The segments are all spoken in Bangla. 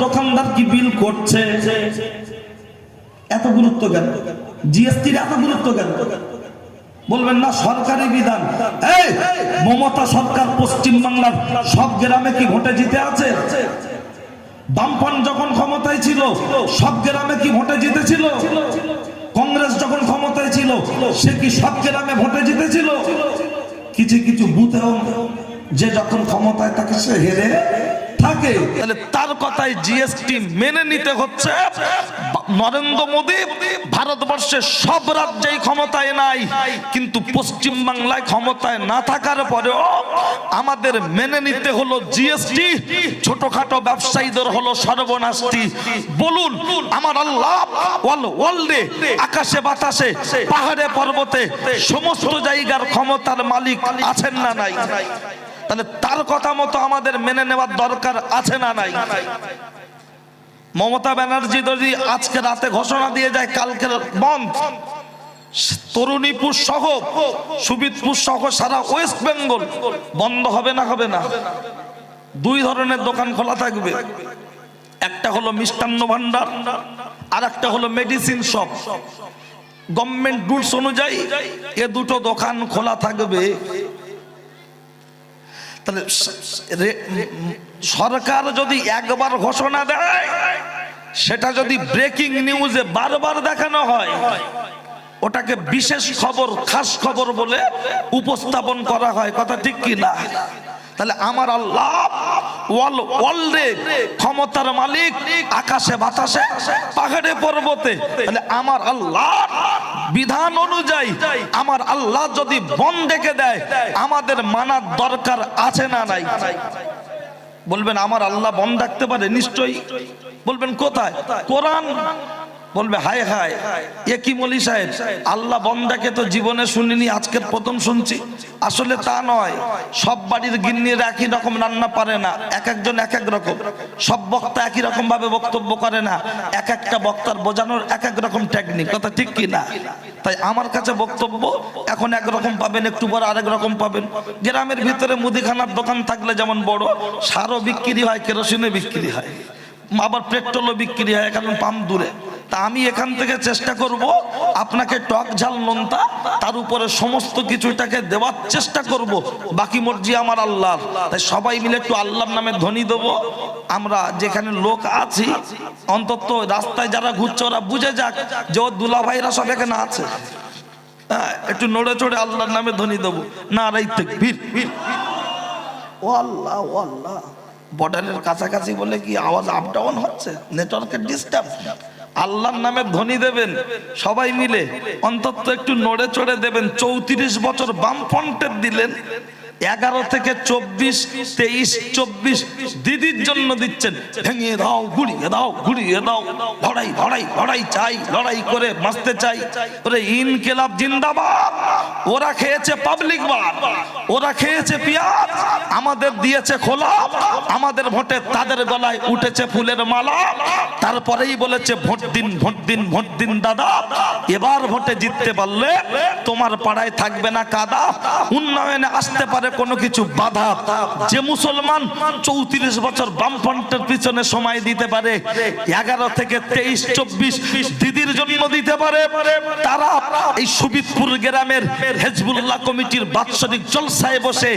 দোকানদার কি বিল করছে? এত গুরুত্ব কেন? জিএসটির এত গুরুত্ব কেন? বলবেন না সরকারি বিধান। এই মমতা সরকার পশ্চিমবাংলার সব গ্রামে কি ভোটে জিতে আছে? বামফ্রন্ট যখন ক্ষমতায় ছিল সব গ্রামে কি ভোটে জিতেছিল? কংগ্রেস যখন ক্ষমতায় ছিল সে কি সব গ্রামে ভোটে জিতেছিল? কিছু কিছু বুথেও যে যখন ক্ষমতায় থাকে সে হেরে থাকে। তাহলে তার কথাই জিএসটি মেনে নিতে হচ্ছে। নরেন্দ্র মোদী ভারতবর্ষের সব রাজ্যেই ক্ষমতায় নাই, কিন্তু পশ্চিম বাংলায় ক্ষমতায় না থাকার পরেও আমাদের মেনে নিতে হলো জিএসটি। ছোটখাটো ব্যবসায়ীদের হলো সর্বনাশটি। বলুন আমার আল্লাহ ওয়ার্ল্ডে আকাশে বাতাসে পাহাড়ে পর্বতে সমস্ত জায়গার ক্ষমতার মালিক আছেন না নাই? তাহলে তার কথা মতো আমাদের মেনে নেওয়ার দরকার আছে না নাই? মমতা ব্যানার্জি যদি আজকে রাতে ঘোষণা দিয়ে যায় কালকে বন্ধ, তরুণীপুর সহ সুবিদপুর সহ সারা ওয়েস্ট বেঙ্গল বন্ধ হবে না? হবে না? দুই ধরনের দোকান খোলা থাকবে, একটা হলো মিষ্টান্ন ভান্ডার আর একটা হলো মেডিসিন শপ। গভর্নমেন্ট রুলস অনুযায়ী এ দুটো দোকান খোলা থাকবে। তাহলে সরকার যদি একবার ঘোষণা দেয়, সেটা যদি ব্রেকিং নিউজে বারবার দেখানো হয়, ওটাকে বিশেষ খবর খাস খবর বলে উপস্থাপন করা হয়। কথা ঠিক কি না? তাহলে আমার আল্লাহ ওয়ার্ল্ডে ক্ষমতার মালিক, আকাশে বাতাসে পাহাড়ে পর্বতে। তাহলে আমার আল্লাহ বিধান অনুযায়ী আমার আল্লাহ যদি বন ডেকে দেয়, আমাদের মানার দরকার আছে না নাই? বলবেন আমার আল্লাহ বন ডাকতে পারে? নিশ্চয়ই। বলবেন কোথায়? কোরআন। বলবে হায় হায় এ কি মলি সাহেব, আল্লাহ বন্দাকে তো জীবনে শুনিনি, আজকের প্রথম শুনছি। আসলে তা নয়। সব বাড়ির গিন্নিরা একই রকম রান্না পারে না, এক একজন এক এক রকম। সব বক্তা একই রকম ভাবে বক্তব্য করে না, এক একটা বক্তার বোঝানোর এক এক রকম টেকনিক। কথা ঠিক কি না? তাই আমার কাছে বক্তব্য এখন একরকম পাবেন, একটু পরে আরেক রকম পাবেন। গ্রামের ভিতরে মুদিখানার দোকান থাকলে যেমন বড়, সারও বিক্রি হয়, কেরোসিনে বিক্রি হয়, আবার পেট্রোলও বিক্রি হয়, কারণ পাম্প দূরে। তা আমি এখান থেকে চেষ্টা করব আপনাকে টক ঝাল নোনতা তার উপরে সমস্ত কিছুটাকে দেওয়ার চেষ্টা করব। বাকি মর্জি আমার আল্লাহর। তাই সবাই মিলে একটু আল্লাহর নামে ধ্বনি দেবো। আমরা যেখানে লোক আছি, অন্তত রাস্তায় যারা ঘুরছে ওরা বুঝে যাক যে ও দুলা ভাইরা সব এখানে আছে। একটু নড়ে চড়ে আল্লাহর নামে ধ্বনি দেবো। না রাই তাকবীর, ও আল্লাহ ও আল্লাহ। বর্ডারের কাছাকাছি বলে কি আওয়াজ আপ ডাউন হচ্ছে, নেটওয়ার্কের ডিস্টার্ব। আল্লাহর নামে ধ্বনি দেবেন সবাই মিলে, অন্তত একটু নড়ে চড়ে দেবেন। 34 বছর বামফ্রন্টের দিলেন, 11 থেকে 24, 23, 24 দিদির জন্য দিচ্ছেন। ভেঙে দাও, গুড়িয়ে দাও, গুড়িয়ে দাও, লড়াই লড়াই লড়াই চাই, লড়াই করে বাঁচতে চাই। ওরে ইনকিলাব জিন্দাবাদ। ওরা খেয়েছে পাবলিক বাদ, ওরা খেয়েছে পেঁয়াজ, আমাদের দিয়েছে খোলা। আমাদের ভোটে তাদের গলায় উঠেছে ফুলের মালা। তারপরেই বলেছে ভোট দিন, ভোট দিন, ভোট দিন দাদা। এবার ভোটে জিততে পারলে তোমার পাড়ায় থাকবে না কাদা, উন্নয়নে আসতে পারে কোনো কিছু বাধা। যে মুসলমান 34 বছর বামফ্রন্টের পিছনে সময় দিতে পারে, 11 থেকে 23, 24 দিদির জন্য দিতে পারে, তারা এই সুবিদপুর গ্রামের হেজবুল্লাহ কমিটির বাৎসরিক জলসায় বসে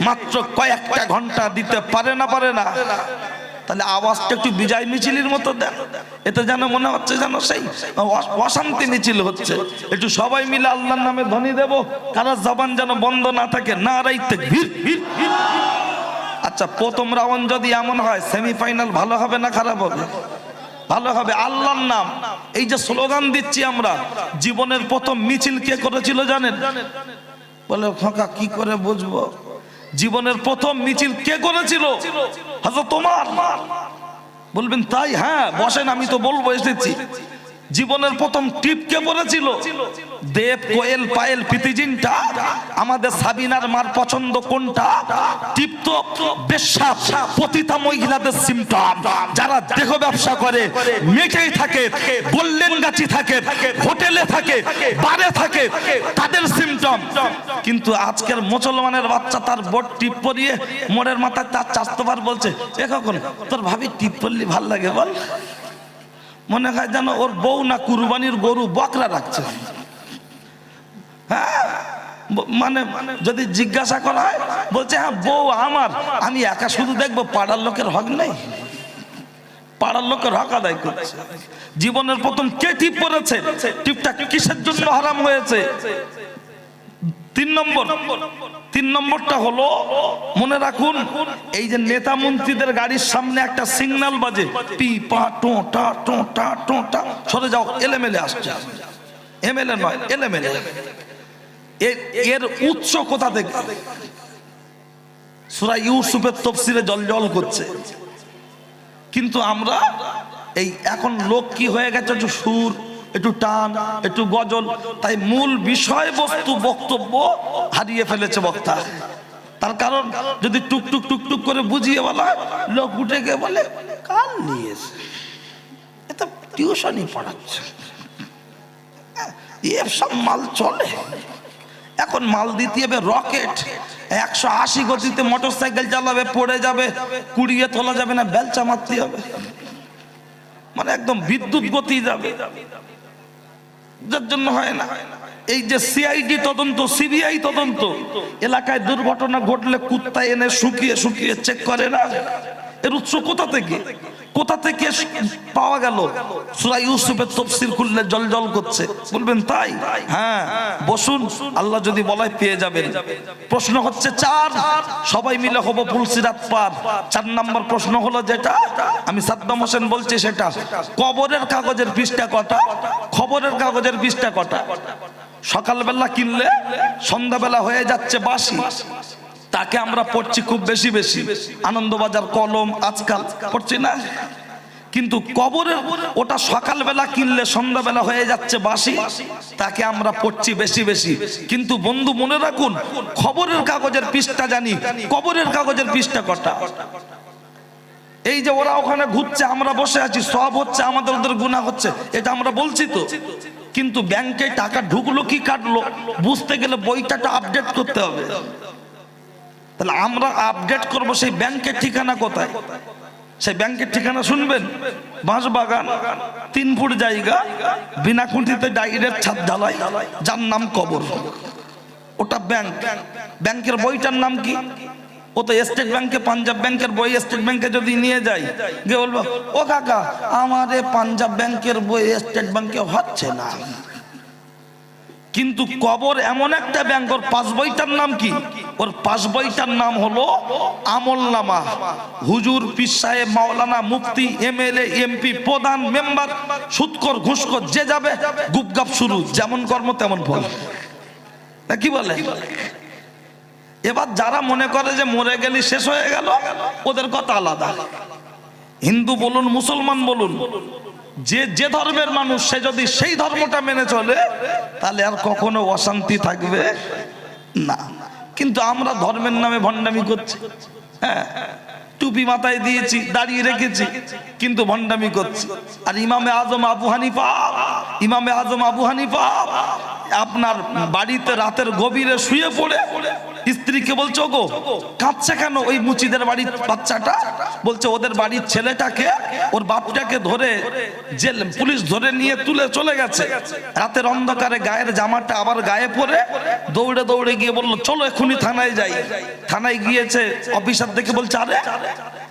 মাত্র কয়েকটা ঘন্টা দিতে পারে না? পারে না? তাহলে আওয়াজটা একটু বিজয় মিছিলের মতো দেন। এতে যেন মনে হচ্ছে যেন সেই অশান্তি মিছিল হচ্ছে। একটু সবাই মিলে আল্লাহর নামে ধ্বনি দেব, কারো জবান যেন বন্ধ না থাকে। নারায়ে তাকবীর। আচ্ছা, প্রথম রাউন্ড যদি এমন হয়, সেমিফাইনাল ভালো হবে না খারাপ হবে? ভালো হবে। আল্লাহর নাম এই যে স্লোগান দিচ্ছি আমরা, জীবনের প্রথম মিছিল কে করেছিল জানেন? বলে ফাঁকা কি করে বুঝবো? জীবনের প্রথম মিছিল কে করেছিল? হযরত ওমর। বলবেন তাই? হ্যাঁ বসেন, আমি তো বলবো, এসেছি। জীবনের প্রথম টিপ কে পড়েছিল? দেব, কোয়েল, পায়েল, পিতিজিনটা। আমাদের সাবিনার মার পছন্দ কোনটা? টিপ তো বেশ্যা, পতিতা মহিলাদের সিমটম। যারা দেহ ব্যবসা করে, মেটেই থাকে, গোল্ডেন গাছি থাকে, হোটেলে থাকে, বারে থাকে, তাদের সিমটম। কিন্তু আজকের মুসলমানের বাচ্চা তার বোট টিপ পরিয়ে মোড়ের মাথায় তার চাস্তবার বলছে, এ কখন তোর ভাবি টিপ পরলি ভাল লাগে বল? মনে হয় যেন ওর বউ না কুরবানির গরু বকরা রাখছে। হ্যাঁ, মানে যদি জিজ্ঞাসা করা হয় বলছে হ্যাঁ বউ আমার, আমি একা শুধু দেখবো, পাড়ার লোকের হক নেই? পাড়ার লোকের হক আদায় করছে। জীবনের প্রথম কে টিপ পড়েছে? টিপটা কিসের জন্য হারাম হয়েছে? তিন নম্বরটা হলো, মনে রাখুন, এই যে নেতা মন্ত্রীদের গাড়ির সামনে একটা সিগন্যাল বাজে, পি পা টো টা টো টা টো টা, সরে যাও, এলেমেলে আসছে। এমএলএ নয়, এলেমেলে। এর উৎস কোথা থেকে? সূরা ইউসুফের তাফসীরে জল করছে। কিন্তু আমরা এই এখন লোক কি হয়ে গেছে, একটু সুর, একটু টান, একটু গজল, তাই মূল বিষয়বস্তু বক্তব্য হারিয়ে ফেলেছে বক্তা। তার কারণ যদি টুকটুক টুকটুক করে বুঝিয়ে বলা, লোক উঠে গিয়ে বলে কান নিয়েছে, এটা টিউশনই পড়াচ্ছে, এসব মাল চলে। এখন মাল দিতে হবে রকেট, 180 গতিতে মোটর সাইকেল চালাবে, পড়ে যাবে, কুড়িয়ে তোলা যাবে না, বেলচা মারতে হবে, মানে একদম বিদ্যুৎ গতি যাবে, যার জন্য হয় না। এই যে সিআইডি তদন্ত, সিবিআই তদন্ত, এলাকায় দুর্ঘটনা ঘটলে কুত্তা এনে শুকিয়ে শুকিয়ে চেক করে না, এর উৎস কোথা থেকে? কোথা থেকে পাওয়া গেল? সূরা ইউসুফের তাফসীর খুললে জল করছে। বলবেন তাই? হ্যাঁ, বসুন, আল্লাহ যদি বলায় পেয়ে যাবেন। প্রশ্ন হচ্ছে 4, সবাই মিলে হবো ফুলসিরাত পার। 4 নম্বর প্রশ্ন হলো যেটা আমি সাদ্দাম হোসেন বলছি, সেটা কবরের কাগজের পৃষ্ঠা কটা? খবরের কাগজের পৃষ্ঠা কটা? সকালবেলা কিনলে সন্ধ্যাবেলা হয়ে যাচ্ছে বাসি, তাকে আমরা পড়ছি খুব বেশি বেশি, আনন্দবাজার, কলম, আজকাল পড়ছি না। কিন্তু কবরের ওটা সকালবেলা কিনলে সন্ধ্যাবেলা হয়ে যাচ্ছে বাসি, তাকে আমরা পড়ছি বেশি বেশি। কিন্তু বন্ধু মনে রাখুন, খবরের কাগজের পৃষ্ঠা জানি, কবরের কাগজের পৃষ্ঠা কটা? এই যে ওরা ওখানে ঘুরছে, আমরা বসে আছি, সব হচ্ছে, আমাদের ওদের গুনাহ হচ্ছে, এটা আমরা বলছি তো। কিন্তু ব্যাংকে টাকা ঢুকলো কি কাটলো বুঝতে গেলে বইটা আপডেট করতে হবে। তাহলে আমরা আপডেট করব, সেই ব্যাংকের ঠিকানা কোথায়? সেই ব্যাংকের ঠিকানা শুনবেন, বাঁশবাগান, 3 ফুট জায়গা, বিনা খুঁটিতে ডাইরেক্ট ছাদ ঢালাই, যার নাম কবর, ওটা ব্যাংক। ব্যাংকের বইটার নাম কি? ও তো স্টেট ব্যাংকে, পাঞ্জাব ব্যাংকের বই স্টেট ব্যাংকে যদি নিয়ে যাই, গিয়ে বলবো ও কাকা আমার পাঞ্জাব ব্যাংকের বই স্টেট ব্যাংকে হচ্ছে না। কিন্তু কবর এমন একটা ব্যাংক, ওর পাস বইটার নাম কি? ওর পাস বইটার নাম হলো আমলনামা। হুজুর, পীর সাহেব, মাওলানা, মুফতি, এমএলএ, এমপি, প্রধান, মেম্বার, সুদখোর, ঘুষখোর, যে যাবে গুপগাপ শুরু, যেমন কর্ম তেমন ফল, কি বলে? এবার যারা মনে করে যে মরে গেলে শেষ হয়ে গেল, ওদের কথা আলাদা। হিন্দু বলুন, মুসলমান বলুন, যে ধর্মের মানুষ, সে যদি সেই ধর্মটা মেনে চলে, তাহলে আর কখনো অশান্তি থাকবে না। কিন্তু আমরা ধর্মের নামে ভণ্ডামি করছি। হ্যাঁ, টুপি মাথায় দিয়েছি, দাঁড়িয়ে রেখেছি, কিন্তু ভণ্ডামি করছি। আর ইমামে আজম আবু হানিফা আপনার বাড়িতে রাতের গভীরে শুয়ে পড়ে স্ত্রীকে বলছে, ওগো কাঁদছে কেন ওই মুচিদের বাড়ির বাচ্চাটা? বলছে ওদের বাড়ির ছেলেটাকে, ওর বাপটাকে ধরে জেল পুলিশ ধরে নিয়ে তুলে চলে গেছে। রাতের অন্ধকারে গায়ের জামাটা আবার গায়ে পরে দৌড়ে দৌড়ে গিয়ে বললো চলো এখনই থানায় যাই। থানায় গিয়েছে, অফিসার দেখে বলছে আরে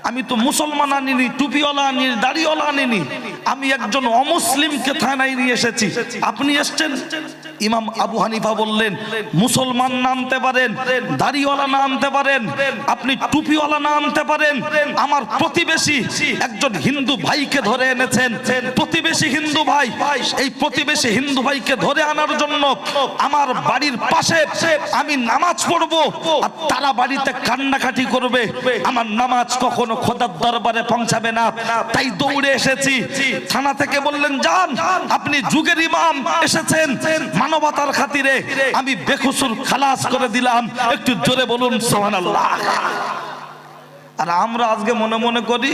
আমি তো মুসলমান আনিনি, টুপিওয়ালা আনিনি, দাড়িওয়ালা আনিনি, আমি একজন অমুসলিমকে থানায় নিয়ে এসেছি, আপনি এসছেন? ইমাম আবু হানিফা বললেন, মুসলমান না আনতে পারেন, দাড়িওয়ালা না আনতে পারেন, আপনি টুপিওয়ালা না আনতে পারেন, আমার প্রতিবেশী একজন হিন্দু ভাইকে ধরে এনেছেন, প্রতিবেশী হিন্দু ভাই, এই প্রতিবেশী হিন্দু ভাইকে ধরে আনার জন্য আমার বাড়ির পাশে আমি নামাজ পড়বো আর তারা বাড়িতে কান্নাকাটি করবে, আমার নামাজ কখনো খোদার দরবারে পৌঁছাবে না, তাই দৌড়ে এসেছি। থানা থেকে বললেন, যান, আপনি যুগের ইমাম এসেছেন, মানবতার খাতিরে আমি বেকসুর খালাস করে দিলাম। একটু জোরে বলুন সুবহানাল্লাহ। আর আমরা আজকে মনে মনে করি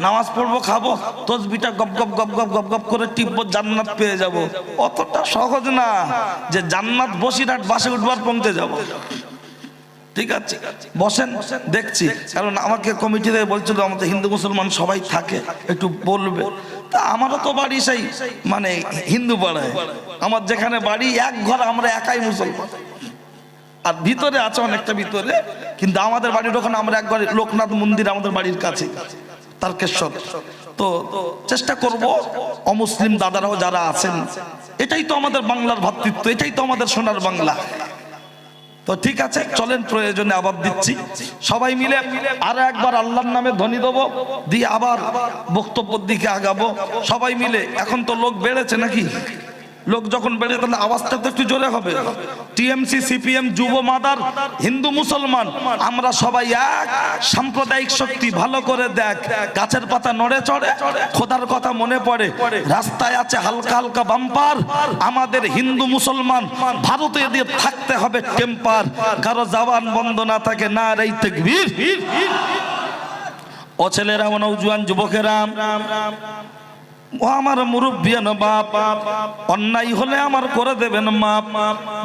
নামাজ পড়বো, খাবো, তসবিটা গপ গপ গপ গপ গপ গপ করে টিপবো, জান্নাত পেয়ে যাব। অতটা সহজ না যে জান্নাত বসিরহাট বাসে উঠবার পৌঁছে যাব। ঠিক আছে, বসেন, দেখছি। কারণ আমাকে কমিটি থেকে বলছিল আমাদের হিন্দু মুসলমান সবাই থাকে, একটু বলবে। তা আমারও তো বাড়ি সেই মানে হিন্দু পাড়ায়, আমার যেখানে বাড়ি এক ঘর, আমরা একাই মুসলমান, আর ভিতরে আছে অনেকটা ভিতরে, কিন্তু আমাদের বাড়ির ওখানে আমরা একবার লোকনাথ মন্দির আমাদের বাড়ির কাছে, তারকেশ্বর। তো চেষ্টা করব অমুসলিম দাদারাও যারা আছেন, এটাই তো আমাদের বাংলার ভ্রাতৃত্ব, এটাই তো আমাদের সোনার বাংলা। তো ঠিক আছে, চলেন, প্রয়োজনে আবার দিচ্ছি, সবাই মিলে আরো একবার আল্লাহর নামে ধ্বনি দেবো, দিয়ে আবার বক্তব্যের দিকে আগাবো সবাই মিলে। এখন তো লোক বেড়েছে নাকি? লোক যখন বেড়ে তাহলে আওয়াজটা তো একটু জোরে হবে। টিএমসি, সিপিএম, যুব মাদার, হিন্দু মুসলমান, আমরা সবাই এক। সাম্প্রদায়িক শক্তি ভালো করে দেখ, গাছের পাতা নড়ে চড়ে, খোদার কথা মনে পড়ে, রাস্তায় আছে হালকা হালকা বাম্পার, আমাদের হিন্দু মুসলমান ভারতে দিয়ে থাকতে হবে টেম্পার, কারো জবান বন্ধ না থাকে নারে তাকবীর। ও ছেলেরা, ও নওজোয়ান যুবকেরা, ও আমার মুরব্বিয়ান বাপ, অন্যায় হলে আমার করে দেবেন মাপ।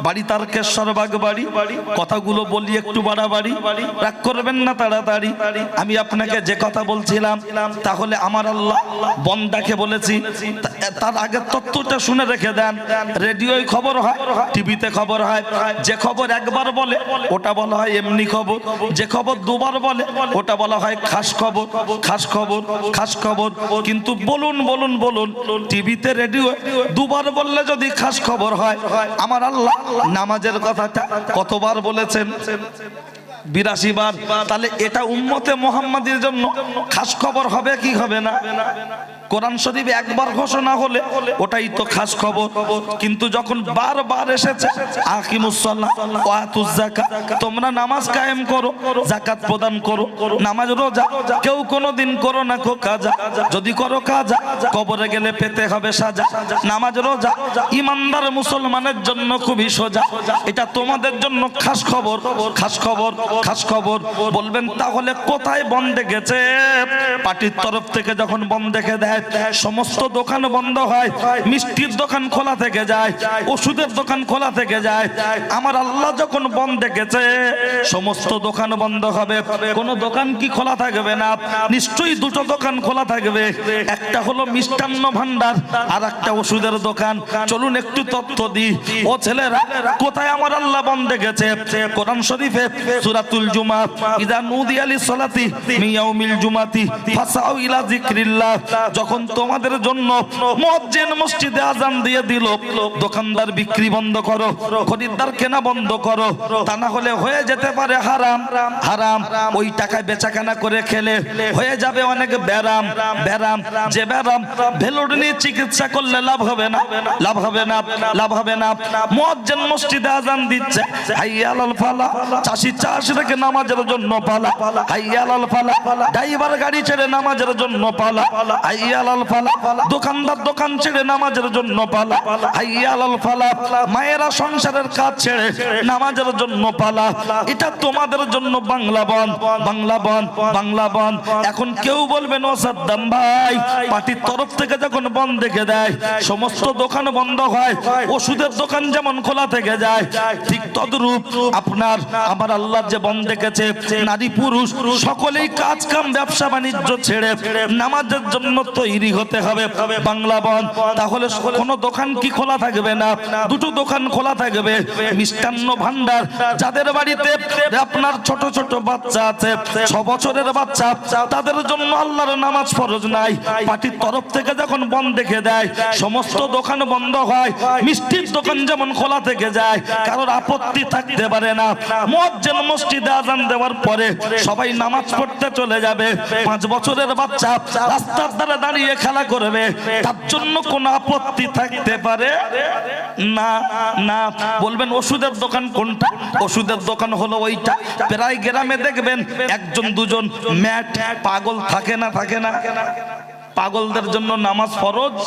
বাড়ি তারকেশ্বর বাগ বাড়ি, কথাগুলো বলি একটু বাড়াবাড়ি, রাগ করবেন না তাড়াতাড়ি। আমি আপনাকে যে কথা বলছিলাম, তাহলে আমার আল্লাহ বন্দাকে বলেছি, তার আগের তথ্যটা শুনে রেখে দেন। রেডিওয় খবর হয়, টিভিতে খবর হয়, যে খবর একবার বলে ওটা বলা হয় এমনি খবর, যে খবর দুবার বলে ওটা বলা হয় খাস খবর, খাস খবর, খাস খবর। কিন্তু বলুন বলুন বলুন, টিভিতে রেডিও দুবার বললে যদি খাস খবর হয়, আমার আল্লাহ নামাজের কথাটা কতবার বলেছেন? 82 বার। তাহলে এটা উম্মতে মুহাম্মাদির জন্য খাস খবর হবে কি হবে না? কোরআন শরীফে একবার ঘোষণা হলে ওটাই তো খাস খবর। কিন্তু যখন বারবার এসেছে আকিমুস সালাহ ওয়া আতুজ যাকাত, তোমরা নামাজ কায়েম করো, যাকাত প্রদান করো, নামাজ রোজা কেউ কোনোদিন করো না কো কাজা, যদি করো কাজা কবরে গেলে পেতে হবে সাজা। নামাজ রোজা ইমানদার মুসলমানের জন্য খুবই সোজা, এটা তোমাদের জন্য খাস খবর, খাস খবর, খাস খবর। বলবেন তাহলে কোথায় বন্ধ গেছে? পার্টির তরফ থেকে যখন বন্ধ দেখে দেয়, সমস্ত দোকান বন্ধ হয়, মিষ্টির দোকান খোলা থেকে যায়, ওষুধের দোকান খোলা থেকে যায়। আমার আল্লাহ যখন বন্ধ দেখেছে, সমস্ত দোকান বন্ধ হবে, কোন দোকান কি খোলা থাকবে না? নিশ্চয়ই দুটো দোকান খোলা থাকবে, একটা হলো মিষ্টান্ন ভান্ডার আর একটা ওষুধের দোকান। চলুন একটু তথ্য দিই। ও ছেলেরা, কোথায় আমার আল্লাহ বন্ধ দেখেছে? কোরআন শরীফে সূরাতুল জুমা, ইযা নুদিয়া লিস-সালাতি মিন ইয়াউমিল জুমাতি ফাসাউ ইলা যিকরিল্লাহ, যখন তোমাদের জন্য মুয়াজ্জিন মসজিদে আযান দিয়ে দিল, দোকানদার বিক্রি বন্ধ করো, খরিদ্দার কেনা বন্ধ করো, তা না হলে হয়ে যেতে পারে হারাম। হারাম ওই টাকায় বেচাকেনা করে খেলে হয়ে যাবে অনেক ব্যারাম। ব্যারাম, যে ব্যারাম ভেলোর নিয়ে চিকিৎসা করলে লাভ হবে না, লাভ হবে না, লাভ হবে না। মুয়াজ্জিন মসজিদে আযান দিচ্ছে, হাইয়া আলাল ফালাহ, চাষি চাষ রেখে নামাজের জন্য পালা, হাইয়া আলাল ফালাহ, ড্রাইভার গাড়ি ছেড়ে নামাজের জন্য পালা, হাইয়া আলাল ফালাহ, দোকানদার দোকান ছেড়ে নামাজের জন্য পালা, হাইয়া আলাল ফালাহ, মায়েরা সংসারের কাজ ছেড়ে নামাজের জন্য পালা। এটা তোমাদের জন্য বাংলা বন, বাংলা বন, বাংলা বন। এখন কেউ বলবেন ও সাদ্দাম ভাই, পার্টির তরফ থেকে যখন বন্ধ দেখে দেয়, সমস্ত দোকান বন্ধ হয়, ওষুধের দোকান যেমন খোলা থেকে যায়, ঠিক তদ্রূপ আপনার আমার আল্লাহর যে বন দেখেছে, নারী পুরুষ সকলেই কাজ কাম ব্যবসা বাণিজ্য ছেড়ে নামাজের জন্য তৈরি হতে হবে। বাংলা বন, তাহলে কোনো দোকান কি খোলা থাকবে না? দুটো দোকান খোলা থাকবে। মিষ্টান্ন ভান্ডার, যাদের বাড়িতে আপনার ছোট ছোট বাচ্চা আছে, 6 বছরের বাচ্চা, তাদের জন্য আল্লাহর নামাজ ফরজ নাই, পার্টির তরফ থেকে যখন বন্ধ দেখে দেয় সমস্ত দোকান বন্ধ হয়। মিষ্টির দোকান যেমন খোলা থেকে যায়, কারোর আপত্তি থাকতে পারে না। মুয়াজ্জিন মসজিদে আযান দেওয়ার পরে সবাই নামাজ পড়তে চলে যাবে। 5 বছরের বাচ্চা রাস্তার ধারে দাঁড়িয়ে খেলা করবে, তার জন্য কোনো আপত্তি থাকতে পারে না। না বলবেন ওষুধের দোকান কোনটা? ওষুধের দোকান হলো ওইটা। প্রায় গ্রামে দেখবেন একজন দুজন ম্যাট পাগল থাকে না? থাকে না? পাগলদের জন্য নামাজ ফরজ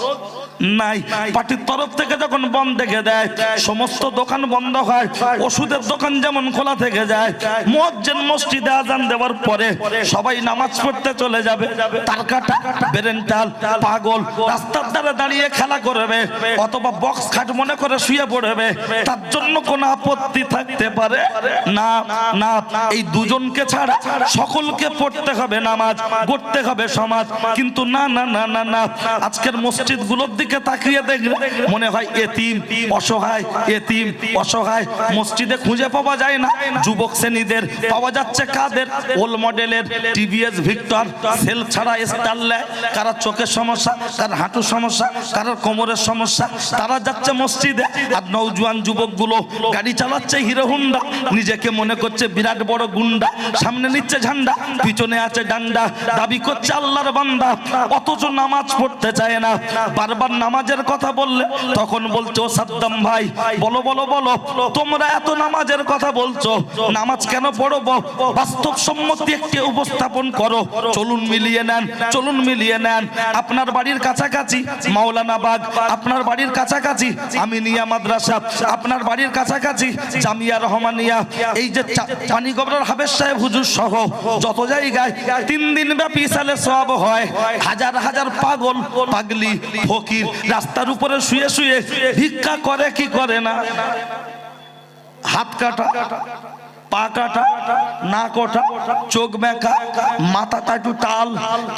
নাই। পার্টির তরফ থেকে যখন বন্ধ দেখে দেয় সমস্ত দোকান বন্ধ হয়। ওষুধের দোকান যেমন খোলা থেকে যায়, মুয়াজ্জিন মসজিদে আযান দেওয়ার পরে সবাই নামাজ পড়তে চলে যাবে। তার কাটা বেরেন্টাল পাগল রাস্তার ধারে দাঁড়িয়ে খেলা করবে অথবা বক্স খাট মনে করে শুয়ে পড়বে, তার জন্য কোনো আপত্তি থাকতে পারে না। না, এই দুজনকে ছাড়া সকলকে পড়তে হবে নামাজ, গড়তে হবে সমাজ। কিন্তু না না না না না, আজকের মসজিদগুলোর দিকে তাকিয়ে দেখলে মনে হয় এতিম অসহায়, এতিম অসহায়। মসজিদে খুঁজে পাওয়া যায় না যুবক শ্রেণীদের, পাওয়া যাচ্ছে কাদের? ওল্ড মডেলের টিভিএস ভিক্টর, সেল ছাড়া স্টারলে। কারো চোখের সমস্যা, কার হাঁটুর সমস্যা, কারোর কোমরের সমস্যা, তারা যাচ্ছে মসজিদে। আর নওজোয়ান যুবকগুলো গাড়ি চালাচ্ছে হিরো হুন্ডা, নিজেকে মনে করছে বিরাট বড় গুন্ডা, সামনে নিচ্ছে ঝান্ডা, পিছনে আছে ডান্ডা, দাবি করছে আল্লাহর বান্দা, অথচ নামাজ পড়তে চায় না। বারবার নামাজের কথা বললে তখন বলছো সাদ্দাম ভাই বলো বলো বলো, তোমরা এত নামাজের কথা বলছো, নামাজ কেন পড়বো? বাস্তব সম্মতি একটি উপস্থাপন করো। চলুন মিলিয়ে নেন, চলুন মিলিয়ে নেন। আপনার বাড়ির কাছাকাছি মাওলানা বাগ, আপনার বাড়ির কাছাকাছি আমিনিয়া মাদ্রাসা, আপনার বাড়ির কাছাকাছি জামিয়া রহমানিয়া, এই যে পানিগবরের হাবেজ সাহেব হুজুর সহ যত জায়গায় 3 দিন ব্যাপী ইসালে সওয়াব হয়। হাজার হাজার পাগল পাগলি ফকির রাস্তার উপরে শুয়ে শুয়ে ভিক্ষা করে কি করে না? হাত কাটা, পা কাটা, না কাটা, চোখ বেঁকা, মাথা টাটু টাল,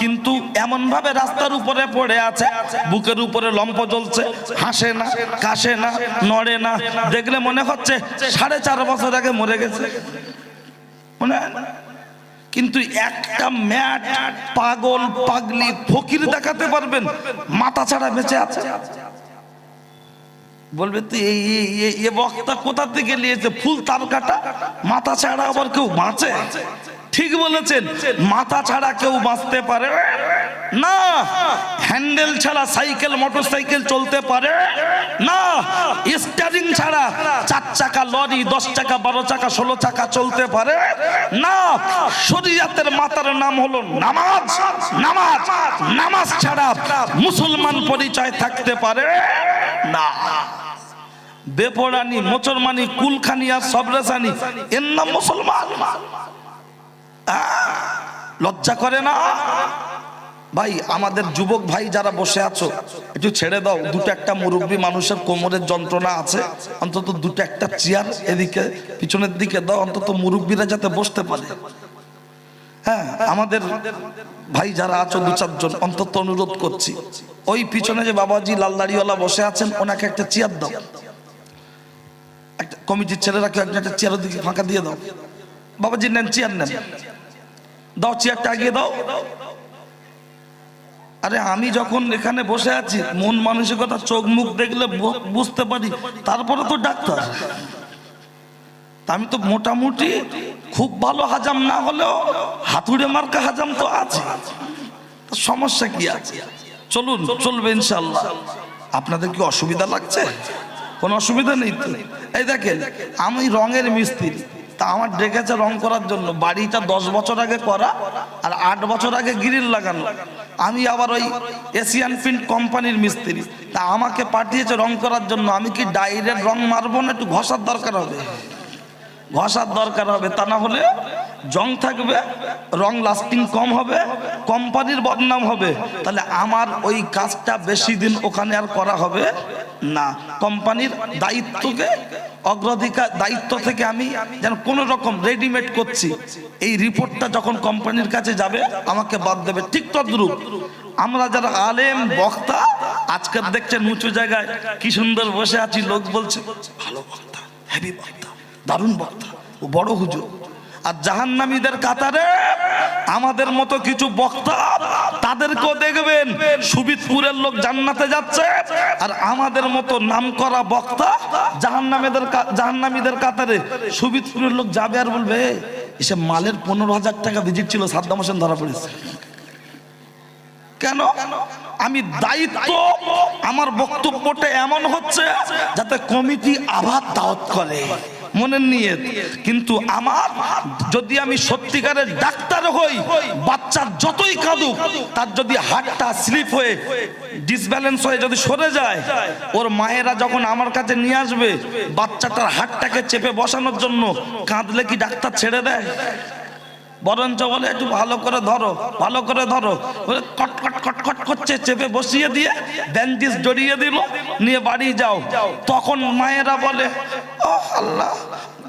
কিন্তু এমন ভাবে রাস্তার উপরে পড়ে আছে, বুকের উপরে লম্প জ্বলছে, হাসে না, কাশে না, নড়ে না। দেখলে মনে হচ্ছে 4.5 বছর আগে মরে গেছে মনে হয়। কিন্তু একটা ম্যাট পাগল পাগলি ফকির দেখাতে পারবেন মাথা ছাড়া বেঁচে আছে? বলবে তো এই বক্তা কোথা থেকে নিয়েছে? ফুল তার কাটা, মাথা ছাড়া আবার কেউ বাঁচে? ঠিক বলেছেন, মাথা ছাড়া কেউ বাঁচতে পারে না। হ্যান্ডেল ছাড়া সাইকেল মোটর সাইকেল চলতে পারে না। স্টিয়ারিং ছাড়া 4 চাকা লরি, 10 চাকা, 12 চাকা, 16 চাকা চলতে পারে না। শরীয়তের মাথার নাম হলো নামাজ। নামাজ, নামাজ ছাড়া মুসলমান পরিচয় থাকতে পারে না। বেপরানি, মোচরমানি, কুলখানি আর সবরেসানি, এর নাম মুসলমান? লজ্জা করে না ভাই? আমাদের যুবক ভাই যারা বসে আছো একটু ছেড়ে দাও। দুটো একটা মুরব্বী মানুষের কোমরের যন্ত্রণা আছে, অন্তত দুটো একটা চেয়ার এদিকে পিছনের দিকে দাও, অন্তত মুরব্বীরা যাতে বসতে পারে। হ্যাঁ, আমাদের ভাই যারা আছো 2-4 জন অন্তত অনুরোধ করছি, ওই পিছনে যে বাবাজি লাল দাড়িওয়ালা বসে আছেন ওনাকে একটা চেয়ার দাও। একটা কমিটির ছেলেরা কেউ একটা চেয়ারের দিকে ফাঁকা দিয়ে দাও। বাবাজি নেন, চেয়ার নেন, দাও চেয়ারটা আগিয়ে দাও। আরে আমি যখন এখানে বসে আছি মন মানসিকতা চোখ মুখ দেখলে বুঝতে পারি, তারপরে তো ডাক্তার। আমি তো মোটামুটি খুব ভালো হাজাম না হলেও হাতুড়ে মার্কা হাজাম তো আছে, সমস্যা কি আছে? চলুন, চলবে ইনশাল্লাহ। আপনাদের কি অসুবিধা লাগছে? কোনো অসুবিধা নেই তো? এই দেখেন, আমি রঙের মিস্ত্রি, তা আমার ডেকেছে রং করার জন্য। বাড়িটা 10 বছর আগে করা আর 8 বছর আগে গ্রিল লাগানো। আমি আবার ওই এশিয়ান পেইন্ট কোম্পানির মিস্ত্রি, তা আমাকে পাঠিয়েছে রং করার জন্য। আমি কি ডাইরেক্ট রং মারবো না? একটু ঘষার দরকার হবে, ঘষার দরকার হবে, তা না হলে জং থাকবে, রং লাস্টিং কম হবে, কোম্পানির বদনাম হবে। তাহলে আমার ওই কাজটা বেশি দিন ওখানে আর করা হবে না। কোম্পানির দায়িত্বকে অগ্রাধিকার দায়িত্ব থেকে আমি যেন কোনো রকম রেডিমেড করছি, এই রিপোর্টটা যখন কোম্পানির কাছে যাবে আমাকে বাদ দেবে। ঠিক তদ্রূপ আমরা যারা আলেম বক্তা, আজকাল দেখছেন উঁচু জায়গায় কি সুন্দর বসে আছি, লোক বলছে ভালো বক্তা, হেভি বক্তা, দারুণ বক্তা, ও বড় হুজুর। আর জাহান্নামীদের কাতারে আমাদের মতো কিছু বক্তা, তাদেরকেও দেখবেন সুবিদপুরের লোক জান্নাতে যাচ্ছে, আর আমাদের মতো নামকরা বক্তা জাহান্নামীদের কাতারে। সুবিদপুরের লোক যাবে আর বলবে এসে মালের 15,000 টাকা ভিজিট ছিল, সাদ্দাম হোসেন ধরা পড়েছে। কেন? আমি দায়িত্ব, আমার বক্তব্যটা এমন হচ্ছে যাতে কমিটি আবার দাওয়াত করে, মনের নিয়ে। কিন্তু আমার যদি আমি সত্যিকারের ডাক্তার হই, বাচ্চার যতই কাঁদুক, তার যদি হাতটা স্লিপ হয়ে ডিসব্যালেন্স হয়ে যদি সরে যায়, ওর মায়েরা যখন আমার কাছে নিয়ে আসবে বাচ্চাটার হাতটাকে চেপে বসানোর জন্য, কাঁদলে কি ডাক্তার ছেড়ে দেয়? বরঞ্চ বলে একটু ভালো করে ধরো, ভালো করে ধরো, কট কট কট কট করছে, চেপে বসিয়ে দিয়ে ব্যান্ডেজ জড়িয়ে দিল, নিয়ে বাড়ি যাও। তখন মায়েরা বলে ও আল্লাহ,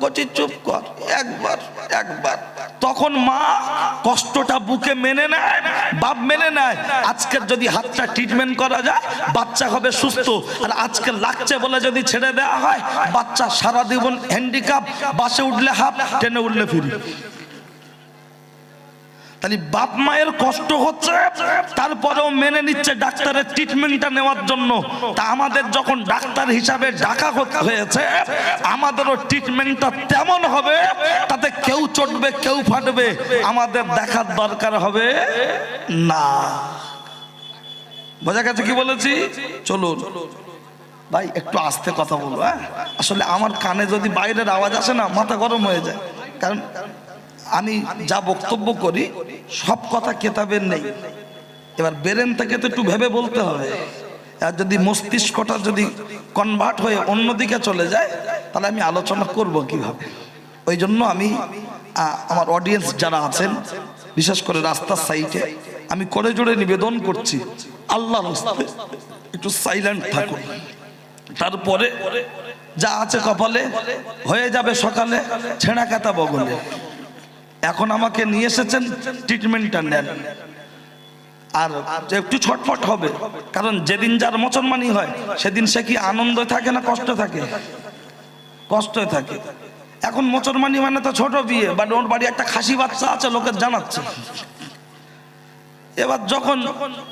গতি চুপ কর, একবার একবার। তখন মা কষ্টটা বুকে মেনে নেয়, বাপ মেনে নেয়। আজকের যদি হাতটা ট্রিটমেন্ট করা যায়, বাচ্চা হবে সুস্থ। আর আজকে লাগছে বলে যদি ছেড়ে দেওয়া হয়, বাচ্চা সারা জীবন হ্যান্ডিক্যাপ, বাসে উঠলে হাফ, ট্রেনে উঠলে ফিরি। তাহলে বাপ মায়ের কষ্ট হচ্ছে, তারপরেও মেনে নিচ্ছে ডাক্তারের ট্রিটমেন্টটা নেওয়ার জন্য। তা আমাদের যখন ডাক্তার হিসাবে ডাকা হয়েছে, আমাদেরও ট্রিটমেন্টটা তেমন হবে, তাতে কেউ চটবে কেউ ফাটবে, আমাদের দেখার দরকার হবে না। বোঝা গেছে কি বলেছি? চলুন ভাই একটু আস্তে কথা বলবো। আসলে আমার কানে যদি বাইরের আওয়াজ আসে না, মাথা গরম হয়ে যায়। কারণ আমি যা বক্তব্য করি সব কথা কেতাবের নেই, এবার ব্রেন থেকে তো একটু ভেবে বলতে হবে। আর যদি মস্তিষ্কটা যদি কনভার্ট হয়ে অন্যদিকে চলে যায়, তাহলে আমি আলোচনা করব কিভাবে। ওই জন্য আমি আমার অডিয়েন্স যারা আছেন, বিশেষ করে রাস্তার সাইডে, আমি করে জোরে নিবেদন করছি, আল্লাহর রাস্তায় একটু সাইলেন্ট থাকুন। তারপরে যা আছে কপালে হয়ে যাবে সকালে, ছেঁড়া কাতা বগলে। এখন আমাকে নিয়ে এসেছেন, ট্রিটমেন্টটা নেন। আর একটু ছটফট হবে, কারণ যেদিন যার মুসলমানি হয় সেদিন সে কি আনন্দ থাকে না কষ্ট থাকে? কষ্ট থাকে। এখন মুসলমানি মানে তো ছোট বিয়ে, বা ওর বাড়ি একটা খাসি বাচ্চা আছে, লোকের জানাচ্ছে। এবার যখন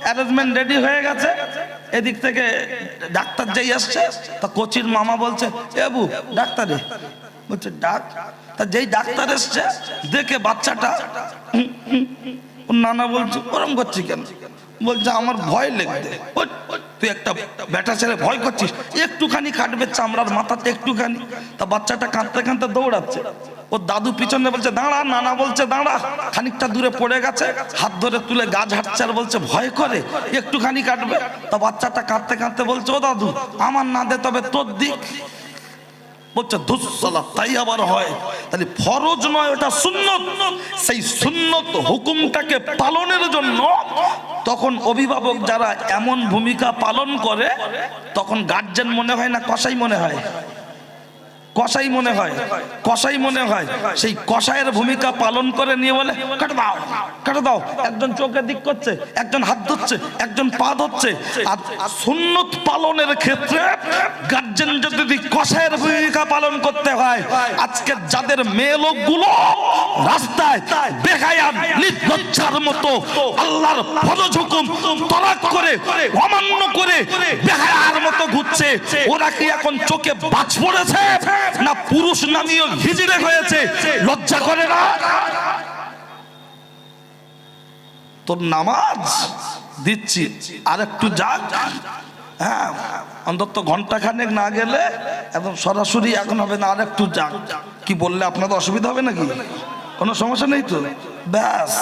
অ্যারেঞ্জমেন্ট রেডি হয়ে গেছে, এদিক থেকে ডাক্তার যেই আসছে, তা কোচির মামা বলছে এবু ডাক্তারে বলছে ডাক। তা যেই ডাক্তার এসছে দেখে বাচ্চাটা, নানা বলছে ওরম করছি কেন? বলছে আমার ভয় লেগে। তুই একটা বেটা ছেলে ভয় করছিস, একটুখানি কাটবে চামড়ার মাথাতে একটুখানি। তা বাচ্চাটা কাঁদতে কাঁদতে দৌড়াচ্ছে, ওর দাদু পিছনে বলছে দাঁড়া, নানা বলছে দাঁড়া। খানিকটা দূরে পড়ে গেছে, হাত ধরে তুলে গা ঝাড়ছে আর বলছে ভয় করে, একটুখানি কাটবে। তা বাচ্চাটা কাঁদতে কাঁদতে বলছে ও দাদু আমার না দে, তবে তোর দিক। বলছে ধুসসালা, তাই আবার হয়? তাহলে ফরজ নয়, ওটা সুন্নত। সেই সুন্নত হুকুমটাকে পালনের জন্য তখন অভিভাবক যারা এমন ভূমিকা পালন করে, তখন গার্জেন মনে হয় না কসাই মনে হয়? কসাই মনে হয়, কসাই মনে হয়। সেই কসাইয়ের ভূমিকা পালন করে নিয়ে বলে কেটে দাও, কেটে দাও। একজন চোখের দিক করছে, একজন হাত ধরছে, একজন পা ধরছে। আর সুন্নত পালনের ক্ষেত্রে গার্জেন যদি কসাইয়ের ভূমিকা পালন করতে হয়, আজকে যাদের মেয়ে লোকগুলো রাস্তায় বেহায়া নির্লজ্জার মতো আল্লাহর ফরজ হুকুম তলাক করে অমান্য করে বেহায়ার মতো ঘুরছে, ওরা কি এখন চোখে বাজ পড়েছে না পুরুষ নামীয় হিজড়ে হয়েছে? লজ্জা করে না? তোর নামাজ দিচ্ছি আর একটু যাক, হ্যাঁ অন্তত ঘন্টা খানেক না গেলে একদম সরাসরি এখন হবে না, আর একটু যাক। কি বললে আপনাদের অসুবিধা হবে নাকি? কোনো সমস্যা নেই তো? ব্যাস।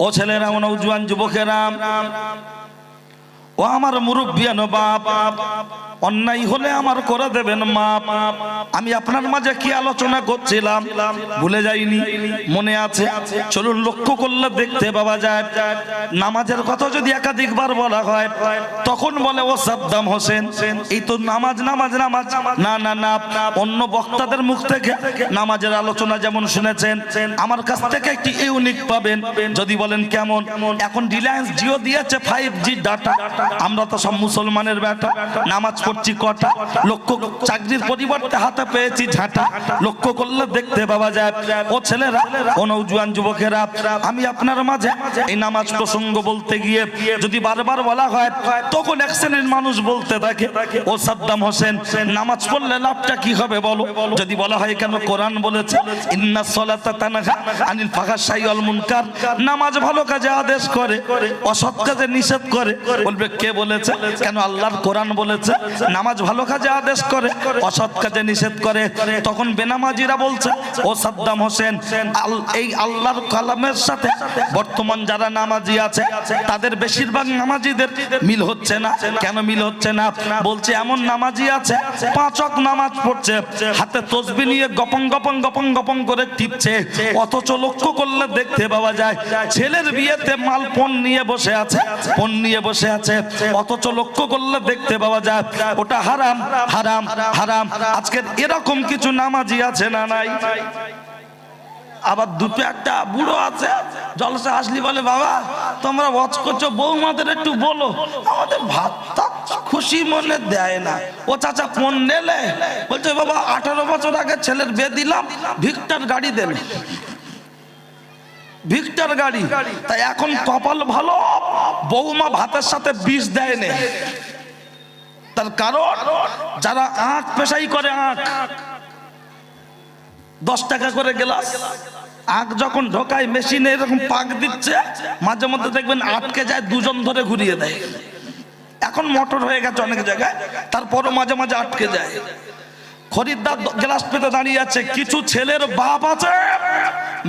ও ছেলেরা, ও নওজোয়ান যুবকেরা, ও আমার মুরব্বিয়ানো বাপ, অন্যায় হলে আমার করে দেবেন মাপ। আমি আপনার মাঝে কি আলোচনা করছিলাম ভুলে যাইনি, মনে আছে? চলুন লক্ষ্য করলে দেখতে পাওয়া যায় নামাজের কথা যদি একাধিকবার বলা হয় তখন বলে ও সাদ্দাম হোসেন এই তো নামাজ নামাজ নামাজ। না না না, অন্য বক্তাদের মুখ থেকে নামাজের আলোচনা যেমন শুনেছেন আমার কাছ থেকে একটি ইউনিক পাবেন। যদি বলেন কেমন, এখন রিলায়েন্স জিও দিয়েছে 5G ডাটা, আমরা তো সব মুসলমানের বেটা, নামাজ পড়ছি কটা, লক্ষ্য চাকরির পরিবর্তে হাতে পেয়েছি ঝাঁটা। লক্ষ্য করলে দেখতে পাওয়া যায় ও ছেলেরা, ও নওজোয়ান যুবকেরা, আমি আপনার মাঝে এই নামাজ প্রসঙ্গ বলতে গিয়ে যদি বারবার বলা হয় তখন এক শ্রেণীর মানুষ বলতে থাকে ও সাদ্দাম হোসেন নামাজ পড়লে লাভটা কি হবে বলো? যদি বলা হয় কেন, কোরআন বলেছে ইন্নাস সালাতা তানহা আনিল ফাহশাই ওয়াল মুনকার, নামাজ ভালো কাজে আদেশ করে অসৎ কাজে নিষেধ করে। বলবে কে বলেছে? কেন আল্লাহর কোরআন বলেছে নামাজ ভালো কাজে আদেশ করে অসৎ কাজে নিষেধ করে। তখন বেনামাজিরা বলছে ও সাদ্দাম হোসেন এই আল্লাহর কালামের সাথে বর্তমান যারা নামাজি আছে তাদের বেশিরভাগ নামাজিদের মিল হচ্ছে না। কেন মিল হচ্ছে না? বলছে এমন নামাজি আছে 5 ওয়াক্ত নামাজ পড়ছে, হাতে তসবিহ নিয়ে গপং গপং গপং গপং করে টিপছে, অথচ লক্ষ্য করলে দেখতে পাওয়া যায় ছেলের বিয়েতে মাল পণ নিয়ে বসে আছে, পণ নিয়ে বসে আছে, অথচ লক্ষ্য করলে দেখতে পাওয়া যায় ওটা হারাম হারাম হারাম। আজকের এরকম কিছু নামাজি আছে না নাই? আবার দুটো একটা বুড়ো আছে জলসা আসলি বলে বাবা তোমরা ওয়াজ করছো বৌমাদের একটু বলো, আমাদের ভাতটা খুশি মনে দেয় না। ও চাচা ফোন নেলে বলছে বাবা 18 বছর আগে ছেলের বিয়ে দিলাম, ভিক্টর গাড়ি দেন, ভিক্টর গাড়ি। তাই এখন কপাল ভালো বৌমা ভাতের সাথে বিষ দেয় না। তার কারণ যারা আখ পেশাই করে, আখ 10 টাকা করে গ্লাস, আখ যখন ঢোকায় মেশিনে এরকম পাক দিচ্ছে, মাঝে মধ্যে দেখবেন আটকে যায়, 2 জন ধরে ঘুরিয়ে দেয়। এখন মোটর হয়ে গেছে অনেক জায়গায়, তারপরও মাঝে মাঝে আটকে যায়। খরিদ্দার গ্লাস পেতে দাঁড়িয়ে আছে, কিছু ছেলের বাপ আছে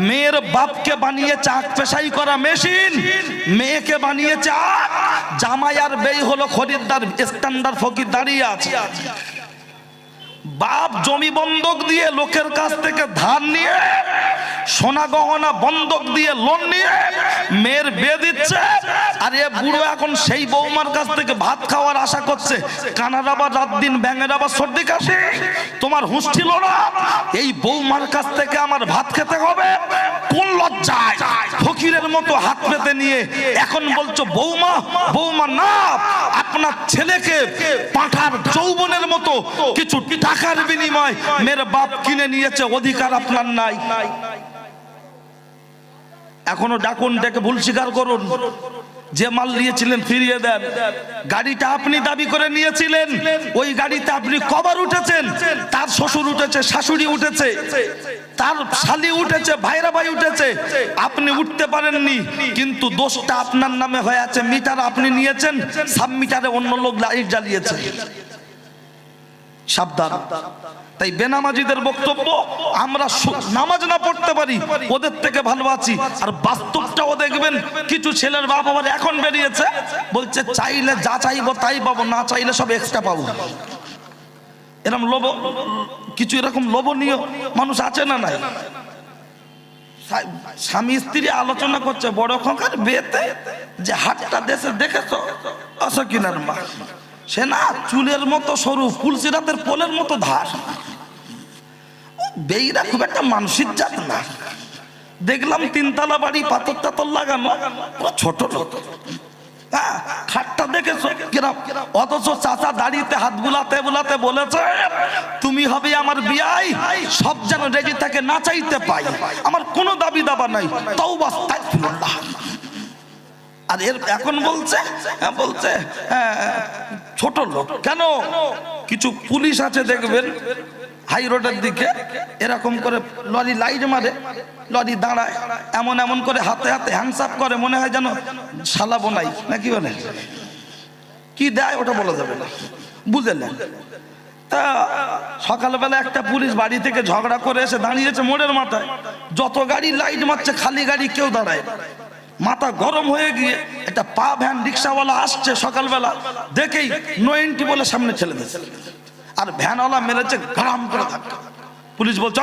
মেয়ের বাপকে বানিয়েছে আখ পেশাই করা মেশিন, মেয়েকে বানিয়েছে আখ, জামাই আর বেই হলো খরিদ্দার, স্ট্যান্ডার্ড ফকির দাঁড়িয়ে আছে। বাপ জমি বন্ধক দিয়ে লোকের কাছ থেকে ধার নিয়ে সোনা গহনা বন্ধক দিয়ে লোন নিয়ে মেয়ের বিয়ে দিচ্ছে, আর এ বুড়ো এখন সেই বৌমার কাছ থেকে ভাত খাওয়ার আশা করছে। কানার আবার রাত দিন ব্যাঙের আবার সর্দি কাশি, তোমার হুঁশ ছিল না এই বৌমার কাছ থেকে আমার ভাত খেতে হবে? কোন লজ্জায় ফকিরের মতো হাত পেতে নিয়ে এখন বলছো বৌমা বৌমা না, আপনার ছেলেকে পাঁঠার যৌবনের মতো কিছু টাকার বিনিময় মেয়ের বাপ কিনে নিয়েছে, অধিকার আপনার নাই। এখনো ডাকুন, ডেকে ভুল স্বীকার করুন, যে মাল নিয়েছিলেন ফিরিয়ে দেন। গাড়িটা আপনি দাবি করে নিয়েছিলেন, ওই গাড়িতে আপনি কবার উঠেছেন, তার শ্বশুর উঠেছে, শাশুড়ি উঠেছে, তার শালি উঠেছে, ভাইরা ভাই উঠেছে, আপনি উঠতে পারেননি, কিন্তু দোষটা আপনার নামে হয়ে আছে। মিটার আপনি নিয়েছেন, সাব মিটারে অন্য লোক লাইট জ্বালিয়েছে। সাবধান। তাই বেনামাজিদের বক্তব্য আমরা নামাজ না পড়তে পারি ওদের থেকে ভালো আছি। আর বাস্তবটাও দেখবেন, কিছু ছেলের বাপ আবার এখন বেরিয়েছে বলছে চাইলে যা চাইবো তাই পাবো, না চাইলে সব এক্সট্রা পাবো। এরকম লোভ, কিছু এরকম লোভনীয় মানুষ আছে না নাই? স্বামী স্ত্রী আলোচনা করছে বড় খোকার বিয়েতে যে হাটটা দেশে দেখেছো অসকিনার মা, সে না চুলের মতো সরু, ফুলসিরাতের পোলের মতো ধার। বেইরা খুব একটা মানসিক জাত না, দেখলাম 3 তলা বাড়ি, পাথর টাথর লাগানো, ছোট ছোট। খাটটা দেখেছো কিরম? অথচ চাচা দাঁড়িয়ে হাত বুলাতে বুলাতে বলেছে তুমি হবে আমার বিয়াই, সব যেন রেজি থাকে, না চাইতে পাই, আমার কোনো দাবি দাবা নাই, তাওবা আস্তাগফিরুল্লাহ। আর এর এখন বলছে বলছে ছোট লোক। কেন? কিছু পুলিশ আছে দেখবেন হাই রোডের দিকে এরকম করে লরি লাইট মারে, লরি দাঁড়ায়, এমন এমন করে হাতে হাতে হ্যান্ডস আপ করে, মনে হয় যেন শালাবো নাই নাকি বলে, কি দেয় ওটা বলা যাবে না, বুঝলেন? তা সকালবেলা একটা পুলিশ বাড়ি থেকে ঝগড়া করে এসে দাঁড়িয়েছে মোড়ের মাথায়, যত গাড়ি লাইট মারছে খালি গাড়ি, কেউ দাঁড়ায়। মাথা গরম হয়ে গিয়ে একটা পা ভ্যান রিক্সাওয়ালা আসছে সকালবেলা, দেখেই 90 বলে সামনে ঠেলে দিয়েছে, আর ভ্যানওয়ালা মেরেছে গাম করে ধাক্কা। পুলিশ বলছে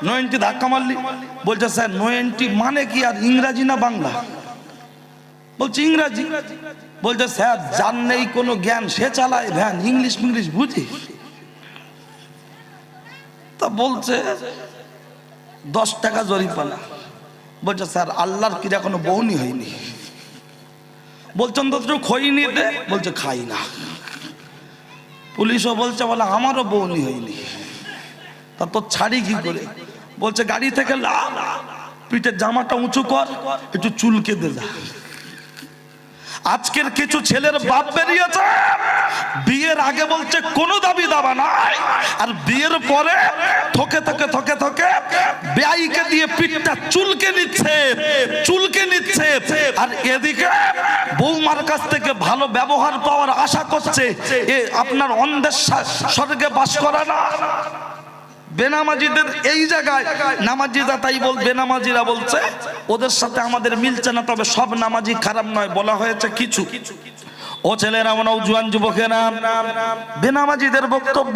90 ধাক্কা মারলি? বলছে স্যার 90 মানে কি, আর ইংরাজি না বাংলা? বলছে ইংরাজি। বলছে স্যার যার নেই কোনো জ্ঞান সে চালায় ভ্যান, ইংলিশ ইংলিশ বুঝি? তা বলছে 10 টাকা জরিমানা। বলছে স্যার আল্লাহর কিরা কোনো বউনি হয়নি? বলছেন তো খইনি দে? বলছে খাই না। পুলিশও বলছে বলে আমারও বউনি হয়নি। তা তোর ছাড়ি কি করে? বলছে গাড়ি থেকে পিঠের জামাটা উঁচু কর, একটু চুলকে দে যা। আজকের কিছু ছেলের বাপ বেরিয়েছে, বিয়ের আগে বলছে কোনো দাবি দাবা নাই, আর বিয়ের পরে থকে থকে থকে থকে বেয়াইকে দিয়ে পিঠটা চুলকে নিচ্ছে, আর এদিকে বৌমার কাছ থেকে ভালো ব্যবহার পাওয়ার আশা করছে। এ আপনার অন্ধের স্বর্গে বাস করা না। বেনামাজিদের এই জায়গায় নামাজিরা তাই বল, বেনামাজিরা বলছে ওদের সাথে আমাদের মিলছে না, তবে সব নামাজি খারাপ নয়, বলা হয়েছে কিছু। ও ছেলেরা, নওজোয়ান যুবকেরা, বেনামাজিদের বক্তব্য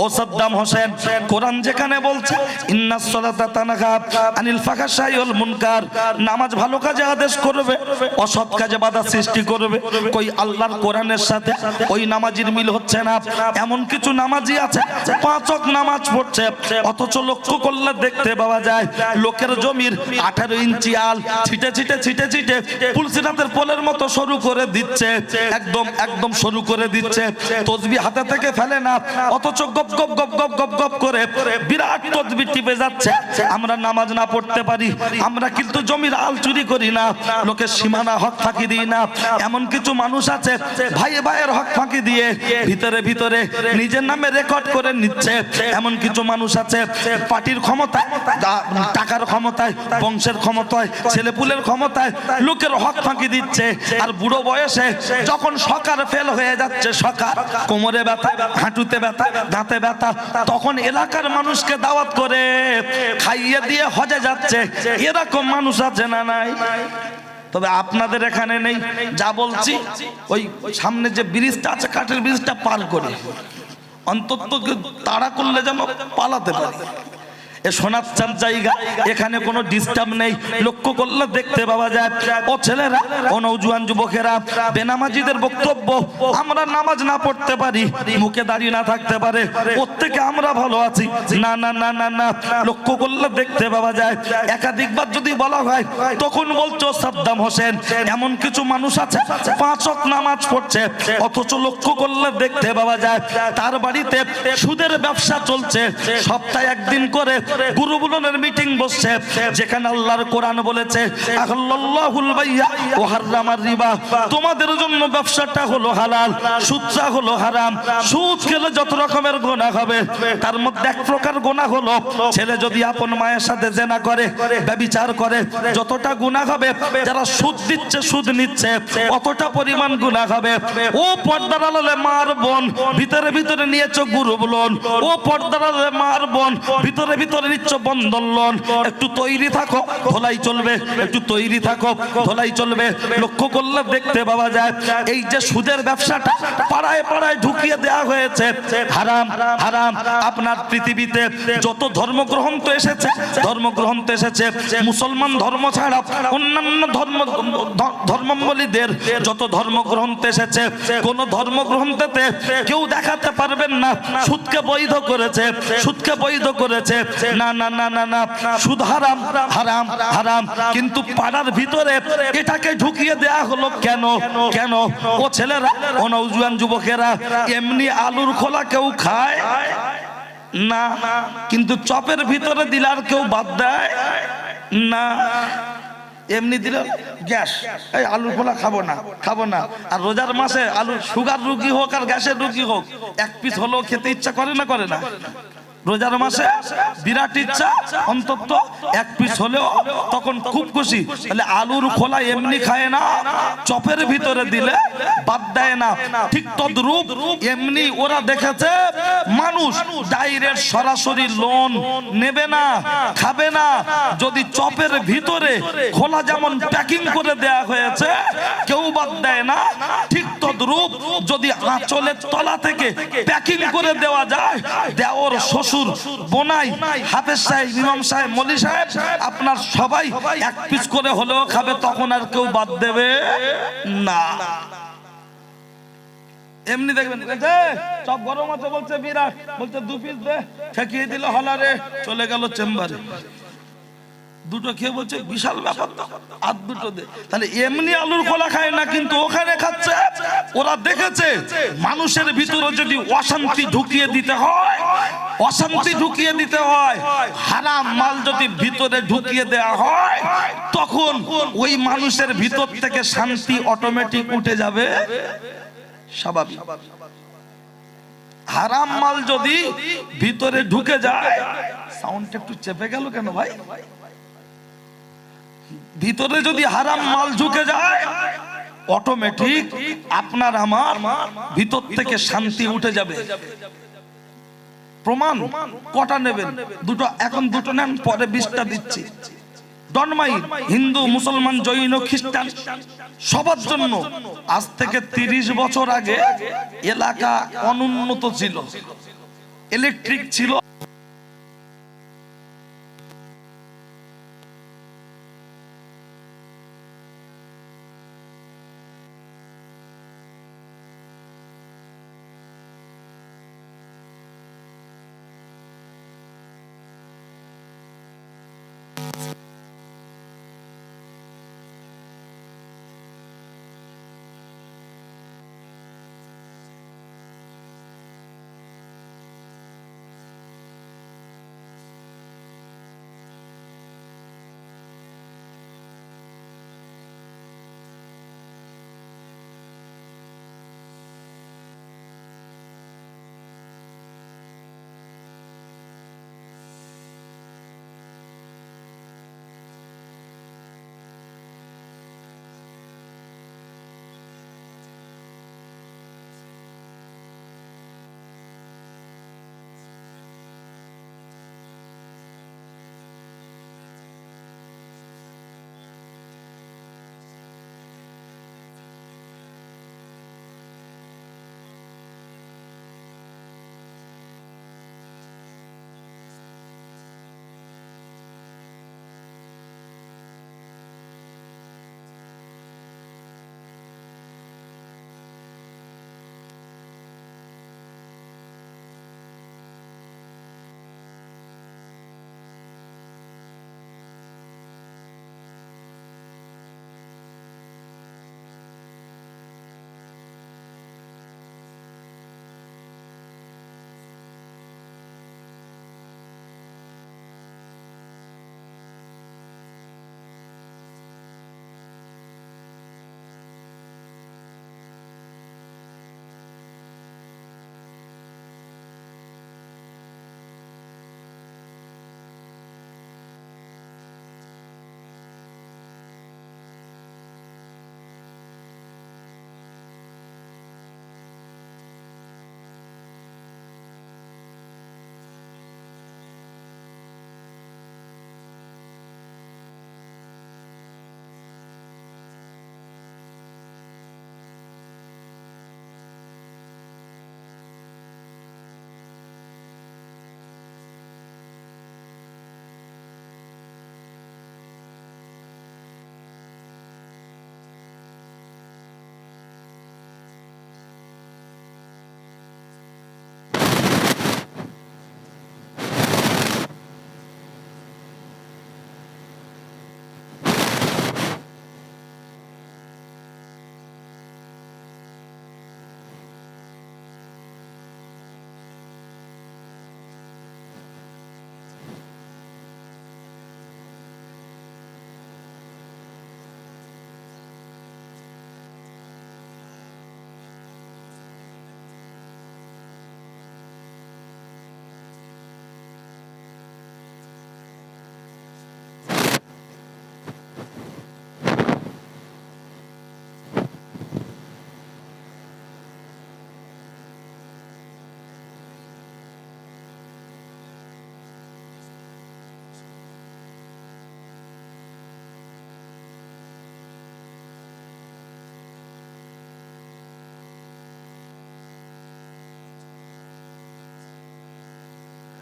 ও সাদ্দাম হোসেন কোরআন যেখানে বলছে ইন্নাস সালাতা তানহা আনিল ফাহশাই ওয়াল মুনকার, নামাজ ভালো কাজে আদেশ করবে, অসৎ কাজে বাধা সৃষ্টি করবে, কই আল্লাহর কোরআনের সাথে ওই নামাজির মিল হচ্ছে না। এমন কিছু নামাজি আছে 5 ওয়াক্ত নামাজ পড়ছে, অথচ লক্ষ্য করলে দেখতে পাওয়া যায় লোকের জমির 18 ইঞ্চি আল ছিটে ছিটে ছিটে ছিটে পুলসিরাতের পোলের মতো শুরু করে দিচ্ছে, একদম শুরু করে দিচ্ছে। তসবিহ হাতে থেকে ফেলে না, অথচ গপ গপ গপ গপ গপ গপ করে বিরাট তসবিহ টিপে যাচ্ছে। আমরা নামাজ না পড়তে পারি, আমরা কিন্তু জমির আল চুরি করি না, লোকের সীমানা হক ফাঁকি দিই না। এমন কিছু মানুষ আছে ভাই ভাইয়ের হক ফাঁকি দিয়ে ভিতরে ভিতরে নিজের নামে রেকর্ড করে নিচ্ছে। এমন কিছু মানুষ আছে পার্টির ক্ষমতায়, টাকার ক্ষমতায়, বংশের ক্ষমতায়, ছেলেপুলের ক্ষমতায় লোকের হক ফাঁকি দিচ্ছে। আর বুড়ো বয়সে যখন সকার ফেল হয়ে যাচ্ছে, সকার কোমরে ব্যথা, হাঁটুতে ব্যথা, দাঁতে ব্যথা, তখন এলাকার মানুষকে দাওয়াত করে খাইয়ে দিয়ে হজে যাচ্ছে। এরকম মানুষ আছে না নাই? তবে আপনাদের এখানে নেই। যা বলছি ওই সামনে যে ব্রিজটা আছে, কাঠের ব্রিজটা পার করে অন্তত তাড়া করলে যেন পালাতে পারে। এ শোনাচ্ছার জায়গা, এখানে কোনো ডিস্টার্ব নেই, লক্ষ্য করলে দেখতে পাওয়া যায়। ও ছেলেরা, ও নওজোয়ান যুবকেরা, বেনামাজিদের বক্তব্য আমরা নামাজ না পড়তে পারি, মুখে দাঁড়িয়ে না থাকতে পারে, ওর থেকে আমরা ভালো আছি। না না না না না, লক্ষ্য করলে দেখতে পাওয়া যায় একাধিকবার যদি বলা হয় তখন বলছো সাদ্দাম হোসেন। এমন কিছু মানুষ আছে 5 ওয়াক্ত নামাজ পড়ছে, অথচ লক্ষ্য করলে দেখতে পাওয়া যায় তার বাড়িতে সুদের ব্যবসা চলছে। সপ্তাহে একদিন করে গুরুবুলনের মিটিং বসছে, যেখানে আল্লাহর কোরআন বলেছে আহাল্লাহুল বাইয়া ওয়া হারামার রিবা, তোমাদের জন্য ব্যবসাটা হলো হালাল, সুদটা হলো হারাম। সুদ খেলে যত রকমের গুনাহ হবে, তার মধ্যে এক প্রকার গুনাহ হলো ছেলে যদি আপন মায়ের সাথে জিনা করে, ব্যভিচার করে, যতটা গুনাহ হবে যারা সুদ দিচ্ছে, সুদ নিচ্ছে, অতটা পরিমাণ গুনাহ হবে। ও পর্দার আড়ালে মার বোন, ভিতরে ভিতরে নিয়েছো গুরুবুলন, ও পর্দার আড়ালে মার বোন, ভিতরে ভিতরে নিচ্ছ বন্ধন লোন। একটু তৈরি থাকো, ধোলাই চলবে, একটু তৈরি থাকো, ধোলাই চলবে। লক্ষ্য করলে দেখতে পাওয়া যায় এই যে সুদের ব্যবসাটা পাড়ায় পাড়ায় ঢুকিয়ে দেওয়া হয়েছে। হারাম হারাম। আপনার পৃথিবীতে যত ধর্মগ্রন্থ এসেছে, ধর্মগ্রন্থ এসেছে, মুসলমান ধর্ম ছাড়া অন্যান্য ধর্মাবলীদের যত ধর্মগ্রন্থ এসেছে, কোন ধর্মগ্রন্থেতে কেউ দেখাতে পারবেন না সুদকে বৈধ করেছে, সুদকে বৈধ করেছে। না না না না না, সুদ হারাম হারাম হারাম, কিন্তু পাড়ার ভিতরে এটাকে ঢুকিয়ে দেয়া হলো কেন? কেন? ও ছেলেরা, ও নওজোয়ান যুবকেরা, এমনি আলুর খোলা কেউ খায় না, কিন্তু চপের ভিতরে দিলে আর কেউ বাদ দেয় না। এমনি দিলে গ্যাস, এই আলুর খোলা খাবো না, খাবো না। আর রোজার মাসে আলু সুগার রুগী হোক আর গ্যাসের রুগী হোক, এক পিস হলেও খেতে ইচ্ছা করে না, করে না? রোজার মাসে বিরাট ইচ্ছা, অন্তত এক পিস হলেও তখন খুব খুশি। তাহলে আলুর খোলা এমনি খায় না, চপের ভিতরে দিলে বাদ দেয় না। ঠিক তদ্রূপ এমনি ওরা দেখেছে মানুষ ডাইরেক্ট সরাসরি লোন নেবে না, খাবে না। যদি চপের ভিতরে খোলা যেমন প্যাকিং করে দেয়া হয়েছে কেউ বাদ দেয় না, ঠিক তদ্রূপ যদি আঁচলের তলা থেকে প্যাকিং করে দেওয়া যায়, দেওর শ্বশুর বোনাই হাফেজ সাহেব ইমাম সাহেব মলি সাহেব আপনার সবাই এক পিস করে হলেও খাবে, তখন আর কেউ বাদ দেবে না। এমনি দেখবেন সব গরম আছে বলছে বিরাট, বলছে 2 পিস দে, ঠেকিয়ে দিল হলারে, চলে গেল চেম্বারে। দুটো খেয়ে বলছে বিশাল ব্যাপার তো, আর দুটো দে। তাহলে এমনি আলুর খোলা খায় না, কিন্তু ওখানে খাচ্ছে। ওরা দেখেছে মানুষের ভিতরে যদি অশান্তি ঢুকিয়ে দিতে হয়, অশান্তি ঢুকিয়ে দিতে হয়, হারাম মাল যদি ভিতরে ঢুকিয়ে দেওয়া হয়, তখন ওই মানুষের ভিতর থেকে শান্তি অটোমেটিক উঠে যাবে, স্বাভাবিক। হারাম মাল যদি ভিতরে ঢুকে যায়, সাউন্ডটা একটু চেপে গেল কেন ভাই? ভিতরে যদি হারাম মাল ঢুকে যায়, অটোমেটিক আপনার আমার ভিতর থেকে শান্তি উঠে যাবে। প্রমাণ কটা নেবেন? দুটো, এখন দুটো নেন, পরে 20টা দিচ্ছি। ডনমাই হিন্দু মুসলমান জৈন খ্রিস্টান সবার জন্য আজ থেকে 30 বছর আগে এলাকা অনুন্নত ছিল, ইলেকট্রিক ছিল।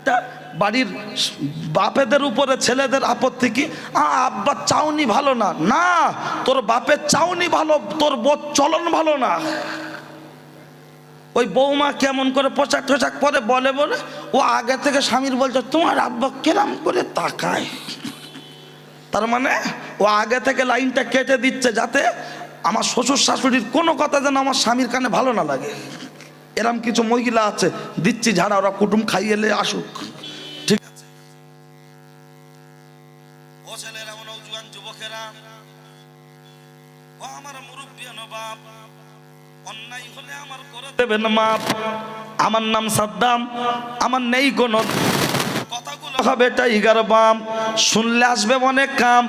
একটা বাড়ির বাপেদের উপরে ছেলেদের আপত্তি কি, আব্বা চাউনি ভালো না, না তোর বাপের চাউনি ভালো, তোর বোধ চলন ভালো না। ওই বৌমা কেমন করে পোশাক টোশাক পরে বলে বলে ও আগে থেকে স্বামীর বলছে তোমার আব্বা কেরাম করে তাকায়, তার মানে ও আগে থেকে লাইনটা কেটে দিচ্ছে যাতে আমার শ্বশুর শাশুড়ির কোনো কথা যেন আমার স্বামীর কানে ভালো না লাগে। এরম কিছু মহিলা আছে, দিচ্ছি ঝাড়া, ওরা কুটুম খাইয়েলে আসুক, ঠিক আছে। ও ছেলেরা, ও নওজোয়ান যুবকেরা, ও আমার মুরব্বী নবাব, অন্যায় হলে আমার করে দেবেন মাপ। আমার নাম সাদ্দাম, আমার নেই কোনো কথাগুলো হবে টাইগার বাম, শুনলে আসবে অনেক কাম,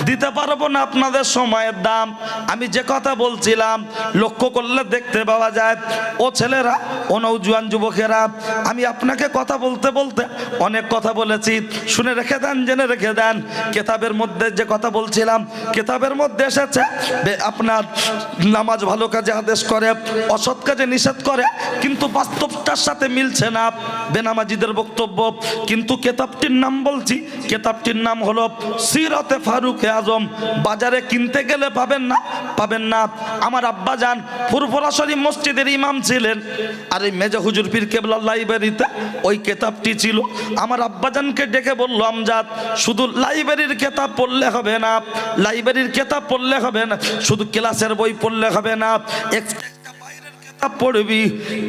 দিতে পারবো না আপনাদের সময়ের দাম। আমি যে কথা বলছিলাম লক্ষ্য করলে দেখতে পাওয়া যায়। ও ছেলেরা, ও নওজোয়ান যুবকেরা, আমি আপনাকে কথা বলতে বলতে অনেক কথা বলেছি, শুনে রেখে দেন, জেনে রেখে দেন। কেতাবের মধ্যে যে কথা বলছিলাম, কেতাবের মধ্যে এসেছে আপনার নামাজ ভালো কাজে আদেশ করে, অসৎ কাজে নিষেধ করে, কিন্তু বাস্তবটার সাথে মিলছে না বেনামাজিদের বক্তব্য। কিন্তু কেতাবটির নাম বলছি, কেতাবটির নাম হলো সিরাতে ফারুক আজম। বাজারে কিনতে গেলে পাবেন না, পাবেন না। আমার আব্বা যান ফুরফুরা শরীফ মসজিদের ইমাম ছিলেন, আর এই মেজা হুজুর পীর কেবলার লাইব্রেরিতে ওই কেতাবটি ছিল। আমার আব্বাজানকে ডেকে বললো, আমজাদ শুধু লাইব্রেরির কেতাব পড়লে হবে না, লাইব্রেরির কেতাব পড়লে হবে না, শুধু ক্লাসের বই পড়লে হবে না, পড়বি।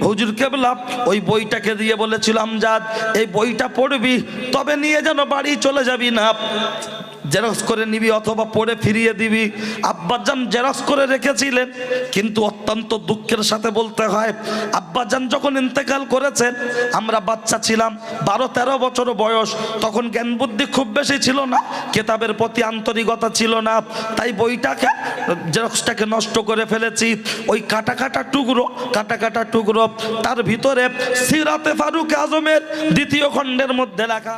হুজুর কেবলা ওই বইটাকে দিয়ে বলেছিল, আমজাদ এই বইটা পড়বি, তবে নিয়ে যেন বাড়ি চলে যাবি না, জেরক্স করে নিবি অথবা পড়ে ফিরিয়ে দিবি। আব্বাজান জেরক্স করে রেখেছিলেন, কিন্তু অত্যন্ত দুঃখের সাথে বলতে হয় আব্বাজান যখন ইন্তেকাল করেছেন আমরা বাচ্চা ছিলাম, 12-13 বছর বয়স, তখন জ্ঞান বুদ্ধি খুব বেশি ছিল না, কেতাবের প্রতি আন্তরিকতা ছিল না, তাই বইটাকে জেরক্সটাকে নষ্ট করে ফেলেছি। ওই কাটা কাটা টুকরো, কাটা কাটা টুকরো, তার ভিতরে সিরাতে ফারুক আজমের 2য় খণ্ডের মধ্যে লেখা।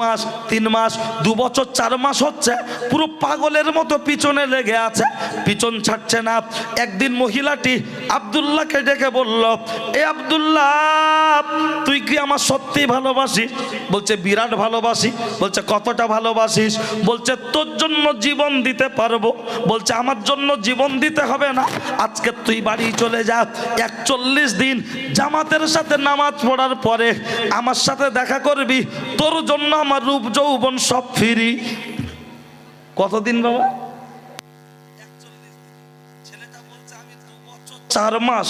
মাস 3 মাস 2 বছর 4 মাস হচ্ছে পুরো পাগলের মতো পিছনে লেগে আছে, পিছন ছাড়ছে না। একদিন মহিলাটি আব্দুল্লাহকে ডেকে বলল, এ আব্দুল্লাহ তুই কি আমার সত্যি ভালোবাসিস? বলছে বিরাট ভালোবাসি। বলছে কতটা ভালোবাসিস? বলছে তোর জন্য জীবন দিতে পারবো। বলছে আমার জন্য জীবন দিতে হবে না, আজকে তুই বাড়ি চলে যা, 41 দিন জামাতের সাথে নামাজ পড়ার পরে আমার সাথে দেখা করবি, তোর জন্য আমার রূপ যৌবন সব ফিরি। কতদিন বাবা? 41। ছেলেটা বলছে আমি 2 বছর 4 মাস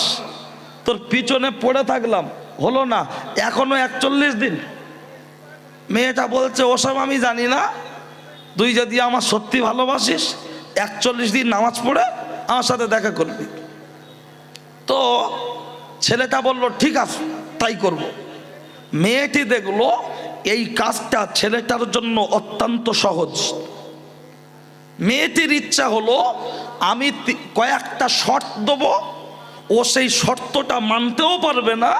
তোর পিছনে পড়ে থাকলাম, হলো না, এখনো 41 দিন। মেয়েটা বলছে ওসব আমি জানি না, তুই যদি আমার সত্যি ভালোবাসিস 41 দিন নামাজ পড়ে আমার সাথে দেখা করবি। তো ছেলেটা বলল ঠিক আছে তাই করব। মেয়েটি দেখলো এই কাজটা ছেলেটার জন্য অত্যন্ত সহজ। মেয়েটির ইচ্ছা হলো আমি কয়েকটা শর্ত দেব, ও সেই শর্তটা মানতেও পারবে না,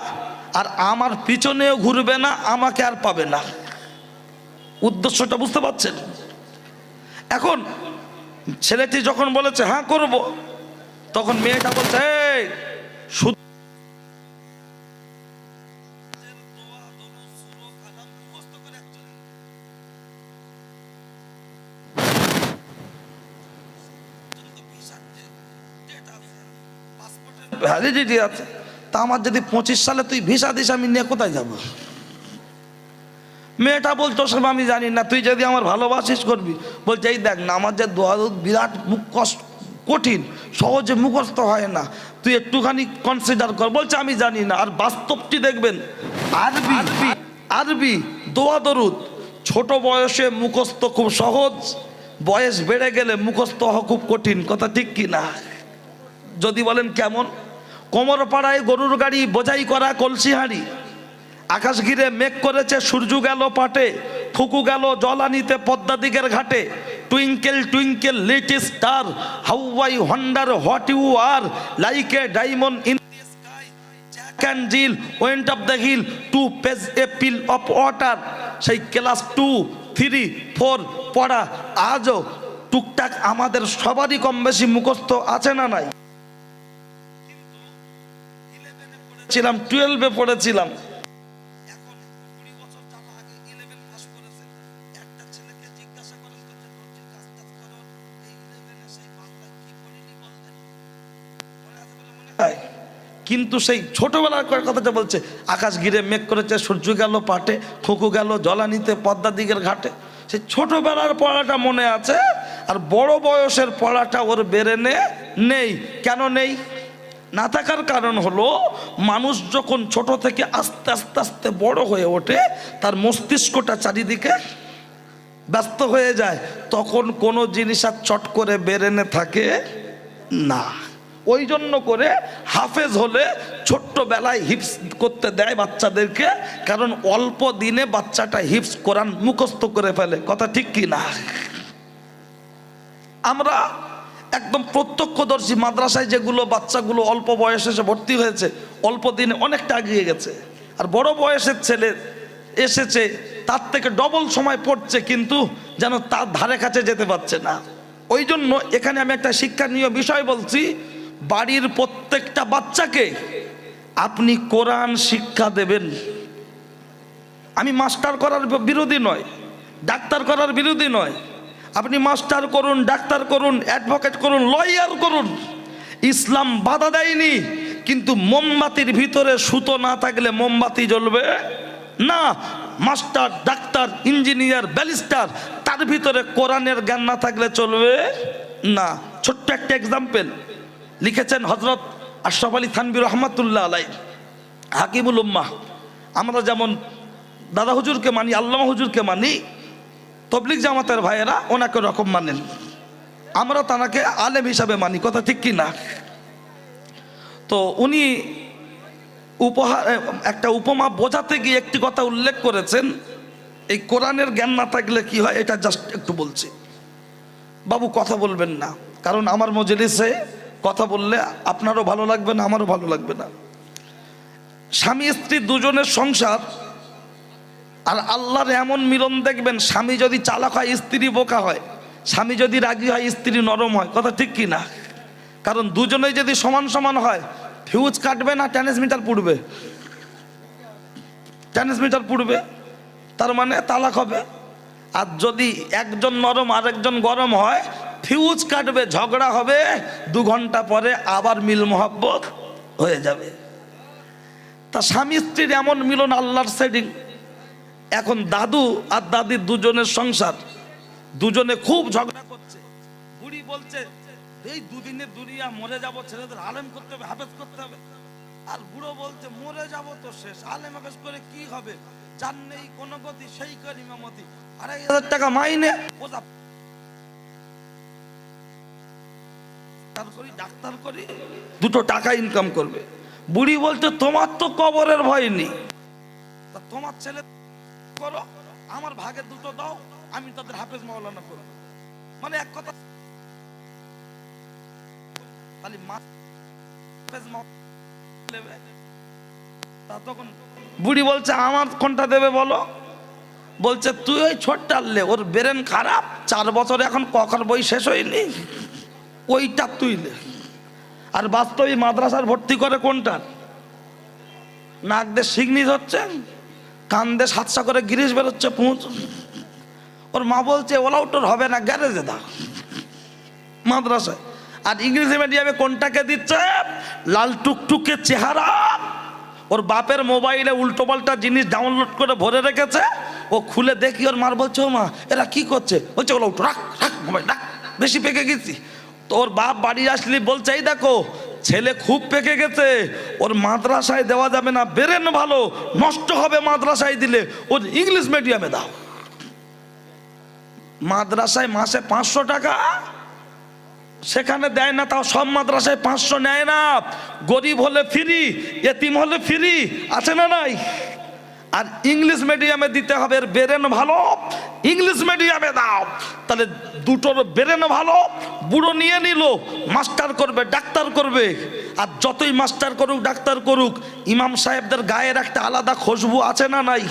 আর আমার পিছনেও ঘুরবে না, আমাকে আর পাবে না। উদ্দেশ্যটা বুঝতে পারছেন? এখন ছেলেটি যখন বলেছে হ্যাঁ করব, তখন মেয়েটা বলছে এই শুধু ভ্যালিডিটি আছে, তা আমার যদি 25 সালে তুই ভিসা দিস আমি নিয়ে কোথায় যাব? মেয়েটা বলতো সব আমি জানি না, তুই যদি আমার ভালোবাসিস করবি। বলছে এই দেখ নামাজের দোয়া বিরাট কষ্ট, কঠিন, সহজে মুখস্থ হয় না, তুই একটুখানি কনসিডার কর। বলছে আমি জানি না। আর বাস্তবটি দেখবেন, আরবি আরবি দোয়া দরুদ ছোট বয়সে মুখস্থ খুব সহজ, বয়স বেড়ে গেলে মুখস্থ হওয়া খুব কঠিন। কথা ঠিক কি না? যদি বলেন কেমন? কোমর পাড়ায় গরুর গাড়ি, বোঝাই করা কলসি হাঁড়ি, আকাশ ঘিরে মেঘ করেছে সূর্য গেল পাটে, ফুকু গেল জল আনিতে পদ্মা দিকের ঘাটে। Twinkle twinkle little star, how I wonder what you are, like a diamond in the sky, Jack and Jill went of the hill to fetch a pail of water. সেই ক্লাস 2, 3, 4 পড়া আজও টুকটাক আমাদের সবারই কম বেশি মুখস্থ আছে না নাই? ছিলাম 12-এ পড়েছিলাম। কিন্তু সেই ছোটবেলার কথাটা বলছে, আকাশ ঘিরে মেঘ করেছে সূর্য গেল পাটে, ফুকু গেল জলানিতে পদ্মা দিকের ঘাটে। সেই ছোটবেলার পড়াটা মনে আছে, আর বড় বয়সের পড়াটা ওর ব্রেনে নেই। কেন নেই? না থাকার কারণ হলো, মানুষ যখন ছোট থেকে আস্তে আস্তে আস্তে বড় হয়ে ওঠে, তার মস্তিষ্কটা চারিদিকে ব্যস্ত হয়ে যায়, তখন কোনো জিনিস আর চট করে ব্রেনে থাকে না। ওই জন্য করে হাফেজ হলে ছোট্টবেলায় হিফজ করতে দেয় বাচ্চাদেরকে, কারণ অল্প দিনে বাচ্চাটা হিফজ কোরআন মুখস্থ করে ফেলে। কথা ঠিক কি না? আমরা একদম প্রত্যক্ষদর্শী, মাদ্রাসায় যেগুলো বাচ্চাগুলো অল্প বয়সে এসে ভর্তি হয়েছে, অল্প দিনে অনেকটা এগিয়ে গেছে। আর বড় বয়সের ছেলে এসেছে, তার থেকে ডবল সময় পড়ছে, কিন্তু যেন তার ধারে কাছে যেতে পারছে না। ওই জন্য এখানে আমি একটা শিক্ষণীয় বিষয় বলছি, বাড়ির প্রত্যেকটা বাচ্চাকে আপনি কোরআন শিক্ষা দেবেন। আমি মাস্টার করার বিরোধী নয়, ডাক্তার করার বিরোধী নয়। আপনি মাস্টার করুন, ডাক্তার করুন, অ্যাডভোকেট করুন, লয়ার করুন, ইসলাম বাধা দেয়নি। কিন্তু মোমবাতির ভিতরে সুতো না থাকলে মোমবাতি জ্বলবে না। মাস্টার, ডাক্তার, ইঞ্জিনিয়ার, ব্যারিস্টার, তার ভিতরে কোরআনের জ্ঞান না থাকলে চলবে না। ছোট্ট একটা এক্সাম্পল লিখেছেন হযরত আশরাফ আলী থানভী রহমাতুল্লাহ আলাইহি, হাকিমুল উম্মাহ। আমরা যেমন দাদা হুজুরকে মানি, আল্লামা হুজুরকে মানি, তবলিগ জামাতের ভাইয়েরা ওনাকে রকম মানেন, আমরা তানাকে আলেম হিসাবে মানি। কথা ঠিক কি না? তো উনি একটা উপমা বোঝাতে গিয়ে একটি কথা উল্লেখ করেছেন, এই কোরআনের জ্ঞান না থাকলে কি হয়, এটা জাস্ট একটু বলছি। বাবু কথা বলবেন না, কারণ আমার মজলিসে কথা বললে আপনারও ভালো লাগবে না, আমারও ভালো লাগবে না। স্বামী স্ত্রী দুজনের সংসার, আর আল্লাহর এমন মিলন দেখবেন, স্বামী যদি চালাক হয় স্ত্রী বোকা হয়, স্বামী যদি রাগী হয় স্ত্রী নরম হয়। কথা ঠিক কি না? কারণ দুজনেই যদি সমান সমান হয়, ফিউজ কাটবে না ট্রান্সমিটার পুড়বে, ট্রান্সমিটার পুড়বে, তার মানে তালাক হবে। আর যদি একজন নরম আরেকজন গরম হয়, ফিউজ কাটবে, ঝগড়া হবে, 2 ঘন্টা পরে আবার মিল মোহাব্বত হয়ে যাবে। তা স্বামী স্ত্রীর এমন মিলন আল্লাহর সেটিং। এখন দাদু আর দাদির দুজনের সংসার, দুজনে খুব ঝগড়া করছে। বুড়ি বলছে এই দুদিনের দুনিয়া, মরে যাব, ছেলেদের আলেম করতে হবে, হাফেজ করতে হবে। আর বুড়ো বলছে মরে যাব তো শেষ, আলেম হাফেজ করে কি হবে, যার নেই কোনো গতি সেই করি ইমামতি, 2,500 টাকা মাইনে, ডাক্তার করি, 2 টাকা ইনকাম করবে। বুড়ি বলছে তোমার তো কবরের ভয় নেই, তোমার ছেলে করো, আমার ভাগে 2 দাও, আমি তাদের হাফেজ মাওলানা করব। মানে এক কথা, খালি তা তখন বুড়ি বলছে আমার কোনটা দেবে বলো। বলছে তুই ওই ছোট্টালে, ওর ব্রেন খারাপ, 4 বছরে এখন কখন বই শেষ হয়নি, ওইটা তুই লে। আর বাস্তবে মাদ্রাসার ভর্তি করে কোনটা? নাক দিয়ে সিগনিজ হচ্ছে, কান দিয়ে সাতসা করে গিরিশ বেরোচ্ছে পুঁচ। ওর মা বলছে ওলাউটোর হবে না, গ্যারেজে দাও মাদ্রাসায়। আর ইংরেজি মিডিয়ামে কোনটাকে দিচ্ছে? লাল টুকটুকে চেহারা, ওর বাপের মোবাইলে উল্টো পাল্টা জিনিস ডাউনলোড করে ভরে রেখেছে। ও খুলে দেখি ওর মার বলছে ও মা এরা কি করছে? বলছে ওলা উঠো, রাখ রাখ মোবাইল রাখ, বেশি পেকে গেছি। তো ওর বাপ বাড়ি আসলি বলছে এই দেখো ছেলে খুব পেকে গেছে, ওর মাদ্রাসায় দেওয়া যাবে না, ব্রেন ভালো, নষ্ট হবে মাদ্রাসায় দিলে, ওর ইংলিশ মিডিয়ামে দাও। মাদ্রাসায় মাসে 500 টাকা, সেখানে দেয় না, তাও সব মাদ্রাসায় 500 নেয় না। গরিব হলে ফ্রি, এতিম হলে ফ্রি, আছে না নাই? আর ইংলিশ মিডিয়ামে দিতে হবে, এর ব্রেন ভালো, ইংলিশ মিডিয়ামে দাও। তাহলে দুটোর ব্রেন ভালো, বুড়ো নিয়ে নিল, মাস্টার করবে, ডাক্তার করবে। আর যতই মাস্টার করুক ডাক্তার করুক, ইমাম সাহেবদের গায়ের একটা আলাদা খুশবু আছে না নাই?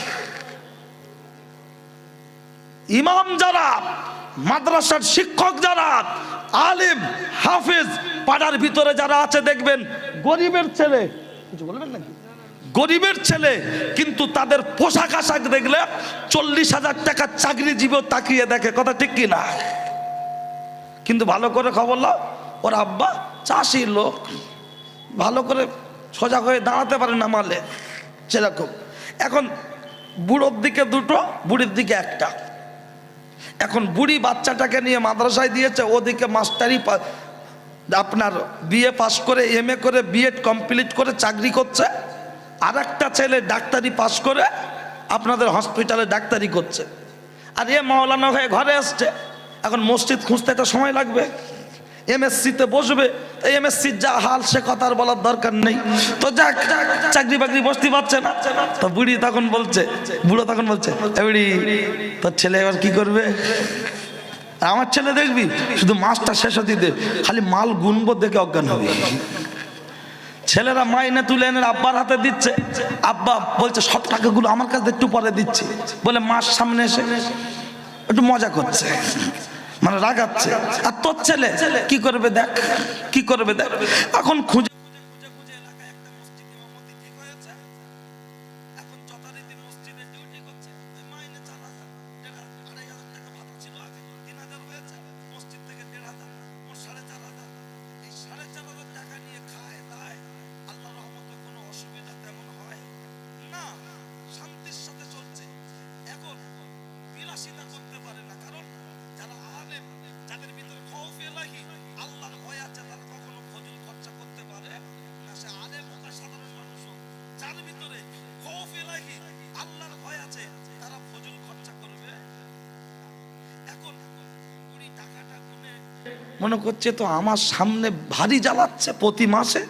ইমাম যারা, মাদ্রাসার শিক্ষক যারা, আলিম হাফেজ, পাড়ার ভিতরে যারা আছে দেখবেন গরিবের ছেলে, কিছু বলবেন নাকি? গরিবের ছেলে, কিন্তু তাদের পোশাক আশাক দেখলে 40,000 টাকার চাকরিজীবী তাকিয়ে দেখে, কথা ঠিক কি না? কিন্তু ভালো করে খবর নাও, ওর আব্বা চাষি লোক, ভালো করে সোজা হয়ে দাঁড়াতে পারে না মালে, সেরকম। এখন বুড়োর দিকে 2, বুড়ির দিকে 1। এখন বুড়ি বাচ্চাটাকে নিয়ে মাদ্রাসায় দিয়েছে, ওদিকে মাস্টারি আপনার বিএ পাস করে, এমএ করে, বিএড কমপ্লিট করে চাকরি করছে। আর একটা ছেলে ডাক্তারি পাস করে আপনাদের হসপিটালে ডাক্তারি করছে। আর এ মাওলানা হয়ে ঘরে আসছে। এখন মসজিদ খুঁজতে একটা সময় লাগবে, এমএসসিতে বসবে, এমএসসির যা হাল সে কথার বলার দরকার নেই। তো যাক, চাকরি বাকরি বসতে পারছে না। তো বুড়ো তখন বলছে বুড়ি তোর ছেলে এবার কি করবে? আমার ছেলে দেখবি শুধু মাছটা শেষ হতে দে, খালি মাল গুনবো দেখে অজ্ঞান হবে। ছেলেরা মাইনে তুলে এনে আব্বার হাতে দিচ্ছে, আব্বা বলছে সব টাকাগুলো আমার কাছে একটু পরে দিচ্ছি, বলে মাস সামনে এসে একটু মজা করছে, মানে রাগাচ্ছে। আর তোর ছেলে কি করবে দেখ, কি করবে দেখ। এখন খুঁজে মনে করছে তো আমার সামনে ভারী জ্বালাচ্ছে প্রতি মাসে।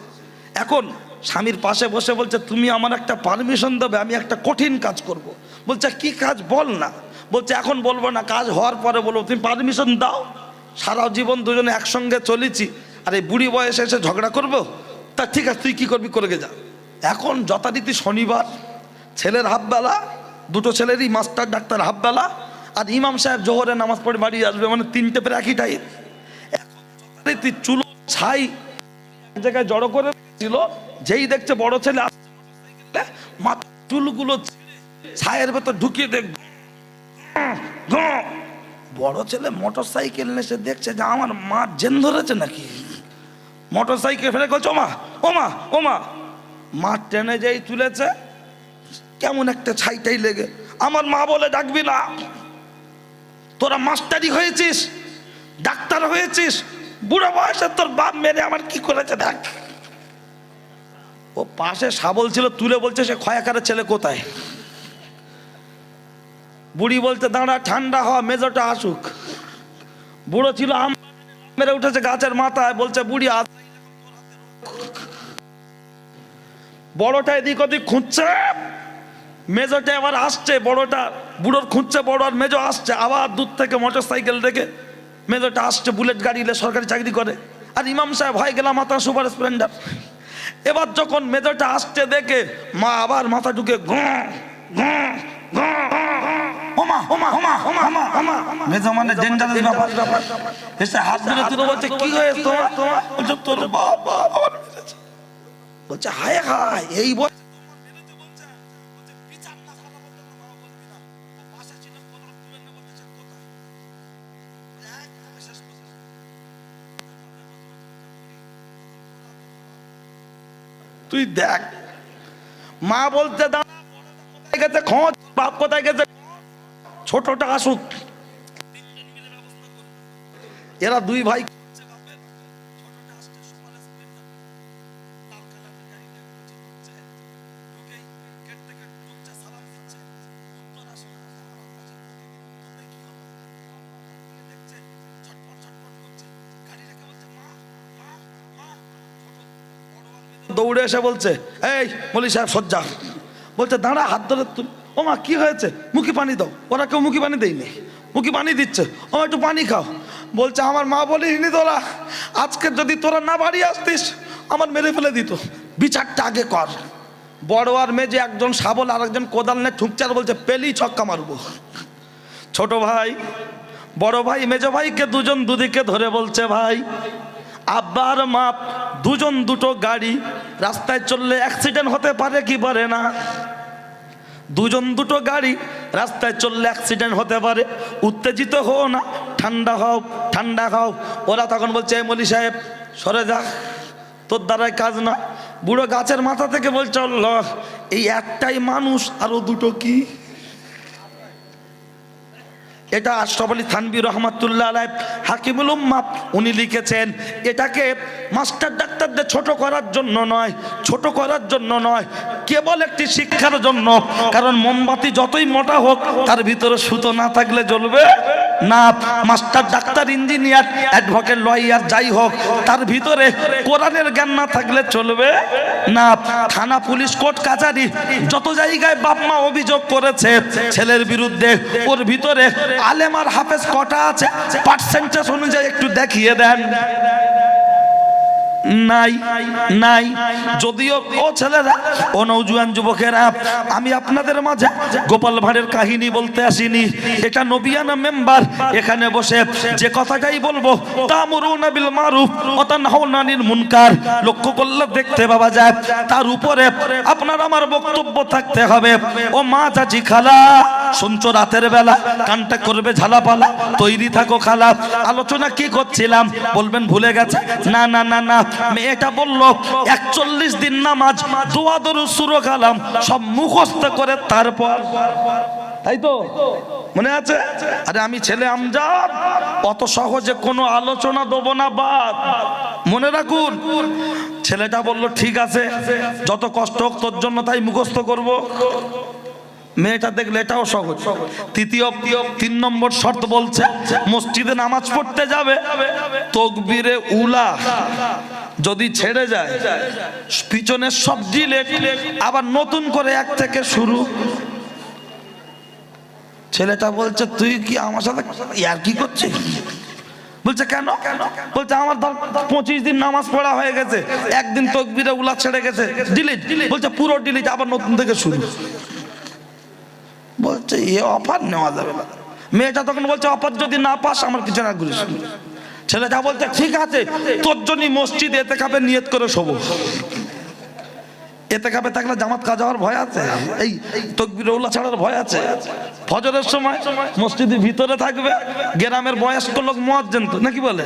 এখন স্বামীর পাশে বসে বলছে তুমি আমার একটা পারমিশন দেবে, আমি একটা কঠিন কাজ করব। বলছে কি কাজ বল না। বলছে এখন বলবো না, কাজ হওয়ার পরে বলবো, তুমি পারমিশন দাও। সারা জীবন দুজনে একসঙ্গে চলেছি, আর এই বুড়ি বয়সে এসে ঝগড়া করবো? তা ঠিক আছে তুই কি করবি করে যা। এখন যথারীতি শনিবার, ছেলের হাফবেলা, 2 ছেলেরই মাস্টার ডাক্তার হাফবেলা, আর ইমাম সাহেব জোহরে নামাজ পড়ে বাড়ি আসবে, মানে 3টে প্রায় একই টাইম। চুলো ছাই এক জায়গায় জড়ো করে ছিল, যেই দেখছে বড় ছেলে মাথা চুলগুলো ছায়ের ভেতর ঢুকিয়ে দেখ, বড় ছেলে মোটর সাইকেল নিয়ে সে দেখছে যে আমার মা জেন ধরেছে নাকি। মোটর সাইকেল ফেলে বলছে ওমা ওমা ওমা, মা টেনে যেই তুলেছে কেমন একটা ছাইটাই লেগে, আমার মা বলে ডাকবি না, তোরা মাস্টারি হয়েছিস, ডাক্তার হয়েছিস, বুড়ো বয়সে তোর বাপ মেরে আমার কি করেছে দেখ। ও পাশে শাবল ছিল, তুলে বলছে সে খয়াকারের ছেলে কোথায়। বুড়ি বলছে দাঁড়া ঠান্ডা হওয়া, মেজোটা আসুক। বুড়ো ছিল আম মেরে উঠেছে গাছের মাথায়, বলছে বুড়ি আস। বড়টা এদিক ওদিক খুঁজছে, মেজোটা আবার আসছে, বড়টা বুড়োর খুঁজছে, বড় আর মেজো আসছে। আবার দূর থেকে মোটর সাইকেল দেখে মেজোটা আসছে, বুলেট গাড়ি সরকারি চাকরি করে। আর ইমাম সাহেব হয়ে গেলাম মাথা সুপার স্প্লেন্ডার। এবার যখন মেজোটা আসতে দেখে মা আবার মাথা ঢুকে মেজো মানে ডেঞ্জারাস ব্যাপার। এসে হাত ধরে তুলে বলছে কি হয়েছে তোমার? বলছে তোর বাবা বলছে হায় হায় এই বল। তুই দেখ মা বলতে গেছে খোঁজ, বাপ কোথায় গেছে, ছোটটা আসুক। এরা দুই ভাই দৌড়ে এসে বলছে এই মলি সাহেব সজ্জা। বলছে দাঁড়া, হাত ধরে তুই। ও মা কি হয়েছে? মুখে পানি দাও। ওরা কেউ মুখে পানি দেয়নি, মুখে পানি দিচ্ছে। ও একটু পানি খাও। বলছে আমার মা বলিনি তোরা আজকে যদি তোরা না বাড়ি আসতিস আমার মেরে ফেলে দিত, বিচারটা আগে কর। বড় আর মেজে একজন শাবল আর একজন কোদাল নিয়ে ঠুকচার বলছে পেলি ছক্কা মারবো। ছোট ভাই বড় ভাই মেজো ভাইকে দুজন দুদিকে ধরে বলছে ভাই আব্বার মাপ, দুজন দুটো গাড়ি, রাস্তায় চললে অ্যাক্সিডেন্ট হতে পারে কি পারে না? দুজন দুটো গাড়ি রাস্তায় চললে অ্যাক্সিডেন্ট হতে পারে, উত্তেজিত হও না, ঠান্ডা হও ঠান্ডা হও। ওরা তখন বলছে মলি সাহেব সরে যা, তোর দ্বারাই কাজ না। বুড়ো গাছের মাথা থেকে বলছে এই একটাই মানুষ আরো দুটো কি? এটা আশরাফ আলী থানভী রহমাতুল্লাহ আলাইহি হাকিমুল উম্মাহ উনি লিখেছেন। এটাকে মাস্টার ডাক্তারদের ছোট করার জন্য নয়, ছোট করার জন্য নয়, কেবল একটি শিক্ষার জন্য। কারণ মোমবাতি যতই মোটা হোক তার ভিতরে সুতো না থাকলে জ্বলবে না। Master doctor engineer advocate lawyer যাই হোক তার ভিতরে কোরআনের জ্ঞান না থাকলে চলবে না। থানা পুলিশ কোর্ট কাছারি যত জায়গায় বাপ মা অভিযোগ করেছে ছেলের বিরুদ্ধে, ওর ভিতরে আলেম আর হাফেজ কটা আছে পার্সেন্টেজ অনুযায়ী একটু দেখিয়ে দেন। নাই নাই। যদিও ও ছেলেরা ও নওজোয়ান যুবকেরা, আমি আপনাদের মাঝে গোপাল ভাঁড়ের কাহিনী বলতে আসিনি। এটা নবিয়ানা মেম্বার, এখানে বসে যে কথাটাই বলবো তা'মুরুনা বিল মারুফ ওয়া তানহাউনা আনিল মুনকার, লক্ষ্য করলে দেখতে পাওয়া যায় তার উপরে আপনার আমার বক্তব্য থাকতে হবে। ও মা চাচি খালা শুনছো রাতের বেলা কানটা করবে ঝালাপালা, তৈরি থাকো খালা। আলোচনা কি করছিলাম বলবেন ভুলে গেছে? না না না না, মেয়েটা বলল 41 দিন নামাজ দোয়া দরুদ সূরা কালাম সব মুখস্থ করে তারপর, তাই তো মনে আছে? আরে আমি ছেলে আমজাদ, অত সহজে কোনো আলোচনা দেবো না বাদ, মনে রাখুন। ছেলেটা বলল ঠিক আছে, যত কষ্ট হোক তোর জন্য তাই মুখস্থ করব। মেয়েটা দেখলে এটাও সহজ। তিন নম্বর শর্ত বলছে মসজিদে নামাজ পড়তে যাবে, তাকবীরে উলা যদি ছেড়ে যায় পিছনের সব ডিলেট, আবার নতুন করে এক থেকে শুরু। ছেলেটা বলছে তুই কি আমার সাথে ইয়ার কি করছিস? বলছে কেন? বলছে আমার 25 দিন নামাজ পড়া হয়ে গেছে, একদিন তাকবীরে উলা ছেড়ে গেছে, ডিলিট। বলছে পুরো ডিলিট, আবার নতুন থেকে শুরু। বলছে এ অফার নেওয়া যাবে না। মেয়েটা তখন বলছে অফার যদি না পাস আমার কিছু না ঘুরিস। ছেলেটা বলছে ঠিক আছে, তোর জন্য মসজিদে এতেকাবে নিয়ত করে শোবো। এতেকাবে থাকলে জামাত কাজ হওয়ার ভয় আছে, এই তাকবীরে উলা ছাড়ার ভয় আছে। ফজরের সময় মসজিদের ভিতরে থাকবে, গ্রামের বয়স্ক লোক মুয়াজ্জিন তো নাকি বলে,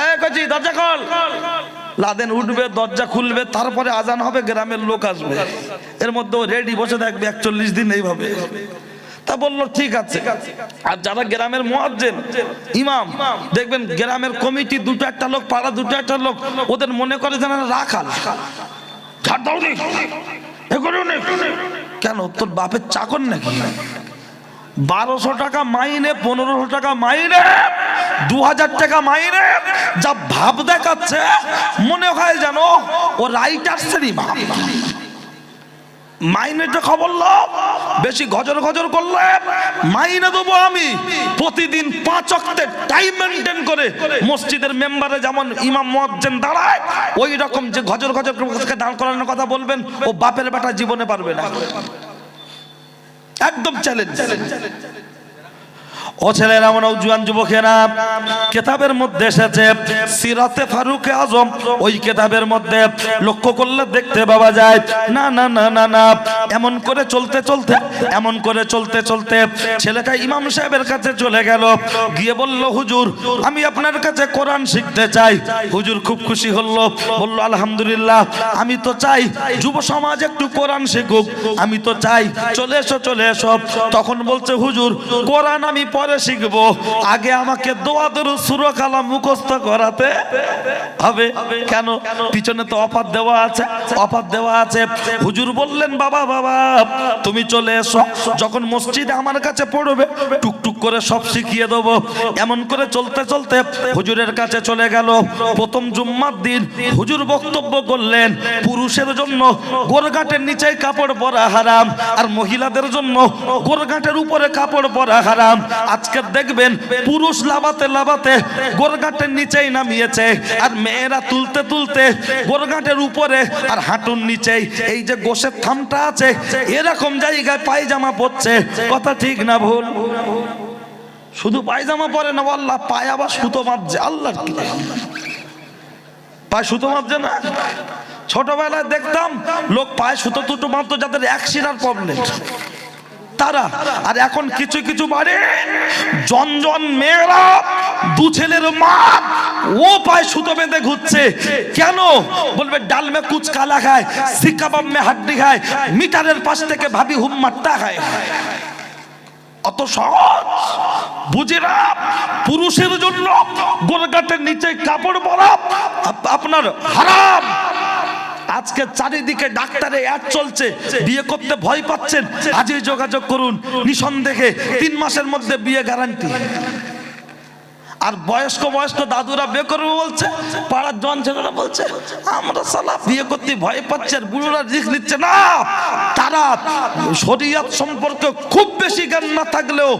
এই কচি দরজা খোল, লাদেন উঠবে, দরজা খুলবে, তারপরে আজান হবে, গ্রামের লোক আসবে, এর মধ্যে রেডি বসে থাকবে 41 দিন এইভাবে। তা বললো ঠিক আছে। আর যারা গ্রামের মুয়াজ্জিন ইমাম দেখবেন গ্রামের কমিটি দুটো একটা লোক, পাড়া দুটো একটা লোক, ওদের মনে করে যেন রাখাল। কেন তোর বাপের চাকর নাকি? 1200 টাকা মাইনে, 1500 টাকা মাইনে, 2000 টাকা মাইনে, যা ভাব দেখাচ্ছে মনে হয় যেন ও রাইটার্সের ইমাম। মাইনেটা খবর লো, বেশি গজর গজর করলে মাইনে দেবো আমি। প্রতিদিন 5 ওয়াক্তের টাইম মেনটেন করে মসজিদের মেম্বারে যেমন ইমাম মুয়াজ্জিন দাঁড়ায়, ওই রকম যে গজর গজর করে দাঁড় করানোর কথা বলবেন, ও বাপের বেটা জীবনে পারবে না। একদম চ্যালেঞ্জ। ও ছেলেরা, নওজোয়ান যুবকেরা, কিতাবের মধ্যে এসেছে সিরাতে ফারুকে আজম, ওই কিতাবের মধ্যে লক্ষ্য করলে দেখতে পাওয়া যায় না না না না না, এমন করে চলতে চলতে, এমন করে চলতে চলতে ছেলেটা ইমাম সাহেবের কাছে চলে গেল, গিয়ে বলল, হুজুর আমি আপনার কাছে কোরআন শিখতে চাই। হুজুর খুব খুশি হলো, বলল, আলহামদুলিল্লাহ, আমি তো চাই যুব সমাজ একটু কোরআন শিখুক, আমি তো চাই, চলে এসো চলে এসো। তখন বলছে, হুজুর কোরআন আমি পরে শিখবো, আগে আমাকে দোয়া দরুদ সূরা কালাম মুখস্থ করাতে হবে। কেন? পিছনে তো অফার দেওয়া আছে, অফার দেওয়া আছে। হুজুর বললেন, বাবা বাবা তুমি চলে এসো, যখন মসজিদে আমার কাছে পড়বে টুকটুক করে সব শিখিয়ে দেবো। এমন করে চলতে চলতে হুজুরের কাছে চলে গেল। প্রথম জুম্মার দিন হুজুর বক্তব্য করলেন, পুরুষের জন্য গোরগাটের নিচে কাপড় পরা হারাম, আর মহিলাদের জন্য গোরগাটের উপরে কাপড় পরা হারাম। আজকে দেখবেন পুরুষ লাভাতে লাভাতে গোরগাটের নিচেই নামিয়েছে, আর মেয়েরা তুলতে তুলতে গোরগাটের উপরে আর হাঁটুর নিচেই, এই যে গোশের থামটা আছে এরকম জায়গায় পায়জামা পরছে। কথা ঠিক না ভুল? শুধু পায়জামা পরে না, আল্লাহ পায় আবার সুতো মাপছে। আল্লাহর কি পায় সুতো মাপছে না? ছোটবেলায় দেখতাম লোক পায় সুতো দুটো মাপতো যাদের অ্যাক্সিডেন্ট প্রবলেম তারা। আর এখন কিছু কিছু বাড়ি জন মেয়েরা, দু ছেলের মা, ও পায় সুতো বেঁধে ঘুরছে। কেন? বলবে ডাল মে কুচ কালা খায়, সিকাবাব মে হাড্ডি খায়, মিটারের পাশ থেকে ভাবি হুম মারটা খায়। অত সহজ বুঝি না? পুরুষের জন্য গোরগাটের নিচে কাপড় পরা আপনার হারাম। আজকে চারিদিকে ডাক্তারে অ্যাড চলছে, বিয়ে করতে ভয় পাচ্ছেন, আজই যোগাযোগ করুন, নিঃসন্দেহে 3 মাসের মধ্যে বিয়ে গ্যারান্টি। আর বয়স্ক দাদুরা বিয়ে করবে বলছে, পাড়ার জন ছেলেরা বলছে আমরা সালা বিয়ে করতে ভয় পাচ্ছে, আর বুড়োরা রিস্ক নিচ্ছে না। তারা শরিয়ত সম্পর্কে খুব বেশি জ্ঞান না থাকলেও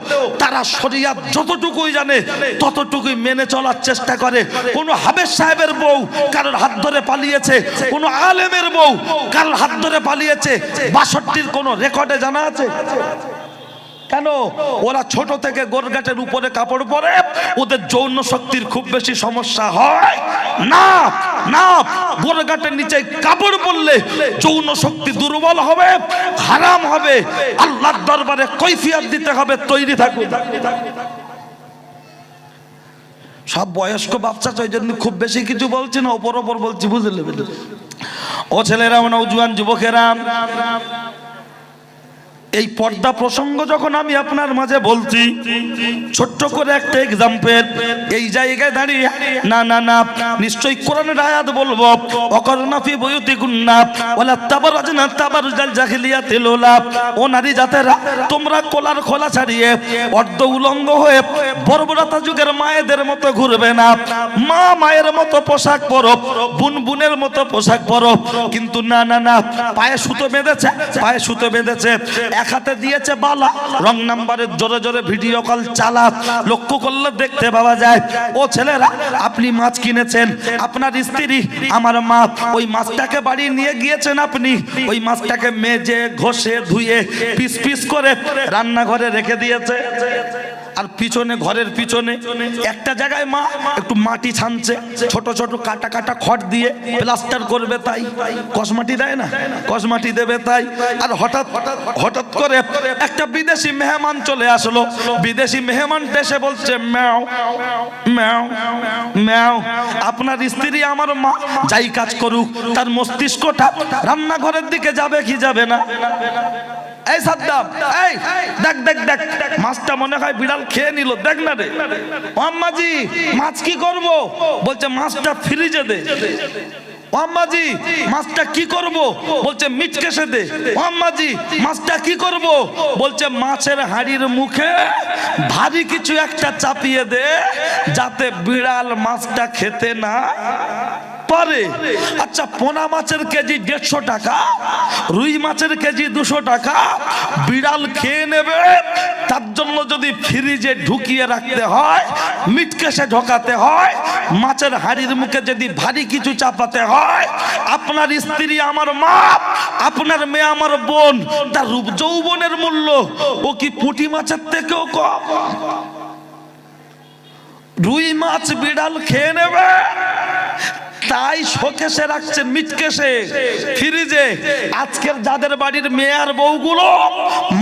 তারা শরিয়ত যতটুকুই জানে ততটুকুই মেনে চলার চেষ্টা করে। কোনো হাবেজ সাহেবের বউ কারোর হাত ধরে পালিয়েছে, কোনো আলেমের বউ কারোর হাত ধরে পালিয়েছে, 62-র কোনো রেকর্ডে জানা আছে? কেন? ওরা ছোট থেকে গোরগাটের উপরে কাপড় পরে, ওদের যৌন শক্তির খুব বেশি সমস্যা হয় না। না, গোরগাটের নিচে কাপড় পরলে যৌন শক্তি দুর্বল হবে, হারাম হবে, আল্লাহর দরবারে কৈফিয়ত দিতে হবে। তৈরি থাকুন। সব বয়স্ক বাচ্চা, ওই জন্য খুব বেশি কিছু বলছি না, ওপর ওপর বলছি, বুঝলে? ও ছেলেরা, নওজোয়ান যুবকেরা, এই পর্দা প্রসঙ্গ যখন আমি আপনার মাঝে বলছি, ছোট্ট করে একটা এক্সাম্পল এই জায়গায় দাঁড়িয়ে, না না না, নিশ্চয়ই কোরআনের আয়াত বলবো, অকরনা ফি বুয়ুতিকুন্না ওয়ালা তাবাররাজনা তাবারুজাল জাহিলিয়াতিল উলা। ও নারী জাতেরা, তোমরা কোলার খোলা ছাড়িয়ে অর্ধ উলঙ্গ হয়ে বর্বরতা যুগের মায়েদের মতো ঘুরবে না। মা মায়ের মতো পোশাক পরো, বোন বোনের মতো পোশাক পরো, কিন্তু না না না, পায়ে সুতো বেঁধেছে, পায়ে সুতো বেঁধেছে, এক হাতে দিয়েছে বালা, রং নাম্বারের জোরে জোরে ভিডিও কল চালা, লক্ষ্য করলে দেখতে পাওয়া যায়। ও ছেলেরা, আপনি মাছ কিনেছেন, আপনার স্ত্রী আমার মা ওই মাছটাকে বাড়ি নিয়ে গিয়েছেন, আপনি ওই মাছটাকে মেজে ঘষে ধুয়ে পিস পিস করে রান্নাঘরে রেখে দিয়েছে। আর পিছনে, ঘরের পিছনে একটা জায়গায় মা একটু মাটি ছানছে, ছোট ছোট কাটা কাটা খড় দিয়ে প্লাস্টার করবে, তাই কসমাটি দেয় না, কসমাটি দেবে তাই। আর হঠাৎ হঠাৎ করে একটা বিদেশি মেহমান চলে আসলো। বিদেশি মেহমান এসে বলছে ম্যাও ম্যাও ম্যাও। আপনার স্ত্রী আমার মা যাই কাজ করুক, তার মস্তিষ্কটা রান্নাঘরের দিকে যাবে কি যাবে না? এই সাদ্দাম, এই দেখ দেখ দেখ, মাছটা মনে হয় বিড়াল খেয়ে নিল, দেখ না রে। আম্মাজি, মাছ কি করব? বলছে মাছটা ফ্রিজে দে। আম্মাজি, মাছটা কি করব? বলছে মিচকেশে দে। আম্মাজি, মাছটা কি করব? বলছে মাছের হাঁড়ির মুখে ভারী কিছু একটা চাপিয়ে দে, যাতে বিড়াল মাছটা খেতে না পারে। আচ্ছা, পোনা মাছের কেজি 150 টাকা, রুই মাছের কেজি 200 টাকা, বিড়াল খেয়ে নেবে, তার জন্য যদি ফ্রিজে ঢুকিয়ে রাখতে হয়, মিটকেশে ঢোকাতে হয়, মাছের হাড়ির মুখে যদি ভারী কিছু চাপাতে হয়, আপনার স্ত্রী আমার মা, আপনার মেয়ে আমার বোন, তার রূপ যৌবনের মূল্য ও কি পুঁটি মাছের থেকেও কম? রুই মাছ বিড়াল খেয়ে নেবে, তাই শোকেশে রাখছেন, মিটকেশে, ফ্রিজে। আজকের যাদের বাড়ির মেয়ে আর বউগুলো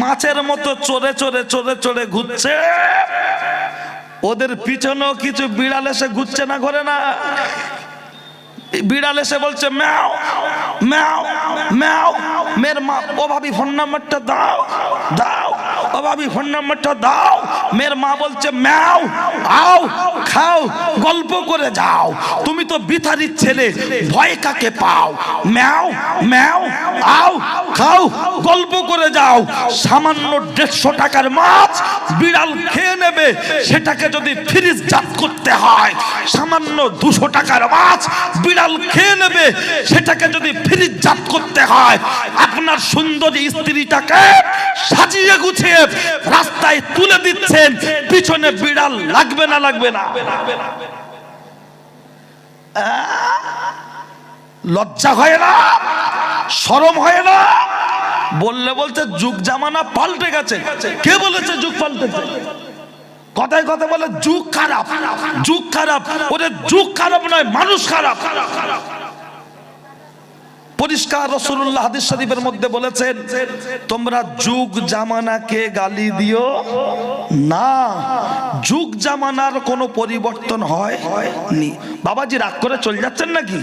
মাছের মতো চড়ে চড়ে চড়ে চড়ে ঘুরছে, ওদের পিছনেও কিছু বিড়াল এসে ঘুরছে না, ঘরে না? বিড়াল এসে বলছে ম্যাও ম্যাও ম্যাও, মেয়ের মা, ও ভাবি ফোন নাম্বারটা দাও দাও, ও ভাবি ফোন নাম্বারটা দাও। মেয়ের মা বলছে ম্যাও, আও খাও, গল্প করে যাও, তুমি তো বিথারির ছেলে, ভয় কাকে পাও? ম্যাও ম্যাও, আও খাও, গল্প করে যাও। সামান্য 150 টাকার মাছ বিড়াল খেয়ে নেবে, সেটাকে যদি ফ্রিজ জাত করতে হয়, সামান্য 200 টাকার মাছ বিড়াল খেয়ে নেবে, সেটাকে যদি ফ্রিজ জাত করতে হয়, আপনার সুন্দরী স্ত্রীটাকে সাজিয়ে গুছিয়ে রাস্তায় তুলে দিচ্ছেন, পিছনে বিড়াল লাগবে না লাগবে না? লজ্জা হয় না? শরম হয় না? বললে বলতে যুগ জামানা পাল্টে গেছে। কে বলেছে যুগ পাল্টেছে? কথায় কথা বলে যুগ খারাপ, যুগ খারাপ। ওরে যুগ খারাপ নয়, মানুষ খারাপ। পরিষ্কার রাসূলুল্লাহ হাদিস শরীফের মধ্যে বলেছেন, তোমরা যুগ জামানাকে গালি দিও না, যুগ জামানার কোনো পরিবর্তন হয়নি। বাবাজি রাগ করে চলে যাচ্ছেন নাকি?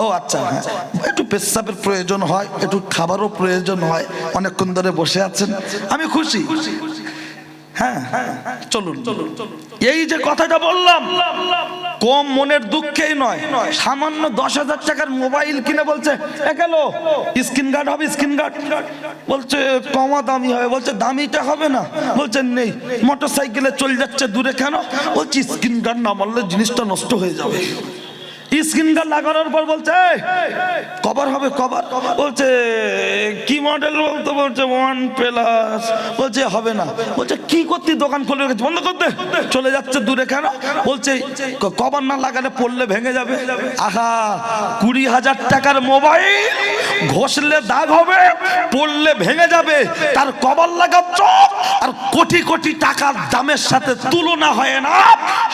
ও আচ্ছা, হ্যাঁ, একটু পেশাবের প্রয়োজন হয়, একটু খাবারও প্রয়োজন হয়, অনেকক্ষণ ধরে বসে আছেন, আমি খুশি। হ্যাঁ চলুন। এই যে কথাটা বললাম, কম মনের দুঃখেই নয়, সামান্য 10,000 টাকার মোবাইল কিনে বলছে কেন স্ক্রিন গার্ড হবে, স্ক্রিন গার্ড বলছে কমা দামি হবে, বলছে দামিটা হবে না, বলছে নেই। মোটর সাইকেলে চলে যাচ্ছে দূরে, কেন? বলছি স্ক্রিন গার্ড না মারলে জিনিসটা নষ্ট হয়ে যাবে। স্ক্রিন গার্ড লাগানোর পর বলছে কভার হবে, কভার, বলছে কি মডেল, বলতে বলছে OnePlus, বলছে হবে না, বলছে কি করতে, দোকান খুলে রেখেছে, বন্ধ করতে, চলে যাচ্ছে দূরে, কেন? বলছে কভার না লাগালে পড়লে ভেঙে যাবে। আহা, 20,000 টাকার মোবাইল, ঘষলে দাগ হবে, পড়লে ভেঙে যাবে, তার কভার লাগাচ্ছ, আর কোটি কোটি টাকার দামের সাথে তুলনা হয় না।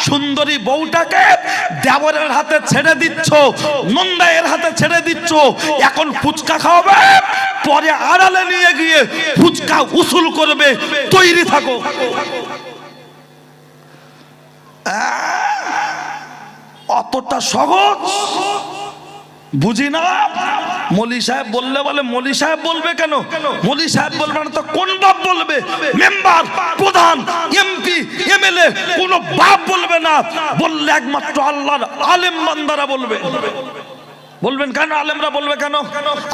সুন্দরী বউটাকে দেবরের হাতে ছেড়ে দিচ্ছ, নন্দায়ের হাতে ছেড়ে দিচ্ছ, এখন ফুচকা খাওয়াবে, পরে আড়ালে নিয়ে গিয়ে ফুচকা উসুল করবে, তৈরি থাকো। অতটা সহজ বুঝি না। মলি সাহেব বললে বলে, মলি সাহেব বলবে কেন? মলি সাহেব বলবে না তো কোন বাপ বলবে? মেম্বার, প্রধান, এমপি, এমএলএ কোন বাপ বলবে না, বললে একমাত্র আল্লাহর আলেম বান্দারা বলবে। বলবেন কেন? আলেমরা বলবে কেন?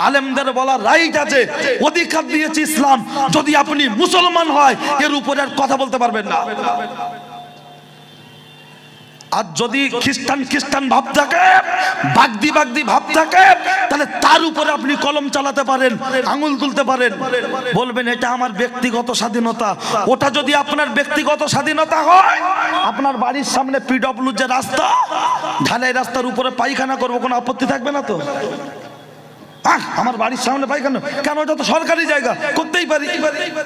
আলেমদের বলার রাইট আছে, অধিকার দিয়েছে ইসলাম। যদি আপনি মুসলমান হয়, এর উপরে আর কথা বলতে পারবেন না। আর যদি খ্রিস্টান খ্রিস্টান ভাব থাকে, বাগদি বাগদি ভাব থাকে, তাহলে তার উপরে আপনি কলম চালাতে পারেন, আঙুল তুলতে পারেন। বলবেন এটা আমার ব্যক্তিগত স্বাধীনতা। ওটা যদি আপনার ব্যক্তিগত স্বাধীনতা হয়, আপনার বাড়ির সামনে পিডব্লিউ যে রাস্তা, ঢালাই রাস্তার উপরে পায়খানা করবো, কোনো আপত্তি থাকবে না তো? আমার বাড়ির সামনে পায়খানা কেন? ওটা তো সরকারি জায়গা, করতেই পারি।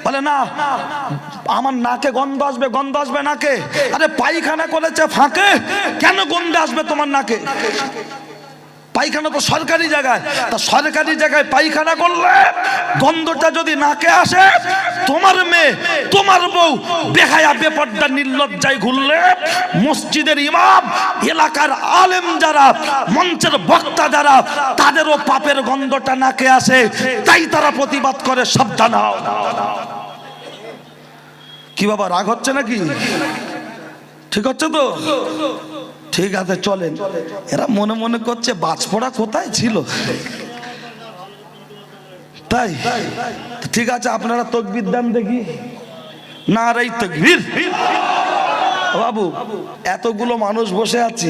বলে না, আমার নাকে গন্ধ আসবে, গন্ধ আসবে নাকে। আরে পায়খানা করেছে ফাঁকে, কেন গন্ধ আসবে তোমার নাকে? পায়খানা তো সরকারি জায়গায়, তা সরকারি জায়গায় পায়খানা করলে গন্ধটা যদি নাকে আসে, তোমার মেয়ে, তোমার বউ বেহায়া বেপর্দা নির্লজ্জায় ঘুরলে, মসজিদের ইমাম, এলাকার আলেম যারা, মঞ্চের বক্তা যারা, তাদেরও পাপের গন্ধটা নাকে আসে, তাই তারা প্রতিবাদ করে। সাবধান হও। কি বাবা রাগ হচ্ছে নাকি? ঠিক হচ্ছে তো? ঠিক আছে চলেন। এরা মনে মনে করছে বাজপড়া কোথায় ছিল, তাই ঠিক আছে, আপনারা তাকবীর দেন দেখি। নারে তাকবীর। বাবু এতগুলো মানুষ বসে আছি,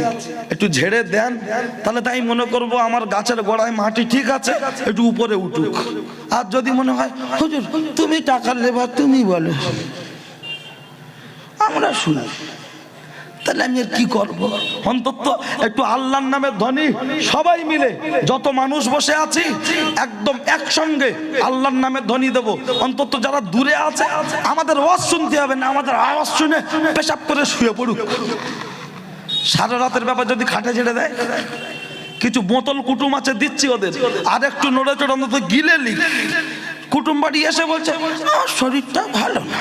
একটু ঝেড়ে দেন, তাহলে তাই মনে করব আমার গাছের গোড়ায় মাটি ঠিক আছে, একটু উপরে উঠুক। আর যদি মনে হয় হুজুর তুমি টাকার লেবার, তুমি বলো, আমরা শুনি, তাহলে আমি কি করব? অন্তত একটু আল্লাহর নামে ধ্বনি সবাই মিলে যত মানুষ বসে আছি একদম একসঙ্গে আল্লাহর নামে ধ্বনি দেব। অন্তত যারা দূরে আছে আমাদের আওয়াজ শুনতে হবে না, আমাদের আওয়াজ শুনে পেশাব করে শুয়ে পড়ুক। সারা রাতের ব্যাপার যদি খাটে ছেড়ে দেয়, কিছু বোতল কুটুম আছে দিচ্ছি ওদের, আর একটু নড়ে চড়ে অন্তত গিলে লি। কুটুম বাড়ি এসে বলছে শরীরটা ভালো না,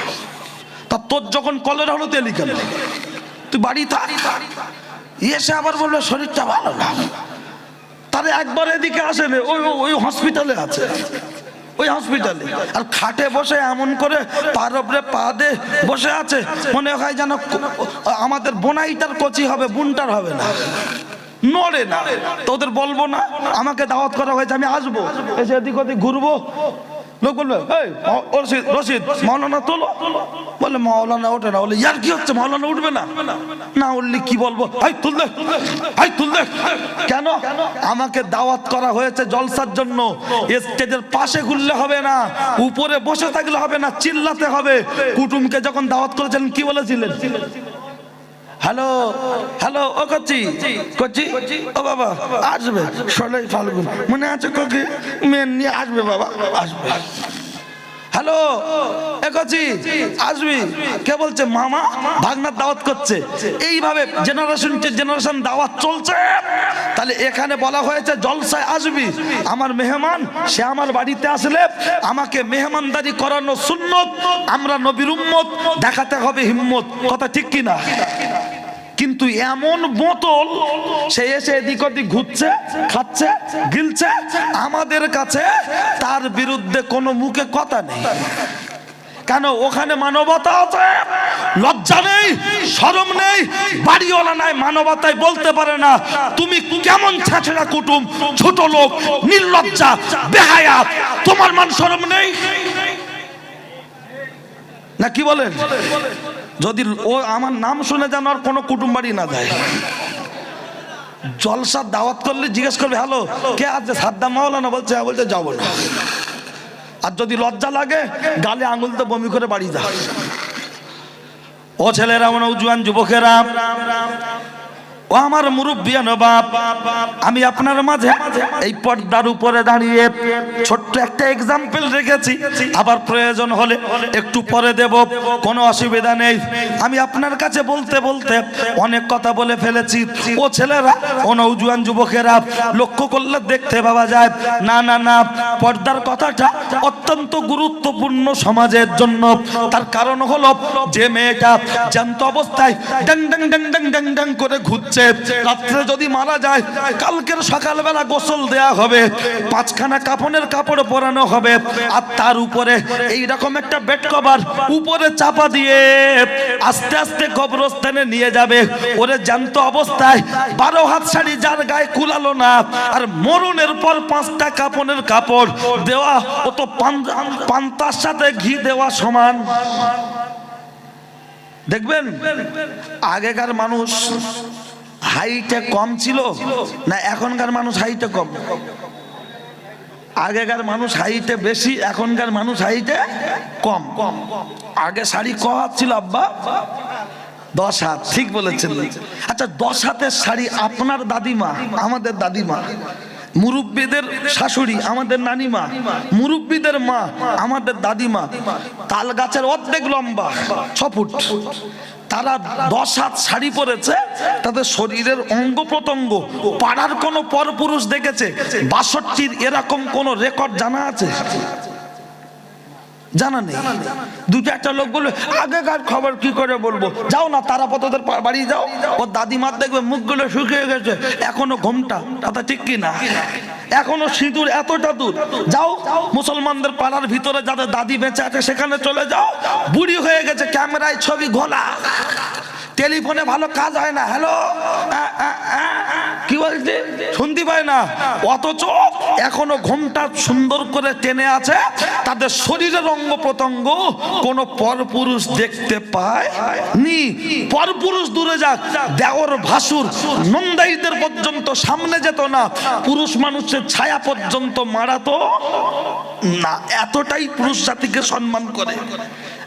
তা তোর যখন কলেরা হলো তেলি কেন? তুই বাড়ি থাক। এসে আবার বললো শরীরটা ভালো না, তাহলে একবার এদিকে আসেন, ওই হসপিটালে আছে, ওই হসপিটালে। আর খাটে বসে এমন করে পার উপরে পা দে বসে আছে, মনে হয় যেন আমাদের বোনাইটার কচি হবে, বুনটার হবে না, নড়ে না। তোদের বলবো না, আমাকে দাওয়াত করা হয়েছে, আমি আসবো, এসে এদিক ওদিক ঘুরবো। লোক বলবে রশিদ মাওলানা তোলো, বলে মাওলানা ওঠে না। বলে ইয়ার কি হচ্ছে, মাওলানা উঠবে না? না উঠলে কি বলবো, হাই তুল দে, হাই তুল দে। কেন? আমাকে দাওয়াত করা হয়েছে জলসার জন্য। স্টেজের পাশে ঘুরলে হবে না, উপরে বসে থাকলে হবে না, চিল্লাতে হবে। কুটুমকে যখন দাওয়াত করেছিলেন কি বলেছিলেন? হ্যালো হ্যালো, ও কচি কচি, ও বাবা আসবে 16 ফাল্গুন, মনে আছে কচি? মেন নিয়ে আসবে বাবা, আসবে। হ্যালো এ কচি আসবি? কে বলছে? মামা ভাগনার দাওয়াত করছে। এইভাবে জেনারেশন টু জেনারেশন দাওয়াত চলছে। তাহলে এখানে বলা হয়েছে জলসায় আসবি, আমার মেহমান, সে আমার বাড়িতে আসলে আমাকে মেহমানদারি করানো সুন্নত। আমরা নবীর উম্মত, দেখাতে হবে হিম্মত। কথা ঠিক কিনা? কিন্তু এমন বোতল সে এসে এদিক ওদিক ঘুরছে, খাচ্ছে, গিলছে, আমাদের কাছে তার বিরুদ্ধে কোনো মুখে কথা নেই। কেন? ওখানে মানবতা আছে, লজ্জা নেই, শরম নেই, বাড়িওয়ালা নাই, মানবতায় বলতে পারে না তুমি কেমন ছেঁচড়া কুটুম, ছোট লোক, নির্লজ্জা, বেহায়া, তোমার মান শরম নেই না? কি বলেন? যদি ও আমার নাম শুনে যেন আর কোনো কুটুম বাড়ি না যায়। জলসার দাওয়াত করলে জিজ্ঞেস করবে হ্যালো কে আছে, সাদ্দাম মাওলানা? বলছে হ্যাঁ। বলছে যাবো না। আর যদি লজ্জা লাগে গালে আঙুল তো বমি করে বাড়ি যা। ও ছেলেরা, নওজোয়ান যুবকেরা, ও আমার মুরব্বিয়ান বাপ, আমি আপনার মাঝে এই পর্দার উপরে দাঁড়িয়ে ছোট্ট একটা এক্সাম্পল রেখেছি, আবার প্রয়োজন হলে একটু পরে দেব, কোনো অসুবিধা নেই। আমি আপনার কাছে বলতে বলতে অনেক কথা বলে ফেলেছি। ও ছেলেরা, ও নওজোয়ান যুবকেরা, লক্ষ্য করলে দেখতে পাওয়া যায় না না না, পর্দার কথাটা অত্যন্ত গুরুত্বপূর্ণ সমাজের জন্য। তার কারণ হলো যে মেয়েটা জ্যান্ত অবস্থায় ডং ডং ডং ডং ডং ডং করে ঘুরছে, রাত্রে যদি মারা যায় কালকের সকালবেলা গোসল দেয়া হবে, 5খানা কাফনের কাপড় পরানো হবে, আর তার উপরে এইরকম একটা বেড কভার উপরে চাপা দিয়ে আস্তে আস্তে কবরস্থানে নিয়ে যাবে। ওরে জ্যান্ত অবস্থায় 12 হাত শাড়ি যার গায়ে কুলালো না, আর মরণের পর 5টা কাফনের কাপড় দেওয়া, ও তো পান্তার সাথে ঘি দেওয়া সমান। দেখবেন আগেকার মানুষ হাইটে কম ছিল না এখনকার মানুষ হাইটে কম? আগেকার মানুষ হাইটে বেশি, এখনকার মানুষ হাইটে কম। আগে শাড়ি ক হাত ছিল আব্বা? 10 হাত। ঠিক বলেছেন। আচ্ছা 10 হাতের শাড়ি আপনার দাদিমা, আমাদের দাদিমা, মুরব্বীদের শাশুড়ি আমাদের নানিমা, মুরব্বীদের মা আমাদের দাদিমা, তাল গাছের অর্ধেক লম্বা 6 ফুট, তারা 10 হাত শাড়ি পরেছে। তাদের শরীরের অঙ্গ প্রত্যঙ্গ পাড়ার কোন পরপুরুষ দেখেছে 62-র এরকম কোন রেকর্ড জানা আছে? জানা নেই। দুটো একটা লোক বলবে আগেকার খবর কি করে বলবো, যাও না তারাপতদের বাড়ি যাও, ও দাদিমার দেখবে মুখগুলো শুকিয়ে গেছে, এখনো ঘোমটা। কথা ঠিক কি না? এখনো সিঁদুর এতটা দূর। যাও মুসলমানদের পাড়ার ভিতরে যাদের দাদি বেঁচে আছে সেখানে চলে যাও, বুড়ি হয়ে গেছে, ক্যামেরায় ছবি ঘোলা, টেলিফোনে ভালো কাজ হয় না, হ্যালো কি বলছে শুনতে পায় না, অথচ এখনো ঘোমটা সুন্দর করে টেনে আছে, তাদের শরীরের অঙ্গ প্রত্যঙ্গ কোন পরপুরুষ দেখতে পায় নি। পরপুরুষ দূরে যাক, দেওর ভাসুর নন্দাইদের পর্যন্ত সামনে যেত না, পুরুষ মানুষের ছায়া পর্যন্ত মারাতো না, এতটাই পুরুষ জাতিকে সম্মান করে।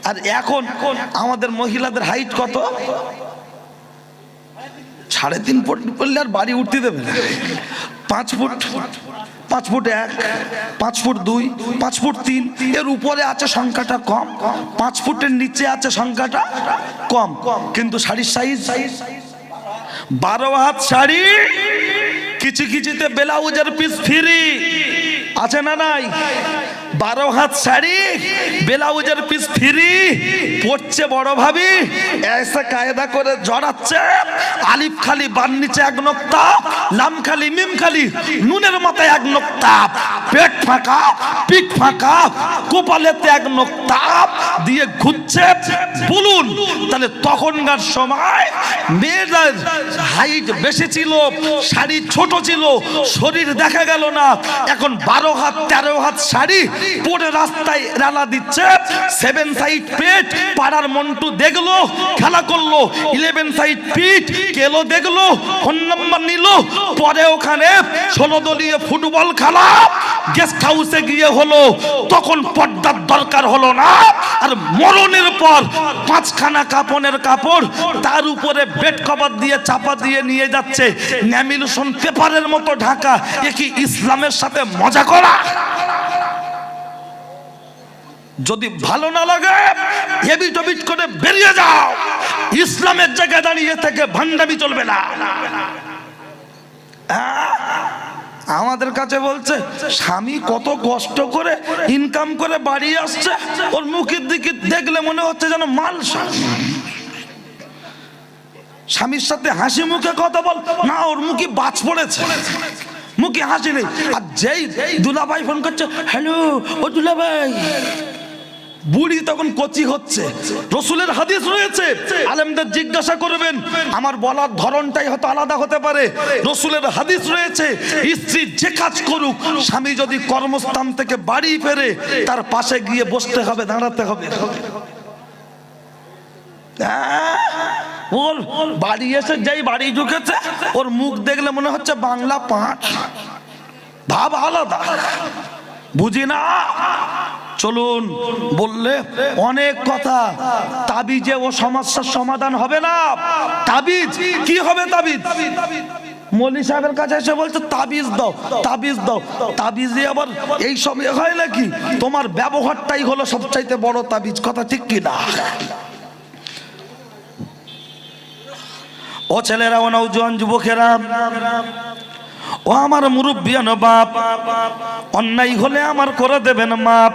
আর এখন আমাদের মহিলাদের হাইট কত? 3.5 ফুট বললে আর বাড়ি উঠতে দেবে না। 5 ফুট, 5 ফুট 1, 5 ফুট 2, 5 ফুট 3, এর উপরে আছে সংখ্যাটা কম, 5 ফুটের নিচে আছে সংখ্যাটা কম। কিন্তু শাড়ির সাইজ 12 হাত শাড়ি, কিছু কিছুতে ব্লাউজের পিস ফ্রি আছে না নাই? 12 হাত শাড়ি, ব্লাউজের পিস ফ্রি পড়ছে বড় ভাবি, এসে কায়দা করে জড়াচ্ছে, আলিফ খালি বান নিচে 1 নোক্তা, লাম খালি মিম খালি নুনের মাথায় 1 নোক্তা, পেট ফাঁকা পিঠ ফাঁকা, কপালেতে 1 নোক্তা দিয়ে ঘুরছে। বলুন তাহলে তখনকার সময় মেয়েদের হাইট বেশি ছিল, শাড়ি ছোট ছিল, শরীর দেখা গেল না। এখন 12 হাত 13 হাত শাড়ি পরে রাস্তায় রালা দিচ্ছে, 7 সাইড পেট, পাড়ার মন্টু দেখলো, খেলা করলো, 11 সাইড পিঠ কেলো দেখলো, ফোন নাম্বার নিল, পরে ওখানে 16 দলীয় ফুটবল খেলা গেস্ট হাউসে গিয়ে হলো। তখন পর্দার দরকার হলো না। আর মরণের পর 5খানা কাপনের কাপড়, তার উপরে বেড কভার দিয়ে চাপা দিয়ে নিয়ে যাচ্ছে, ল্যামিনেশন পেপারের মতো ঢাকা। এ কি ইসলামের সাথে মজা করা? যদি ভালো না লাগে এবিট ওবিট করে বেরিয়ে যাও। ইসলামের জায়গায় দাঁড়িয়ে থেকে ভান্ডামি চলবে না। আমাদের কাছে বলছে স্বামী কত কষ্ট করে ইনকাম করে বাড়ি আসছে, ওর মুখের দিকে দেখলে মনে হচ্ছে যেন মালসা। স্বামীর সাথে হাসি মুখে কথা বল না, ওর মুখে বাজ পড়েছে, মুখে হাসি নেই। আর যেই দুলাভাই ফোন করছে, হ্যালো ও দুলাভাই, বুড়ি তখন কচি হচ্ছে। রসুলের হাদিস রয়েছে, আলেমদের জিজ্ঞাসা করবেন, আমার বলার ধরনটাই হয়তো আলাদা হতে পারে। রসুলের হাদিস রয়েছে, স্ত্রী যে কাজ করুক, স্বামী যদি কর্মস্থান থেকে বাড়ি ফেরে, তার পাশে গিয়ে বসতে হবে, দাঁড়াতে হবে। ওর বাড়ি এসে যেই বাড়ি ঢুকেছে, ওর মুখ দেখলে মনে হচ্ছে বাংলা পাঠ, ভাব আলাদা, বুঝি না। চলুন বললে অনেক কথা, তাবিজে ও সমস্যার সমাধান হবে না। তাবিজ কি হবে? তাবিজ মৌলী সাহেবের কাছে এসে বলছে তাবিজ দাও, তাবিজ দাও। তাবিজে আবার এই সব হয় নাকি? তোমার ব্যবহারটাই হলো সবচাইতে বড় তাবিজ, কথা ঠিক কি না? ও ছেলেরা, ও নওজোয়ান যুবকেরা, ও আমার মুরব্বিয়ান বাপ, অন্যায় হলে আমার করে দেবেন মাপ।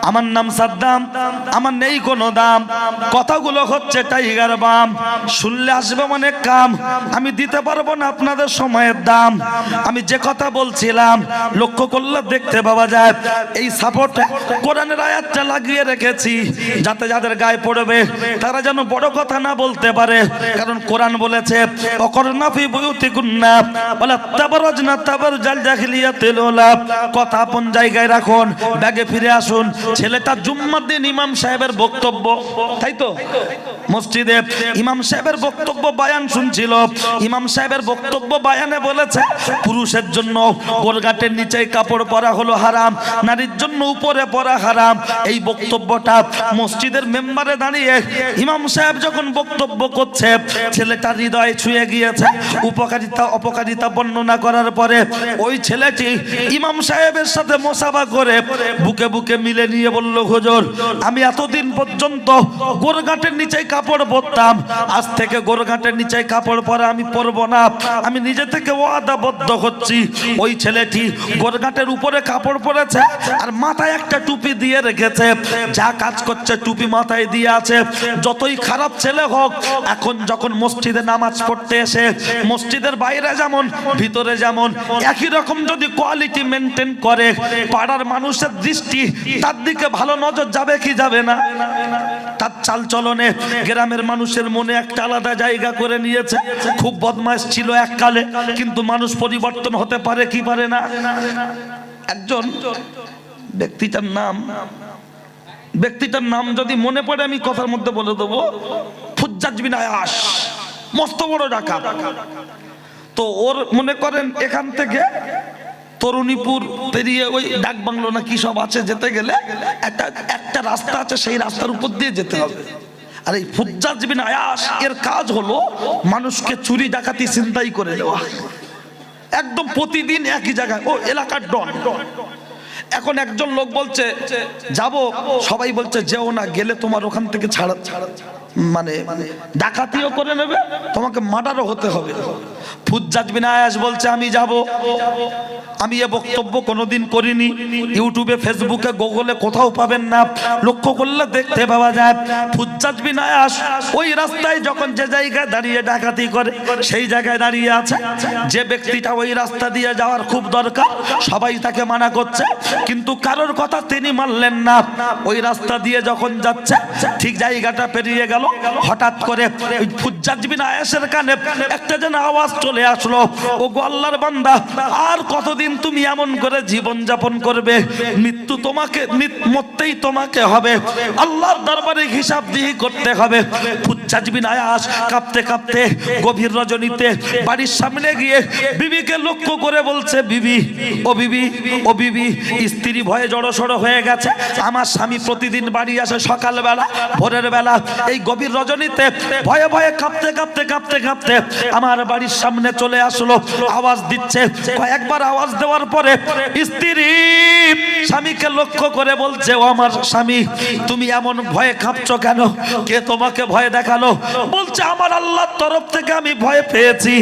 আমার নাম সাদ্দাম, আমার নেই কোনো দাম, কথাগুলো হচ্ছে টাইগার বাম, শুনলে আসবে অনেক কাম, আমি দিতে পারবো না আপনাদের সময়ের দাম। আমি যে কথা বলছিলাম লক্ষ্য করলে দেখতে পাওয়া যায়, এই সাপোর্ট কোরআনের আয়াতটা লাগিয়ে রেখেছি, যাতে যাদের গায়ে পড়বে তারা যেন বড় কথা না বলতে পারে। কারণ কোরআন বলেছে, অকরনা ফি বুয়ুতিকুন্না ওয়ালা তাবাররাজনা তাবারজাল জাহিলিয়াতিল উলা। কথা আপন জায়গায় রাখুন, ব্যাগে ফিরে আসুন। ছেলেটা জুম্মার দিন ইমাম সাহেবের বক্তব্য, তাই তো মসজিদে ইমাম সাহেবের বক্তব্য বায়ান শুনছিল। ইমাম সাহেবের বক্তব্য বায়ানে বলেছে, পুরুষের জন্য গোরগাটের নিচে কাপড় পরা হলো হারাম, নারীর জন্য উপরে পরা হারাম। এই বক্তব্যটা মসজিদের মেম্বারে দাঁড়িয়ে ইমাম সাহেব যখন বক্তব্য করছে, ছেলেটার হৃদয়ে ছুঁয়ে গিয়েছে। উপকারিতা অপকারিতা বর্ণনা করার পরে ওই ছেলেটি ইমাম সাহেবের সাথে মোসাফা করে বুকে বুকে মিলে নিয়ে বলল, হুজুর আমি এতদিন পর্যন্ত গোরগাটের নিচে কাপড় পরতাম, আজ থেকে গোরগাটের নিচে কাপড় পরা আমি পরবো না, আমি নিজে থেকে ওয়াদাবদ্ধ হচ্ছি। ওই ছেলেটি গোরগাটের উপরে কাপড় পরেছে আর মাথায় একটা টুপি দিয়ে রেখেছে, যা কাজ করছে টুপি মাথায় দিয়ে আছে। যতই খারাপ ছেলে হোক, এখন যখন মসজিদে নামাজ পড়তে এসে মসজিদের বাইরে যেমন ভিতরে যেমন একই রকম যদি কোয়ালিটি মেনটেন করে, পাড়ার মানুষের দৃষ্টি তার দিকে ভালো নজর যাবে কি যাবে না? তার চাল চলনে গ্রামের মানুষের মনে একটা আলাদা জায়গা করে নিয়েছে। খুব বদমাশ ছিল এককালে, কিন্তু মানুষ পরিবর্তন হতে পারে কি পারে না? একজন ব্যক্তিটার নাম যদি মনে পড়ে আমি কথার মধ্যে বলে দেবো, ফুজ্জাজ বিন আয়াস, মস্ত বড় ডাকাত। তো ওর মনে করেন এখান থেকে তরুণীপুর পেরিয়ে ওই ডাক বাংলো না কি সব আছে, যেতে গেলে একটা রাস্তা আছে, সেই রাস্তার উপর দিয়ে যেতে হবে। আর এই ফুজ্জাজ বিন আয়াস এর কাজ হলো মানুষকে চুরি ডাকাতি ছিনতাই করে দেওয়া, একদম প্রতিদিন একই জায়গায়। ও এলাকার ডন। এখন একজন লোক বলছে যাব, সবাই বলছে যেও না, গেলে তোমার ওখান থেকে ছাড়া মানে ডাকাতিও করে নেবে, তোমাকে মার্ডারও হতে হবে। ফুজ্জাজ বিন আয়াস বলছে আমি যাব। আমি এ বক্তব্য কোনোদিন করিনি, ইউটিউবে ফেসবুকে গুগলে কোথাও পাবেন না, লক্ষ্য করলে দেখতে পাওয়া যায়। ফুজ্জাজ বিন আয়াস ওই রাস্তায় যখন যে জায়গায় দাঁড়িয়ে ডাকাতি করে সেই জায়গায় দাঁড়িয়ে আছে। যে ব্যক্তিটা ওই রাস্তা দিয়ে যাওয়ার খুব দরকার, সবাই তাকে মানা করছে, কিন্তু কারোর কথা তিনি মানলেন না। ওই রাস্তা দিয়ে যখন যাচ্ছে, ঠিক জায়গাটা পেরিয়ে গেল, হঠাৎ করে ওই ফুজ্জাজ বিন আয়াসের কানে একটা যেন আওয়াজ চলে আসলো, ও গো আল্লাহর বান্দা, আর কতদিন তুমি এমন করে জীবন যাপন করবে? মৃত্যু তোমাকে, মরতেই তোমাকে হবে, আল্লাহর দরবারে হিসাব দিয়ে করতে হবে। ফুজ্জাজ বিন আয়াস কাঁপতে কাঁপতে গভীর রজনীতে বাড়ির সামনে গিয়ে বিবিকে লক্ষ্য করে বলছে, বিবি, ও বিবি, ও বিবি, স্ত্রী ভয়ে জড়সড় হয়ে গেছে। আমার স্বামী প্রতিদিন বাড়ি আসে সকালবেলা, ভোরের বেলা, এই গভীর রজনীতে ভয়ে ভয়ে কাঁপতে কাঁপতে কাঁপতে কাঁপতে আমার বাড়ির সামনে চলে আসলো, আওয়াজ দিচ্ছে। কয়েকবার আওয়াজ দেওয়ার পরে স্ত্রী স্বামীকে লক্ষ্য করে বলছে, ও আমার স্বামী, তুমি এমন ভয়ে কাঁপছো কেন? কে তোমাকে ভয় দেখালো? বলছে আমার আল্লাহর তরফ থেকে আমি ভয় পেয়েছি,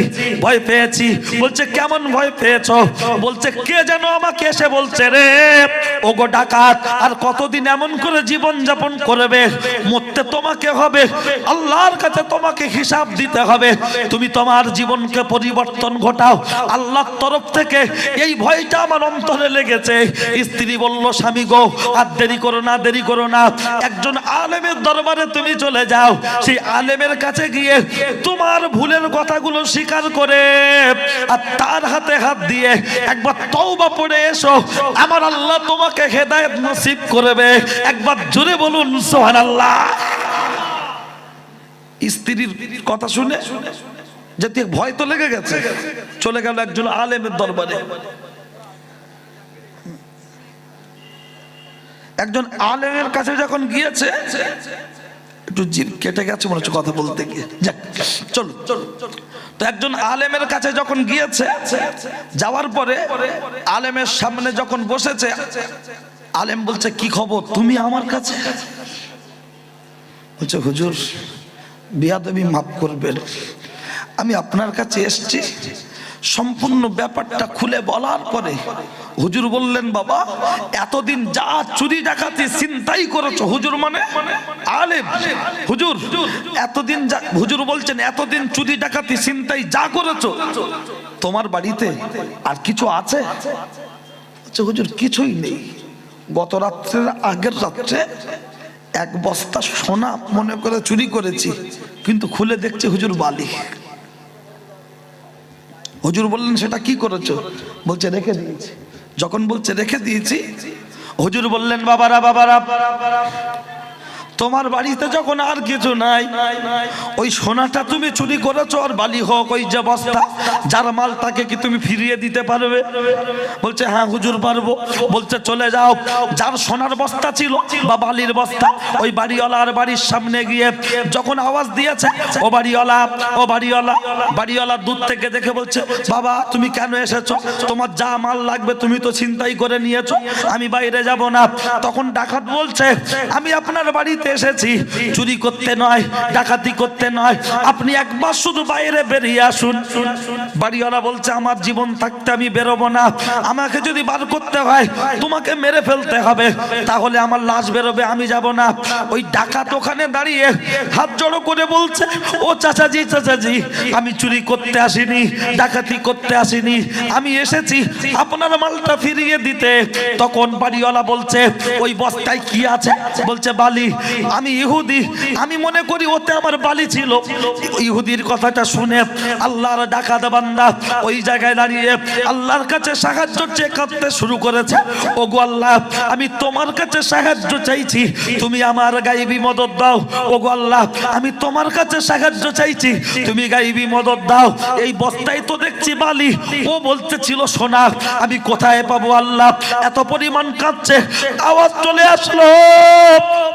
ভয় পেয়েছি। বলছে কেমন ভয় পেয়েছো? বলছে কে যেন আমাকে এসে বলছে, রে ও গো ডাকাত, আর কতদিন এমন করে জীবন যাপন করবে? মরতে তোমাকে হবে, আল্লাহর কাছে তোমাকে হিসাব দিতে হবে, তুমি তোমার জীবনকে পরিবর্তন ঘটাও, আল্লাহর তরফ থেকে এই ভয়টা আমার অন্তরে লেগেছে। স্ত্রী বলল, স্বামী গো, আর দেরি করো না, দেরি করো না, একজন আলেমের দরবারে তুমি চলে যাও, সেই আলেমের কাছে গিয়ে তোমার ভুলের কথাগুলো স্বীকার করে আর তার হাতে হাত দিয়ে একবার তওবা পড়ে এসো, আমার আল্লাহ তোমাকে হেদায়েত নসিব করবে। একবার জোরে বলুন সুবহানাল্লাহ। স্ত্রীর কথা শুনে যেতে ভয় তো লেগে গেছে, চলে গেল একজন আলেমের দরবারে। একজন আলেমের কাছে যখন গিয়েছে, একটু জিভ কেটে গেছে মনে হচ্ছে কথা বলতে গিয়ে, চলো চলো। তো একজন আলেমের কাছে যখন গিয়েছে, যাওয়ার পরে আলেমের সামনে যখন বসেছে, আলেম বলছে কি খবর, তুমি আমার কাছে? বলছে হুজুর বিয়াদবি মাফ করবেন, আমি আপনার কাছে এসেছি। সম্পূর্ণ ব্যাপারটা খুলে বলার পরে হুজুর বললেন, বাবা এতদিন যা চুরি ডাকাতি ছিনতাই করেছো, হুজুর মানে আলেম, হুজুর এতদিন যা, হুজুর বলছেন এতদিন চুরি ডাকাতি ছিনতাই যা করেছো, তোমার বাড়িতে আর কিছু আছে? হুজুর কিছুই নেই, গত রাত্রের আগের রাত্রে এক বস্তা সোনা মনে করে চুরি করেছি, কিন্তু খুলে দেখছে হুজুর বালি। হুজুর বললেন সেটা কি করেছো? বলছে রেখে দিয়েছি। যখন বলছে রেখে দিয়েছি, হুজুর বললেন, বাবারা বাবারা, তোমার বাড়িতে যখন আর কিছু নাই, ওই সোনাটা তুমি চুরি করেছো আর বালি হোক ওই যে বস্তা, যার মাল তাকে কি তুমি ফিরিয়ে দিতে পারবে? বলছে হ্যাঁ হুজুর পারবো। বলছে চলে যাও, যার সোনার বস্তা ছিল বা বালির বস্তা, ওই বাড়িওয়ালার বাড়ির সামনে গিয়ে যখন আওয়াজ দিয়েছে, ও বাড়িওয়ালা, ও বাড়িওয়ালা, বাড়িওয়ালা দূর থেকে দেখে বলছে, বাবা তুমি কেন এসেছো? তোমার যা মাল লাগবে তুমি তো ছিনতাই করে নিয়েছো, আমি বাইরে যাব না। তখন ডাকাত বলছে, আমি আপনার বাড়িতে বাড়িতে এসেছি চুরি করতে নয়, ডাকাতি করতে নয়, আপনি একবার শুধু বাইরে বেরিয়ে আসুন। বাড়িওয়ালা বলছে আমার জীবন থাকতে আমি বেরোবো না, আমাকে যদি বার করতে হয় তোমাকে মেরে ফেলতে হবে, তাহলে আমার লাশ বেরোবে, আমি যাব না। ওই ডাকাত ওখানে দাঁড়িয়ে হাত জড়ো করে বলছে, ও চাচাজি চাচাজি, আমি চুরি করতে আসিনি, ডাকাতি করতে আসিনি, আমি এসেছি আপনার মালটা ফিরিয়ে দিতে। তখন বাড়িওয়ালা বলছে ওই বস্তায় কি আছে? বলছে বালি। আমি ইহুদি, আমি মনে করি ওতে আমার বালি ছিল। ইহুদির কথাটা শুনে আল্লাহর ডাকাত বান্দা ওই জায়গায় দাঁড়িয়ে আল্লাহর কাছে সাহায্য চেয়ে কাঁদতে শুরু করেছে। ওগো আল্লাহ, আমি তোমার কাছে সাহায্য চাইছি, তুমি আমার গায়েবী মদদ দাও। ওগো আল্লাহ, আমি তোমার কাছে সাহায্য চাইছি, তুমি গায়েবী মদদ দাও। এই বস্তায় তো দেখছি বালি, ও বলতে ছিল সোনা, আমি কোথায় পাবো আল্লাহ? এত পরিমাণ কাঁদছে, আওয়াজ চলে আসলো,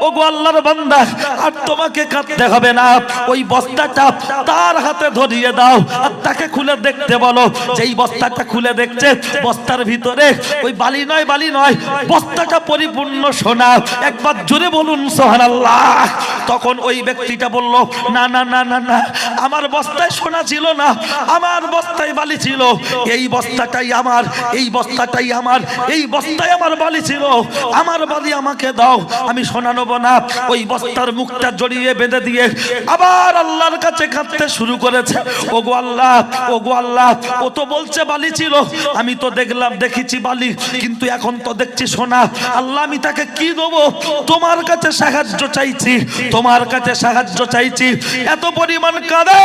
ওগো আল্লাহর বান্দা, আর তোমাকে কাঁদতে হবে না, ওই বস্তাটা তার হাতে ধরিয়ে দাও আর তাকে খুলে দেখতে বলো। যেই বস্তাটা খুলে দেখছে, বস্তার ভিতরে ওই বালি নয়, বালি নয়, বস্তাটা পরিপূর্ণ সোনা। একবার জোরে বলুন সুবহানাল্লাহ। তখন ওই ব্যক্তিটা বলল, না না না না না, আমার বস্তায় সোনা ছিল না, আমার বস্তায় বালি ছিল। এই বস্তাটাই আমার, এই বস্তাটাই আমার, এই বস্তায় আমার বালি ছিল, আমার বালি আমাকে দাও, আমি সোনা নেব না। ওই বস্তার মুখটা জড়িয়ে বেঁধে দিয়ে আবার আল্লাহর কাছে কাঁদতে শুরু করেছে। ওগো আল্লাহ, ওগো আল্লাহ, ও তো বলছে বালি ছিল, আমি তো দেখেছি বালি, কিন্তু এখন তো দেখছি সোনা। আল্লাহ, আমি তাকে কি দেবো? তোমার কাছে সাহায্য চাইছি, তোমার কাছে সাহায্য চাইছি। এত পরিমাণ কাঁদে,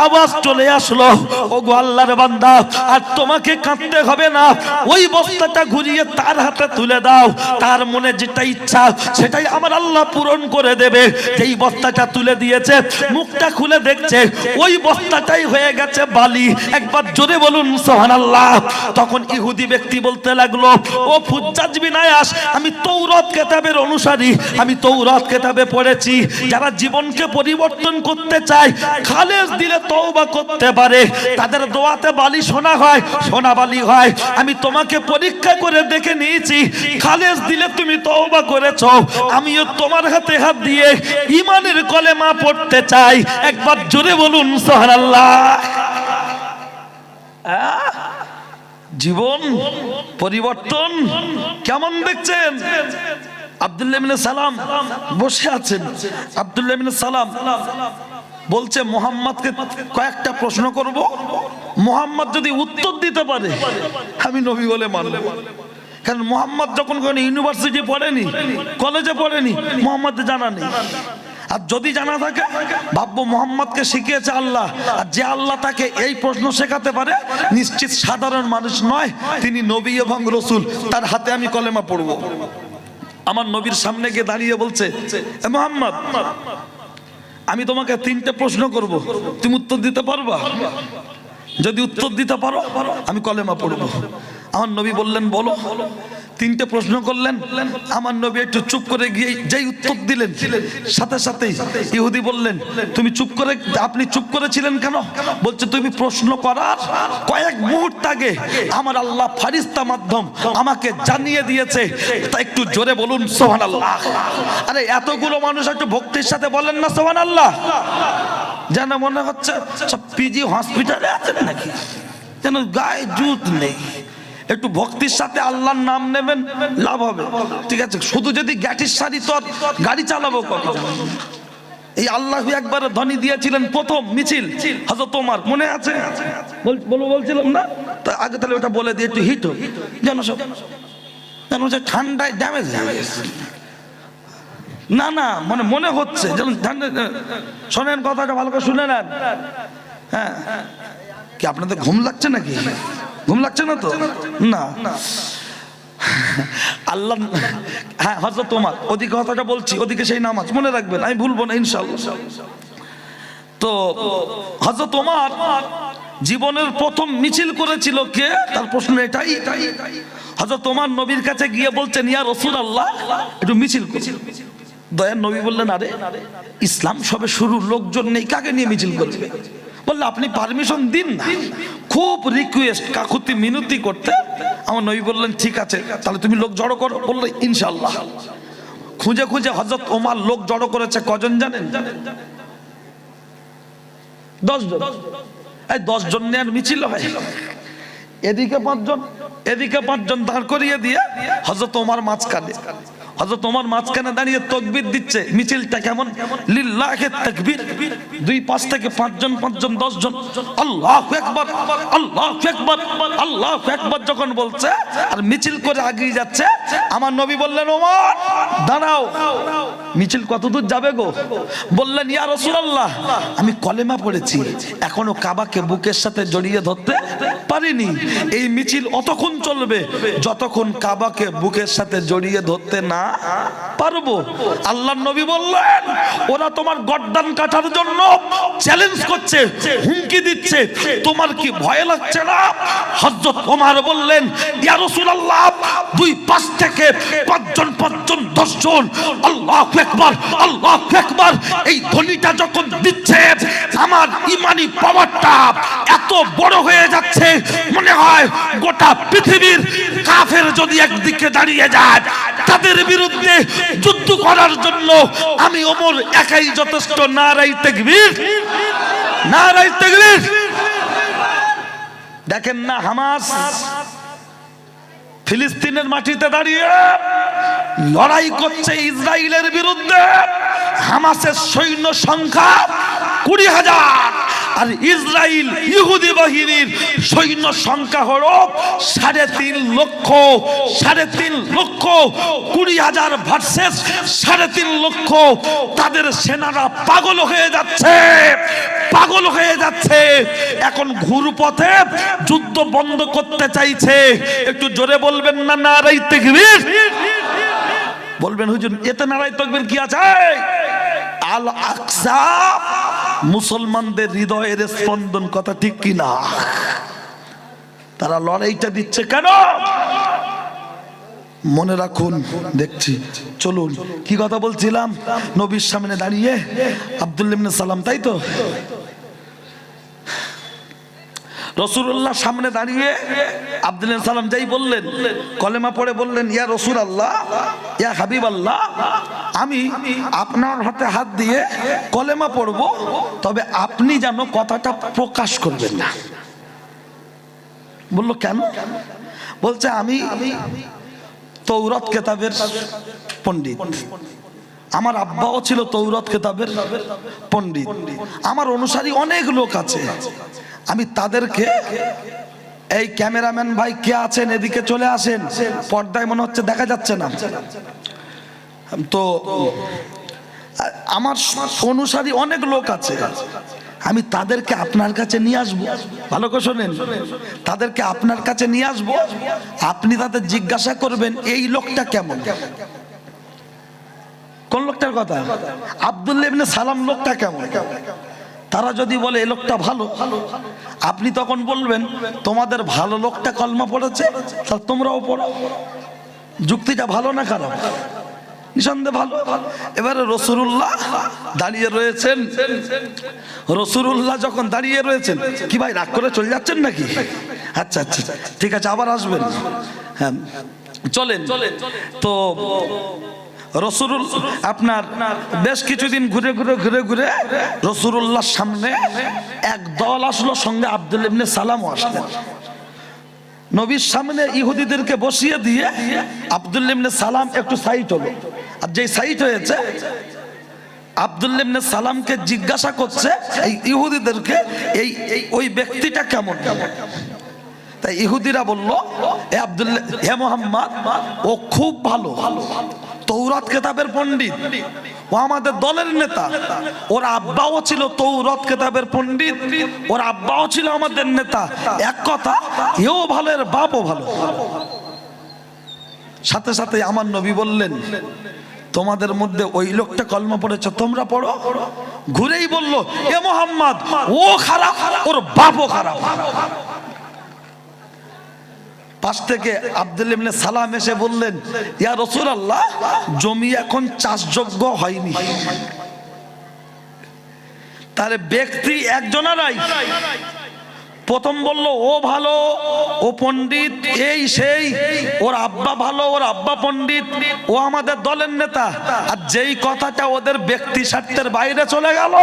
আওয়াজ চলে আসলো, ওগো আল্লাহর বান্দা, আর তোমাকে কাঁদতে হবে না, ওই বস্তাটা ঘুরিয়ে তার হাতে তুলে দাও, তার মনে যেটা ইচ্ছা সেটাই আমার আল্লাহ পূরণ করে দেবে। যেই বস্তাটা তুলে দিয়েছে, মুখটা খুলে দেখছে, ওই বস্তাটাই হয়ে গেছে বালি। একবার জোরে বলুন সুবহানাল্লাহ। তখন ইহুদি ব্যক্তি বলতে লাগলো, ও ফুজ্জাজ বিন আয়াস, আমি তৌরাত কিতাবের অনুসারী, আমি তৌরাত কিতাবে পড়েছি, যারা জীবনকে পরিবর্তন করতে চায়, খালেস দিলে তওবা করতে পারে, তাদের দোয়াতে বালি সোনা হয়, সোনা বালি হয়। আমি তোমাকে পরীক্ষা করে দেখে নিয়েছি, খালেস দিলে তুমি তওবা করেছো, আমিও তোমার হাতে হাত দিয়ে ঈমানের কলেমা পড়তে চাই। একবার জোরে বলুন সুবহানাল্লাহ। জীবন পরিবর্তন কেমন দেখছেন? আব্দুল্লাহ ইবনে সালাম বসে আছেন। আব্দুল্লাহ ইবনে সালাম বলছে, মুহাম্মদকে কয়েকটা প্রশ্ন করব, মুহাম্মদ যদি উত্তর দিতে পারে আমি নবী বলে মানব। কারণ মুহাম্মদ যখন কোনো ইউনিভার্সিটি পড়েনি, কলেজে পড়েনি, মুহাম্মদের জানা নেই। আর যদি জানা থাকে, ভাববো মুহাম্মদকে শিখিয়েছে আল্লাহ, আর যে আল্লাহ তাকে এই প্রশ্ন শেখাতে পারে, নিশ্চিত সাধারণ মানুষ নয়, তিনি নবী এবং রসুল, তার হাতে আমি কলেমা পড়বো। আমার নবীর সামনে গিয়ে দাঁড়িয়ে বলছে, এ মুহাম্মদ, আমি তোমাকে 3টে প্রশ্ন করব, তুমি উত্তর দিতে পারবা? যদি উত্তর দিতে পারো আমি কলেমা পড়বো। আমার নবী বললেন, বলো। 3টে প্রশ্ন করলেন। আমার নবী একটু চুপ করে গিয়ে যেই উত্তর দিলেন, সাথে সাথেই ইহুদি বললেন, তুমি চুপ করে, আপনি চুপ করেছিলেন কেন? বলছে, তুমি প্রশ্ন করার কয়েক মুহূর্ত আগে আমার আল্লাহ ফারিস্তা মাধ্যম আমাকে জানিয়ে দিয়েছে। তা একটু জোরে বলুন সুবহানাল্লাহ। আরে এতগুলো মানুষ একটু ভক্তির সাথে বলেন না সুবহানাল্লাহ। যেন মনে হচ্ছে সব পিজি হসপিটালে আছেন নাকি, যেন গায়ে জুত নেই। একটু ভক্তির সাথে আল্লাহর নাম নেবেন, লাভ হবে। ঠিক আছে, শুধু যদি গ্যাটির সারি তো গাড়ি চালাবো কত? এই আল্লাহ একবার ধ্বনি দিয়েছিলেন প্রথম মিছিল হযরত ওমর, মনে আছে? বলছিলাম না? তা আগে তাহলে ওটা বলে দিয়ে একটু হিট হোক, যেন সব যেন ঠান্ডায় ড্যামেজ হয়ে গেছে। না না, মনে হচ্ছে যেন ঠান্ডা। শোনেন কথাটা ভালো করে শুনে নেন। হ্যাঁ, কি আপনাদের ঘুম লাগছে নাকি? ঘুম লাগছে না তো? না, আল্লাহ, হ্যাঁ, হযরত ওমর, ওদিকে কথাটা বলছি, ওদিকে সেই নামাজ মনে রাখবেন, আমি ভুলবো না ইনশাআল্লাহ। তো হযরত ওমর জীবনের প্রথম মিছিল করেছিল কে? তার প্রশ্ন এটাই। হযরত ওমর নবীর কাছে গিয়ে বলছেন, ইয়া রাসূলুল্লাহ, একটু মিছিল করছি। দয়ার নবী বললেন, আরে ইসলাম সবে শুরু, লোকজন নেই, কাকে নিয়ে মিছিল করবে? বললে, আপনি পারমিশন দিন না। খুব রিকোয়েস্ট, কাকুতি মিনতি করতে আমার নবী বললেন, ঠিক আছে, তাহলে তুমি লোক জড়ো করো। বললে, ইনশাআল্লাহ। খুঁজে খুঁজে হযরত ওমর লোক জড়ো করেছে কজন জানেন? 10 জন। এই 10 জন নিয়ে মিছিল হয়, এদিকে 5 জন এদিকে 5 জন দাঁড় করিয়ে দিয়ে হযরত ওমর মাঝখানে, হযরত ওমর মাঝখানে দাঁড়িয়ে তাকবীর দিচ্ছে। মিছিলটা কেমন? লিল্লাহি তাকবীর। 2 পাশ থেকে 5 জন 10 জন আল্লাহু আকবার আল্লাহু আকবার আল্লাহু আকবার যখন বলছে আর মিছিল করে এগিয়ে যাচ্ছে, আমার নবী বললেন ওমর দাঁড়াও। মিছিল কত দূর যাবে গো? বললেন ইয়া রাসূলুল্লাহ আমি কলেমা পড়েছি, এখনো কাবাকে বুকের সাথে জড়িয়ে ধরতে পারিনি। এই মিছিল অতক্ষণ চলবে যতক্ষণ কাবাকে বুকের সাথে জড়িয়ে ধরতে না পারবো। আল্লাহর নবী বললেন ওরা তোমার গর্দান কাটার জন্য চ্যালেঞ্জ করছে, হুমকি দিচ্ছে, তোমার কি ভয় লাগছে না? হযরত ওমর বললেন ইয়া রাসূলুল্লাহ 2 পাশ থেকে 5 জন 10 জন আল্লাহু আকবার আল্লাহু আকবার এই ধ্বনিটা যখন দিচ্ছে আমার ঈমানি পাওয়ারটা এত বড় হয়ে যাচ্ছে, মনে হয় গোটা পৃথিবীর কাফের যদি একদিকে দাঁড়িয়ে যায় তাদের বিরুদ্ধে যুদ্ধ করার জন্য আমি ওমর একাই যথেষ্ট। নারায়ে তাকবীর নারায়ে তাকবীর। দেখেন না হামাস ফিলিস্তিনের মাটিতে দাঁড়িয়ে লড়াই করছে ইসরায়েলের বিরুদ্ধে। হামাসের সৈন্য সংখ্যা 20,000 আর ইসরায়েল ইহুদি বাহিনীর সৈন্য সংখ্যা হলো 3.5 লক্ষ। 3.5 লক্ষ 20,000 ভার্সেস 3.5 লক্ষ। তাদের সেনারা পাগল হয়ে যাচ্ছে, পাগল হয়ে যাচ্ছে। এখন ঘুরপথে যুদ্ধ বন্ধ করতে চাইছে। একটু জোরে বলবেন না নারায়ে তাকবীর? বলবেন হুজুর এতে নারায়ে তাকবীর কি আছে? আল আকসা মুসলমানদের হৃদয়ের স্পন্দন, কথা ঠিক কিনা? তারা লড়াইটা দিচ্ছে কেন? মনে রাখুন, দেখছি চলুন কি কথা বলছিলাম। নবীর সামনে দাঁড়িয়ে আব্দুল্লাহ ইবনে সালাম, তাই তো রাসূলুল্লাহ সামনে দাঁড়িয়ে আব্দুল্লাহ ইবনে সালাম যাই বললেন, কলেমা পড়ে বললেন ইয়া রাসূলুল্লাহ ইয়া হাবিবাল্লাহ আমি আপনার হাতে হাত দিয়ে কলেমা পড়ব, তবে আপনি যেন কথাটা প্রকাশ করবেন না। বলল কেন? বলছে আমি তৌরাত কিতাবের পণ্ডিত, আমার আব্বাও ছিল তৌরাত কিতাবের পণ্ডিত, আমার অনুসারী অনেক লোক আছে, আমি তাদেরকে এই ক্যামেরাম্যান ভাই কে আছেন এদিকে চলে আসেন, পর্দায় মনে হচ্ছে দেখা যাচ্ছে না তো, আমার অনুসারী অনেক লোক আছে, আমি তাদেরকে আপনার কাছে নিয়ে আসবো। ভালো করে শোনেন, তাদেরকে আপনার কাছে নিয়ে আসবো, আপনি তাদের জিজ্ঞাসা করবেন এই লোকটা কেমন। কোন লোকটার কথা? আব্দুল্লাহ ইবনে সালাম লোকটা কেমন? তারা যদি বলে এই লোকটা ভালো, আপনি তখন বলবেন তোমাদের ভালো লোকটা কলমা পড়েছে, তা তোমরাও পড়ো। যুক্তিটা ভালো না খারাপ? নিঃসন্দেহে ভালো। এবারে রাসূলুল্লাহ দাঁড়িয়ে রয়েছেন। রাসূলুল্লাহ যখন দাঁড়িয়ে রয়েছেন, কি ভাই রাগ করে চলে যাচ্ছেন নাকি? আচ্ছা আচ্ছা ঠিক আছে, আবার আসবেন। হ্যাঁ চলেন। তো রাসূলুল্লাহ আপনার বেশ কিছুদিন ঘুরে ঘুরে রাসূলুল্লাহর সামনে এক দল আসলো, সঙ্গে আব্দুল্লাহ ইবনে সালামও আসলেন। নবীর সামনে ইহুদিদেরকে বসিয়ে দিয়ে আব্দুল্লাহ ইবনে সালাম একটু সাইড হলো, আর যেই সাইড হয়েছে আব্দুল্লাহ ইবনে সালামকে জিজ্ঞাসা করছে এই ইহুদিদেরকে এই ওই ব্যক্তিটা কেমন। তাই ইহুদিরা বলল এ আব্দুল্লাহ, হে মুহাম্মদ, ও খুব ভালো, তৌরাত কিতাবের পণ্ডিত, ও আমাদের দলের নেতা, ওর আব্বাও ছিল তৌরাত কিতাবের পণ্ডিত, ওর আব্বাও ছিল আমাদের নেতা, এক কথা এও ভালো এর বাপও ভালো। সাথে সাথে আমার নবী বললেন তোমাদের মধ্যে ওই লোকটা কলমা পড়েছে, তোমরা পড়ো। ঘুরেই বলল এ মুহাম্মদ, ও খারাপ, ওর বাপও খারাপ। পাশ থেকে আব্দুল্লাহ ইবনে সালাম এসে বললেন ইয়া রাসূলুল্লাহ জমি এখন চাষযোগ্য হয়নি, তার ব্যক্তি একজনারাই, প্রথম বলল ও ভালো, ও পণ্ডিত, এই সেই, ওর আব্বা ভালো, ওর আব্বা পণ্ডিত, ও আমাদের দলের নেতা। আর যেই কথাটা ওদের ব্যক্তি স্বার্থের বাইরে চলে গেল,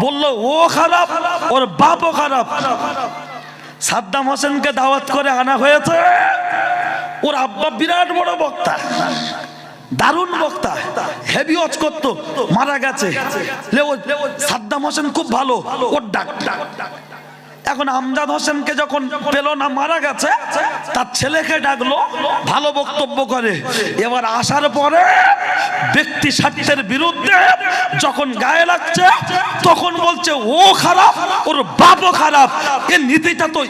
বলল ও খারাপ, ওর বাপও খারাপ। সাদ্দাম হোসেনকে দাওয়াত করে আনা হয়েছে, ওর আব্বা বিরাট বড় বক্তা, দারুণ বক্তা, হেভি ওয়াজ করতো, মারা গেছে। সাদ্দাম হোসেন খুব ভালো, ওর ডাক। এখন আমজাদ হোসেনকে যখন পেল না, মারা গেছে, তার ছেলেকে ডাকলো, ভালো বক্তব্য করে। এবার আসার পরে ব্যক্তি স্বার্থের বিরুদ্ধে যখন গায়ে লাগছে, তখন বলছে ও খারাপ, ওর বাপও খারাপ। এর নীতিটা তো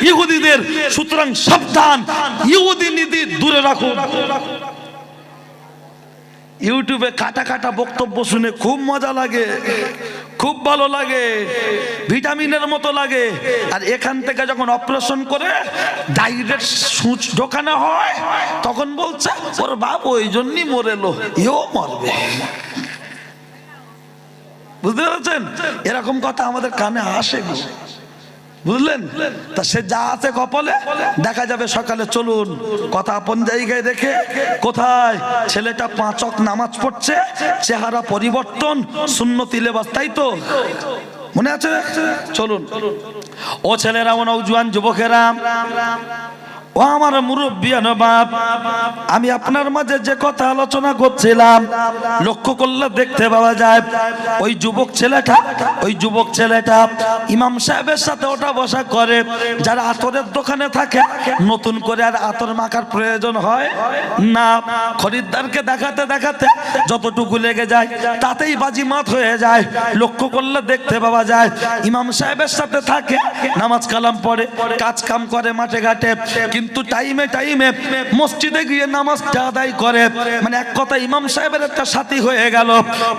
ইহুদিদের, সুতরাং সাবধান, ইহুদি নীতি দূরে রাখুন। ইউটিউবে কাটা কাটা বক্তব্য শুনে খুব মজা লাগে, খুব ভালো লাগে, ভিটামিনের মতো লাগে। আর এখান থেকে যখন অপারেশন করে ডাইরেক্ট সূচ ঢোকানো হয়, তখন বলছে ওর বাপ ওই জন্যই মরেলো, এও মরবে। বুঝতে পেরেছেন? এরকম কথা আমাদের কানে আসে, বুঝলেন? তা সে যা আছে কপালে, দেখা যাবে সকালে। চলুন কথা আপন জায়গায় রেখে, কোথায় ছেলেটা 5 ওয়াক্ত নামাজ পড়ছে, চেহারা পরিবর্তন, সুন্নতি লেবাস, তাই তো মনে আছে? চলুন ও ছেলেরা, ও নওজোয়ান যুবকেরা, ও আমার মুরব্বিয়ান বাপ, আমি আপনার মাঝে যে কথা আলোচনা করছিলাম, লক্ষ্য করলে দেখতে পাওয়া যায় ওই যুবক ছেলেটা ইমাম সাহেবের সাথে ওঠা বসা করে। যারা আতরের দোকানে থাকে, নতুন করে আর আতর মাখার প্রয়োজন হয় না, খরিদ্দারকে দেখাতে দেখাতে যতটুকু লেগে যায় তাতেই বাজিমাত হয়ে যায়। লক্ষ্য করলে দেখতে পাওয়া যায় ইমাম সাহেবের সাথে থাকে, নামাজ কালাম পড়ে, কাজ কাম করে মাঠে ঘাটে, কিন্তু টাইমে মসজিদে গিয়ে নামাজটা আদায় করে। মানে এক কথা ইমাম সাহেবের একটা সাথী হয়ে গেল।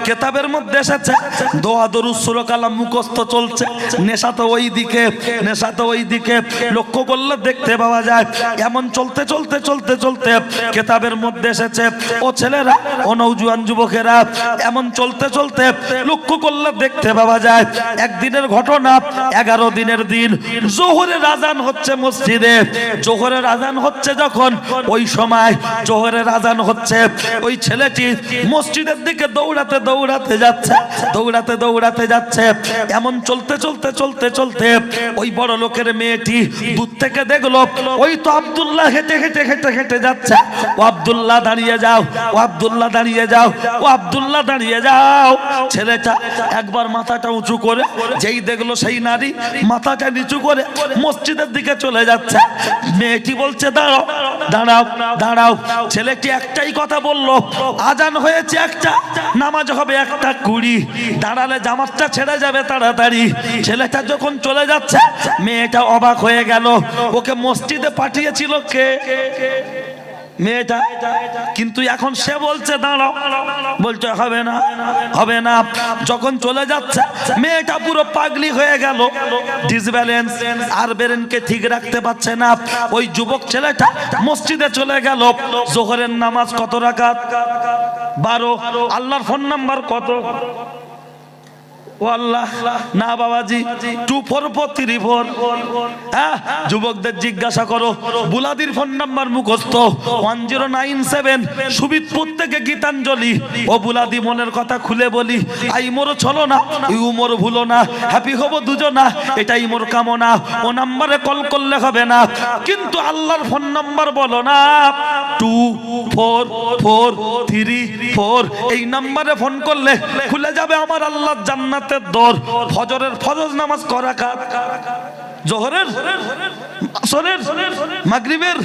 কিতাবের মধ্যে এসেছে দোয়া দরুদ সূরা কালাম মুখস্থ চলছে, নেশা তো ওই দিকে। লক্ষ্য করলে দেখতে পাওয়া যায় এমন চলতে কিতাবের মধ্যে এসেছে ও ছেলেরা, ও নওজোয়ান যুবকেরা, এমন চলতে লক্ষ্য করলে দেখতে পাওয়া যায় একদিনের ঘটনা। 11 দিনের দিন জোহরের আজান হচ্ছে মসজিদে। জোহরের আজান হচ্ছে যখন, ওই সময় জোহরের আজান হচ্ছে, ওই ছেলেটি মসজিদের দিকে দৌড়াতে যাচ্ছে। এমন চলতে ওই বড় লোকের মেয়েটি দূর থেকে দেখলো ওই তো আব্দুল্লাহ হেঁটে যাচ্ছে। ও আব্দুল্লাহ দাঁড়িয়ে যাও। ছেলেটা একবার মাথাটা উঁচু করে, যেই দেখলো সেই নারী মাথাটা নিচু করে মসজিদের দিকে চলে যাচ্ছে। মেয়েটি বলছে দাঁড়াও। ছেলেটি একটাই কথা বললো, আজান হয়েছে একটা, নামাজ হবে 1:20, দাঁড়ালে জামাতটা ছেড়ে যাবে তাড়াতাড়ি। ছেলেটা যখন চলে যাচ্ছে, মেয়েটা অবাক হয়ে গেল। ওকে মসজিদে পাঠিয়েছিল কে? মেয়েটা। কিন্তু এখন সে বলছে দাঁড়াও, বলছে হবে না। যখন চলে যাচ্ছে, মেয়েটা পুরো পাগলি হয়ে গেল, ডিসব্যালেন্স, আর ব্রেনকে ঠিক রাখতে পারছে না। ওই যুবক ছেলেটা মসজিদে চলে গেল। জোহরের নামাজ কত রাকাত? 12। আল্লাহর ফোন নাম্বার কত? ও আল্লাহ, না বাবাজি, 244334। হ্যাঁ, যুবকদের জিজ্ঞাসা করো, বুলাদির ফোন নাম্বার মুখস্থ 1097। সুবিদপুর থেকে গীতাঞ্জলি। ও বুলাদি, মনের কথা খুলে বলি, আই মোর ছলো না, ইউ মোর ভুলো না, হ্যাপি হবো দুজনা, এটাই মোর কামনা। ও নাম্বারে কল করলে হবে না, কিন্তু আল্লাহর ফোন নাম্বার বলো না, 244334। এই নাম্বারে ফোন করলে খুলে যাবে আমার আল্লাহর জান্নাত। ফজর নামাজ করা কাজ, জোহরের, আসরের, মাগরিবের,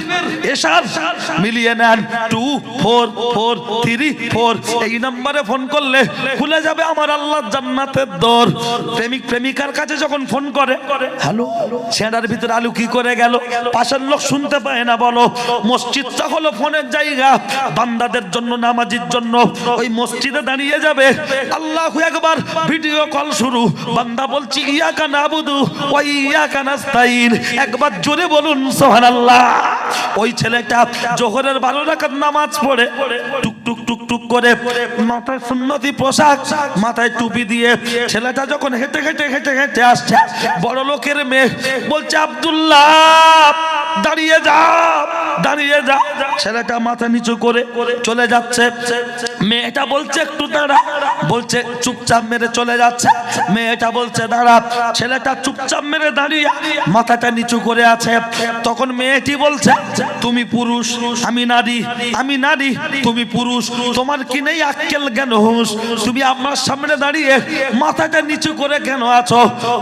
এশার মিলিয়ে নেন 244334। এই নম্বরে ফোন করলে খুলে যাবে আমার আল্লাহর জান্নাতের দর। প্রেমিকার কাছে যখন ফোন করে, হ্যালো, সেটার ভিতরে আলু কি করে গেল, পাশের লোক শুনতে পায় না। বলো, মসজিদটা হলো ফোনের জায়গা, বান্দাদের জন্য, নামাজির জন্য। ওই মসজিদে দাঁড়িয়ে যাবে, আল্লাহু আকবার, ভিডিও কল শুরু, বান্দা বলছি ইয়াকা নাবুদু ওয়া ইয়াকা নাস্তাইন। একবার জোরে বলুন সুবহানাল্লাহ। সুবহানাল্লাহ। ওই ছেলেটা জোহরের 12 রাকাত নামাজ পড়ে টুক টুক টুক টুক করে মাথায় সুন্নতি পোশাক, মাথায় টুপি দিয়ে ছেলেটা যখন হেঁটে হেঁটে হেঁটে হেঁটে আসছে, বড় লোকের মেয়ে বলছে আব্দুল্লাহ দাঁড়িয়ে যা, দাঁড়িয়ে যা। ছেলেটা মাথা নিচু করে চলে যাচ্ছে। মেয়েটা বলছে একটু দাঁড়া, বলছে চুপচাপ মেরে চলে যাচ্ছে। মেয়েটা বলছে দাঁড়া, ছেলেটা চুপচাপ মেরে দাঁড়িয়ে মাথাটা নিচু করে আছে। তখন মেয়েটি বলছে তুমি পুরুষ আমি নারী, আমি নারী তুমি পুরুষ, তোমার কি নেই আক্কেল জ্ঞান হুঁশ? তুমি আমার সামনে দাঁড়িয়ে মাথাটা নিচু করে কেন আছো?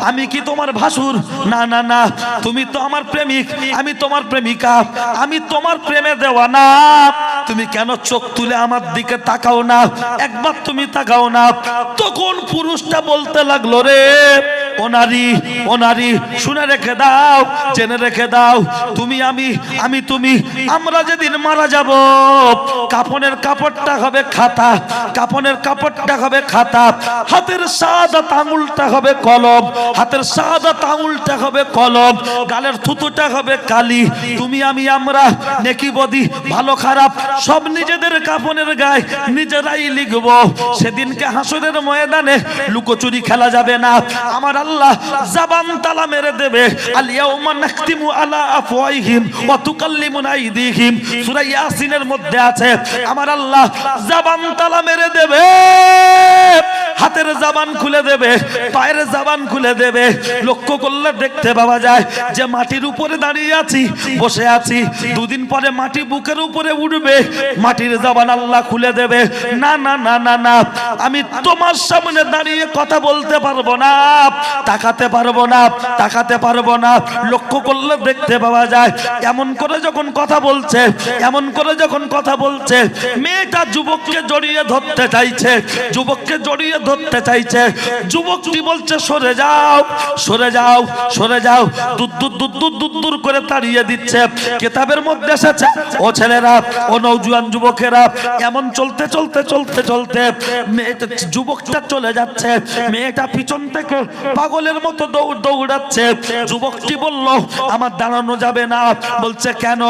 আমি কি তোমার ভাসুর? না না না, তুমি তো আমার প্রেমিক, আমি তোমার প্রেমিকা, আমি তোমার প্রেমে দেওয়ানা। তুমি কেন চোখ তুলে আমার দিকে তাকাও না? একবার তুমি তাকাও না। তখন পুরুষটা বলতে লাগলো রে ও নারী, ও নারী শুনে রেখে দাও, জেনে রেখে দাও, তুমি আমি তুমি আমরা যেদিন মারা যাব কাফনের কাপড়টা হবে খাতা, কাফনের কাপড়টা হবে খাতা, হাতের শাহাদাত আঙুলটা হবে কলম, হাতের শাহাদাত আঙুলটা হবে কলম, গালের থুতুটা হবে কালি। তুমি আমরা নেকি বদি ভালো খারাপ সব নিজেদের কাফনের গায়ে নিজেরাই লিখব। সেদিনকে হাসরের ময়দানে লুকোচুরি খেলা যাবে না। আমার আল্লাহ জবান তালা মেরে দেবে। আল ইয়াউমা নাখতিমু আলা আফওয়াহিহিম ওয়া তুকাল্লিমুনা আইদিহিম, সূরা ইয়াসিনের মধ্যে আছে। আমার আল্লাহ জবান তালা মেরে দেবে, হাতের জবান খুলে দেবে, পায়ের জবান খুলে দেবে। লক্ষ্য করলে দেখতে পাওয়া যায় যে মাটির উপরে দাঁড়িয়ে আছি, বসে আছি, দুদিন পরে মাটি বুকের উপরে উঠবে, মাটির জবান আল্লাহ খুলে দেবে। না না না না না, আমি তোমার সামনে দাঁড়িয়ে কথা বলতে পারবো না, তাকাতে পারবো না, তাকাতে পারবো না। লক্ষ্য করলে দেখতে পাওয়া যায় এমন করে যখন কথা বলছে, এমন করে যখন কথা বলছে, মেয়েটা যুবককে জড়িয়ে ধরতে চাইছে, যুবককে জড়িয়ে ধরতে চাইছে। যুবকটি বলছে সরে যাও, সরে যাও, সরে যাও, দূর দূর দূর দূর দূর দূর করে তাড়িয়ে দিচ্ছে। কিতাবের মধ্যে এসেছে ও ছেলেরা, ও নওজোয়ান যুবকেরা, এমন চলতে চলতে চলতে চলতে মেয়েটা যুবকটা চলে যাচ্ছে, মেয়েটা পিছন থেকে পাগলের মতো দৌড়াচ্ছে। যুবকটি বলল আমার দাঁড়ানো যাবে না। বলছে কেন?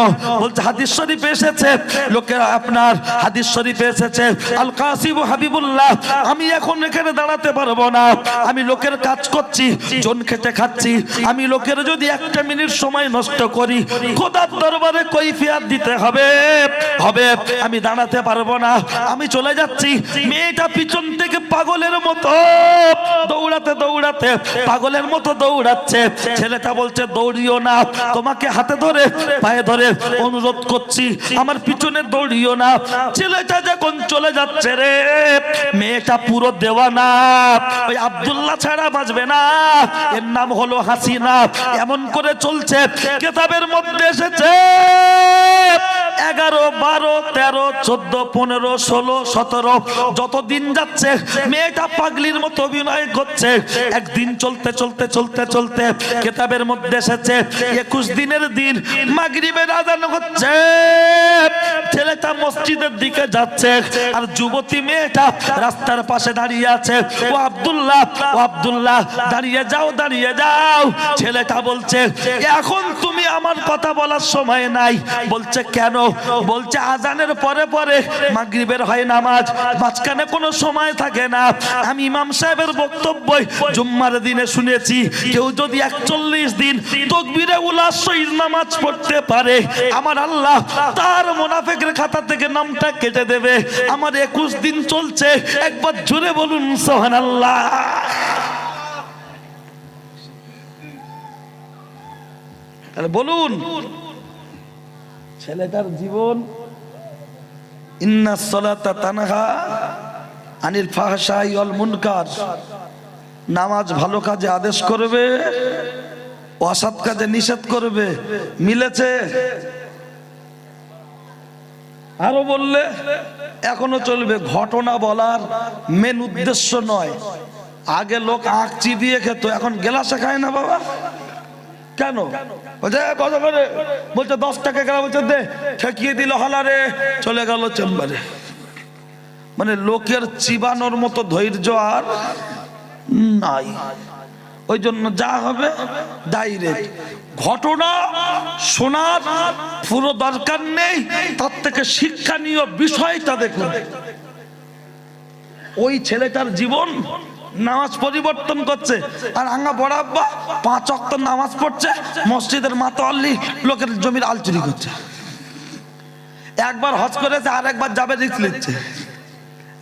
বলছে হাদিস শরীফে এসেছে, লোকেরা আপনার হাদিস শরীফে এসেছে আল কাসিম হাবিবুল্লাহ, আমি এখন এখানে দাঁড়াতে পারবো না, আমি লোকের কাজ করছি, জন খেটে খাচ্ছি, আমি লোকের যদি একটা মিনিট সময় নষ্ট করি খোদার দরবারে কৈফিয়ত দিতে হবে, হবে, আমি দাঁড়াতে পারবো না, আমি চলে যাচ্ছি। মেয়েটা পিছন থেকে পাগলের মতো দৌড়াতে দৌড়াতে পাগলের মতো দৌড়াচ্ছে। ছেলেটা বলছে দৌড়িও না, তোমাকে হাতে ধরে পায়ে ধরে অনুরোধ করছি, আমার পিছনে দৌড়িও না। ছেলেটা যখন চলে যাচ্ছে রে, মেয়েটা পুরো দেওয়ানা, ওই আব্দুল্লাহ ছাড়া বাঁচবে না, এর নাম হলো হাসিনা। এমন করে চলছে, কিতাবের মধ্যে এসেছে 11, 12, 13, 14, 15, 16, 17 যত দিন যাচ্ছে মেয়েটা পাগলির মতো অভিনয় করছে। একদিন চলতে চলতে চলতে চলতে কিতাবের মধ্যে এসেছে 21 দিনের দিন মাগরিবের আযান হচ্ছে, ছেলেটা মসজিদের দিকে যাচ্ছে আর যুবতী মেয়েটা রাস্তার পাশে দাঁড়িয়ে আছে। ও আব্দুল্লাহ, ও আব্দুল্লাহ দাঁড়িয়ে যাও, দাঁড়িয়ে যাও। ছেলেটা বলছে এখন তুমি আমার কথা বলার সময় নাই। বলছে কেন? বলছে আজানের পরে পরে মাগরিবের হয় নামাজ, মাঝখানে কোনো সময় থাকে না। আমি ইমাম সাহেবের বক্তব্য জুম্মার দিনে শুনেছি, কেউ যদি 41 দিন তাকবীরে উলা সহিত নামাজ পড়তে পারে আমার আল্লাহ তার মুনাফিকের খাতা থেকে নামটা কেটে দেবে। আমার 21 দিন চলছে, একবার জোরে বলুন সুবহানাল্লাহ। তাহলে বলুন ছেলেটার জীবন, ইন্নাস সালাতা তানহা আনিল ফাহশাই ওয়াল মুনকার, নামাজ ভালো কাজে আদেশ করবে, অসৎ কাজে নিষেধ করবে। মিলেছে? আরো বললে এখনো চলবে। ঘটনা বলার মেন উদ্দেশ্য নয়। আগে লোক আঁক চিবিয়ে খেত, এখন গ্লাসে খায় না বাবা। কেন? বলছে কত করে? বলছে 10 টাকা গেল। বলছে দে, ঠেকিয়ে দিল হলারে, চলে গেল চেম্বারে। মানে লোকের চিবানোর মতো ধৈর্য আর নাই। ওই জন্য যা হবে ডাইরেক্ট। ঘটনা শোনার পুরো দরকার নেই, তার থেকে শিক্ষণীয় বিষয়টা দেখুন। ওই ছেলেটার জীবন নামাজ পরিবর্তন করছে, আর আঙ্গা বড় আব্বা 5 ওয়াক্ত নামাজ পড়ছে, মসজিদের মাতোয়াল্লি লোকের জমির আল চুরি করছে। একবার হজ করেছে, আর একবার যাবে রিস্ক নিচ্ছে।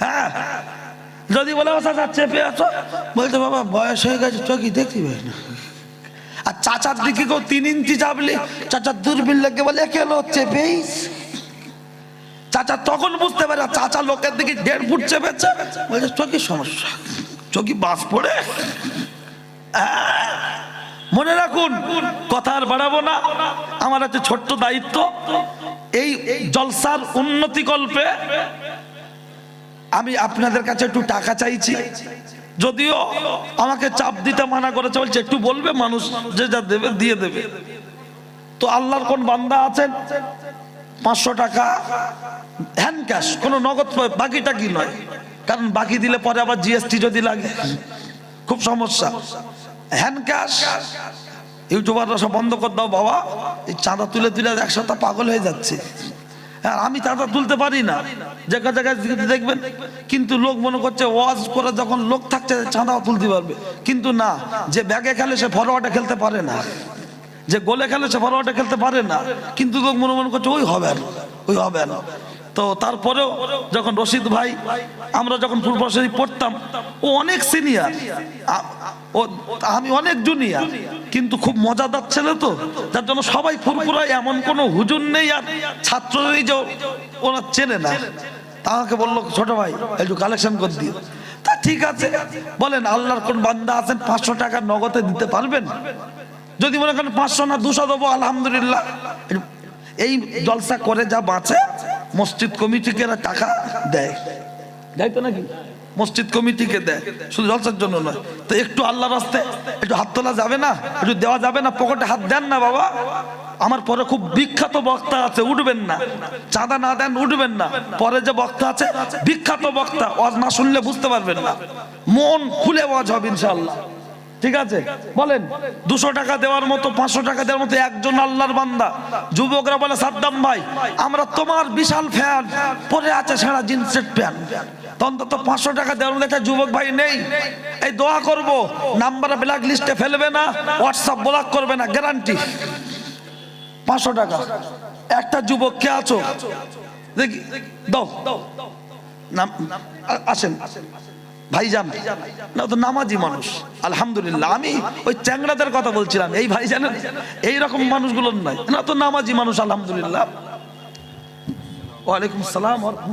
হ্যাঁ, যদি বলে চাচা চেপে আছো, বলতে বাবা বয়স হয়ে গেছে চোখই দেখতে পাই না। আর চাচার দিকে কেউ 3 ইঞ্চি চাপলে চাচার দূরবীন লেগে বলে কেন চেপেই। চাচা তখন বুঝতে পারে চাচা লোকের দিকে 1.5 ফুট চেপেছে, বলছে চোখে সমস্যা, চোখে বাস পড়ে। মনে রাখুন, কথা আর বাড়াবো না, আমার একটা ছোট্ট দায়িত্ব। এই জলসার উন্নতি কল্পে আমি আপনাদের কাছে একটু টাকা চাইছি, যদিও আমাকে চাপ দিতে মানা করেছে, বলছে একটু বলবে, মানুষ যে যা দেবে দিয়ে দেবে। তো আল্লাহর কোন বান্দা আছেন 500 টাকা হ্যান্ড ক্যাশ, কোনো নগদ, বাকিটা কি নয়, কারণ বাকি দিলে পরে আবার জিএসটি যদি লাগে খুব সমস্যা। হ্যান্ড ক্যাশ ইউটিউবাররা সব বন্ধ করে দাও বাবা, এই চাঁদা তুলে তুলে একসাথে পাগল হয়ে যাচ্ছে। হ্যাঁ, আমি চাঁদা তুলতে পারি না, জায়গা জায়গায় দেখবেন, কিন্তু লোক মনে করছে ওয়াজ করে যখন লোক থাকছে চাঁদাও তুলতে পারবে, কিন্তু না। যে ব্যাগে খেলে সে ফরওয়ার্ডে খেলতে পারে না, যে গোলে খেলে সে ফরওয়ার্ডে খেলতে পারে না, কিন্তু লোক মনে করছে ওই হবে না, ওই হবে না। তো তারপরেও যখন রশিদ ভাই, আমরা যখন পূর্ব শরীফ পড়তাম, ও অনেক সিনিয়র, আমি অনেক জুনিয়র, কিন্তু খুব মজাদার ছেলে, তো যার জন্য সবাই ফুরফুরায়, এমন কোনো হুজুর নেই আর ছাত্র নেই যে ওরা চেনে না। তা আমাকে বললো ছোট ভাই একটু কালেকশন করে দিও। তা ঠিক আছে, বলেন আল্লাহর কোন বান্দা আছেন 500 টাকা নগদে দিতে পারবেন? যদি মনে করেন 500 না 200 দেবো, আলহামদুলিল্লাহ। এই জলসা করে যা বাঁচে মসজিদ কমিটিকে টাকা দেয়, দেয় তো নাকি? মসজিদ কমিটিকে দেয়, শুধু জলসার জন্য নয়। তো একটু আল্লাহর রাস্তায় একটু হাত তোলা যাবে না? একটু দেওয়া যাবে না? পকেটে হাত দেন না বাবা। আমার পরে খুব বিখ্যাত বক্তা আছে, উঠবেন না, চাঁদা না দেন উঠবেন না। পরে যে বক্তা আছে বিখ্যাত বক্তা, ওয়াজ না শুনলে বুঝতে পারবেন না, মন খুলে ওয়াজ হবে ইনশাআল্লাহ। ঠিক আছে, বলেন 200 টাকা দেওয়ার মতো, 500 টাকা দেওয়ার মতো একজন আল্লাহর বান্দা। যুবকরা বলে সাদ্দাম ভাই আমরা তোমার বিশাল ফ্যান, পরে আছে সারা জিন্সের প্যান্ট, অন্তত 500 টাকা দেওয়ার মতো একটা যুবক ভাই নেই? এই দোয়া করব, নাম্বার ব্ল্যাক লিস্টে ফেলবে না, হোয়াটসঅ্যাপ ব্লক করবে না, গ্যারান্টি। 500 টাকা একটা যুবক কে আছো দেখি দাও, আসেন ভাইজান, না তো নামাজি মানুষ আলহামদুলিল্লাহ। আমি ওই চ্যাংড়াদের কথা বলছিলাম, এই ভাইজানের এইরকম মানুষগুলোর নয়, না তো নামাজি মানুষ আলহামদুলিল্লাহ। ওয়ালাইকুম সালাম।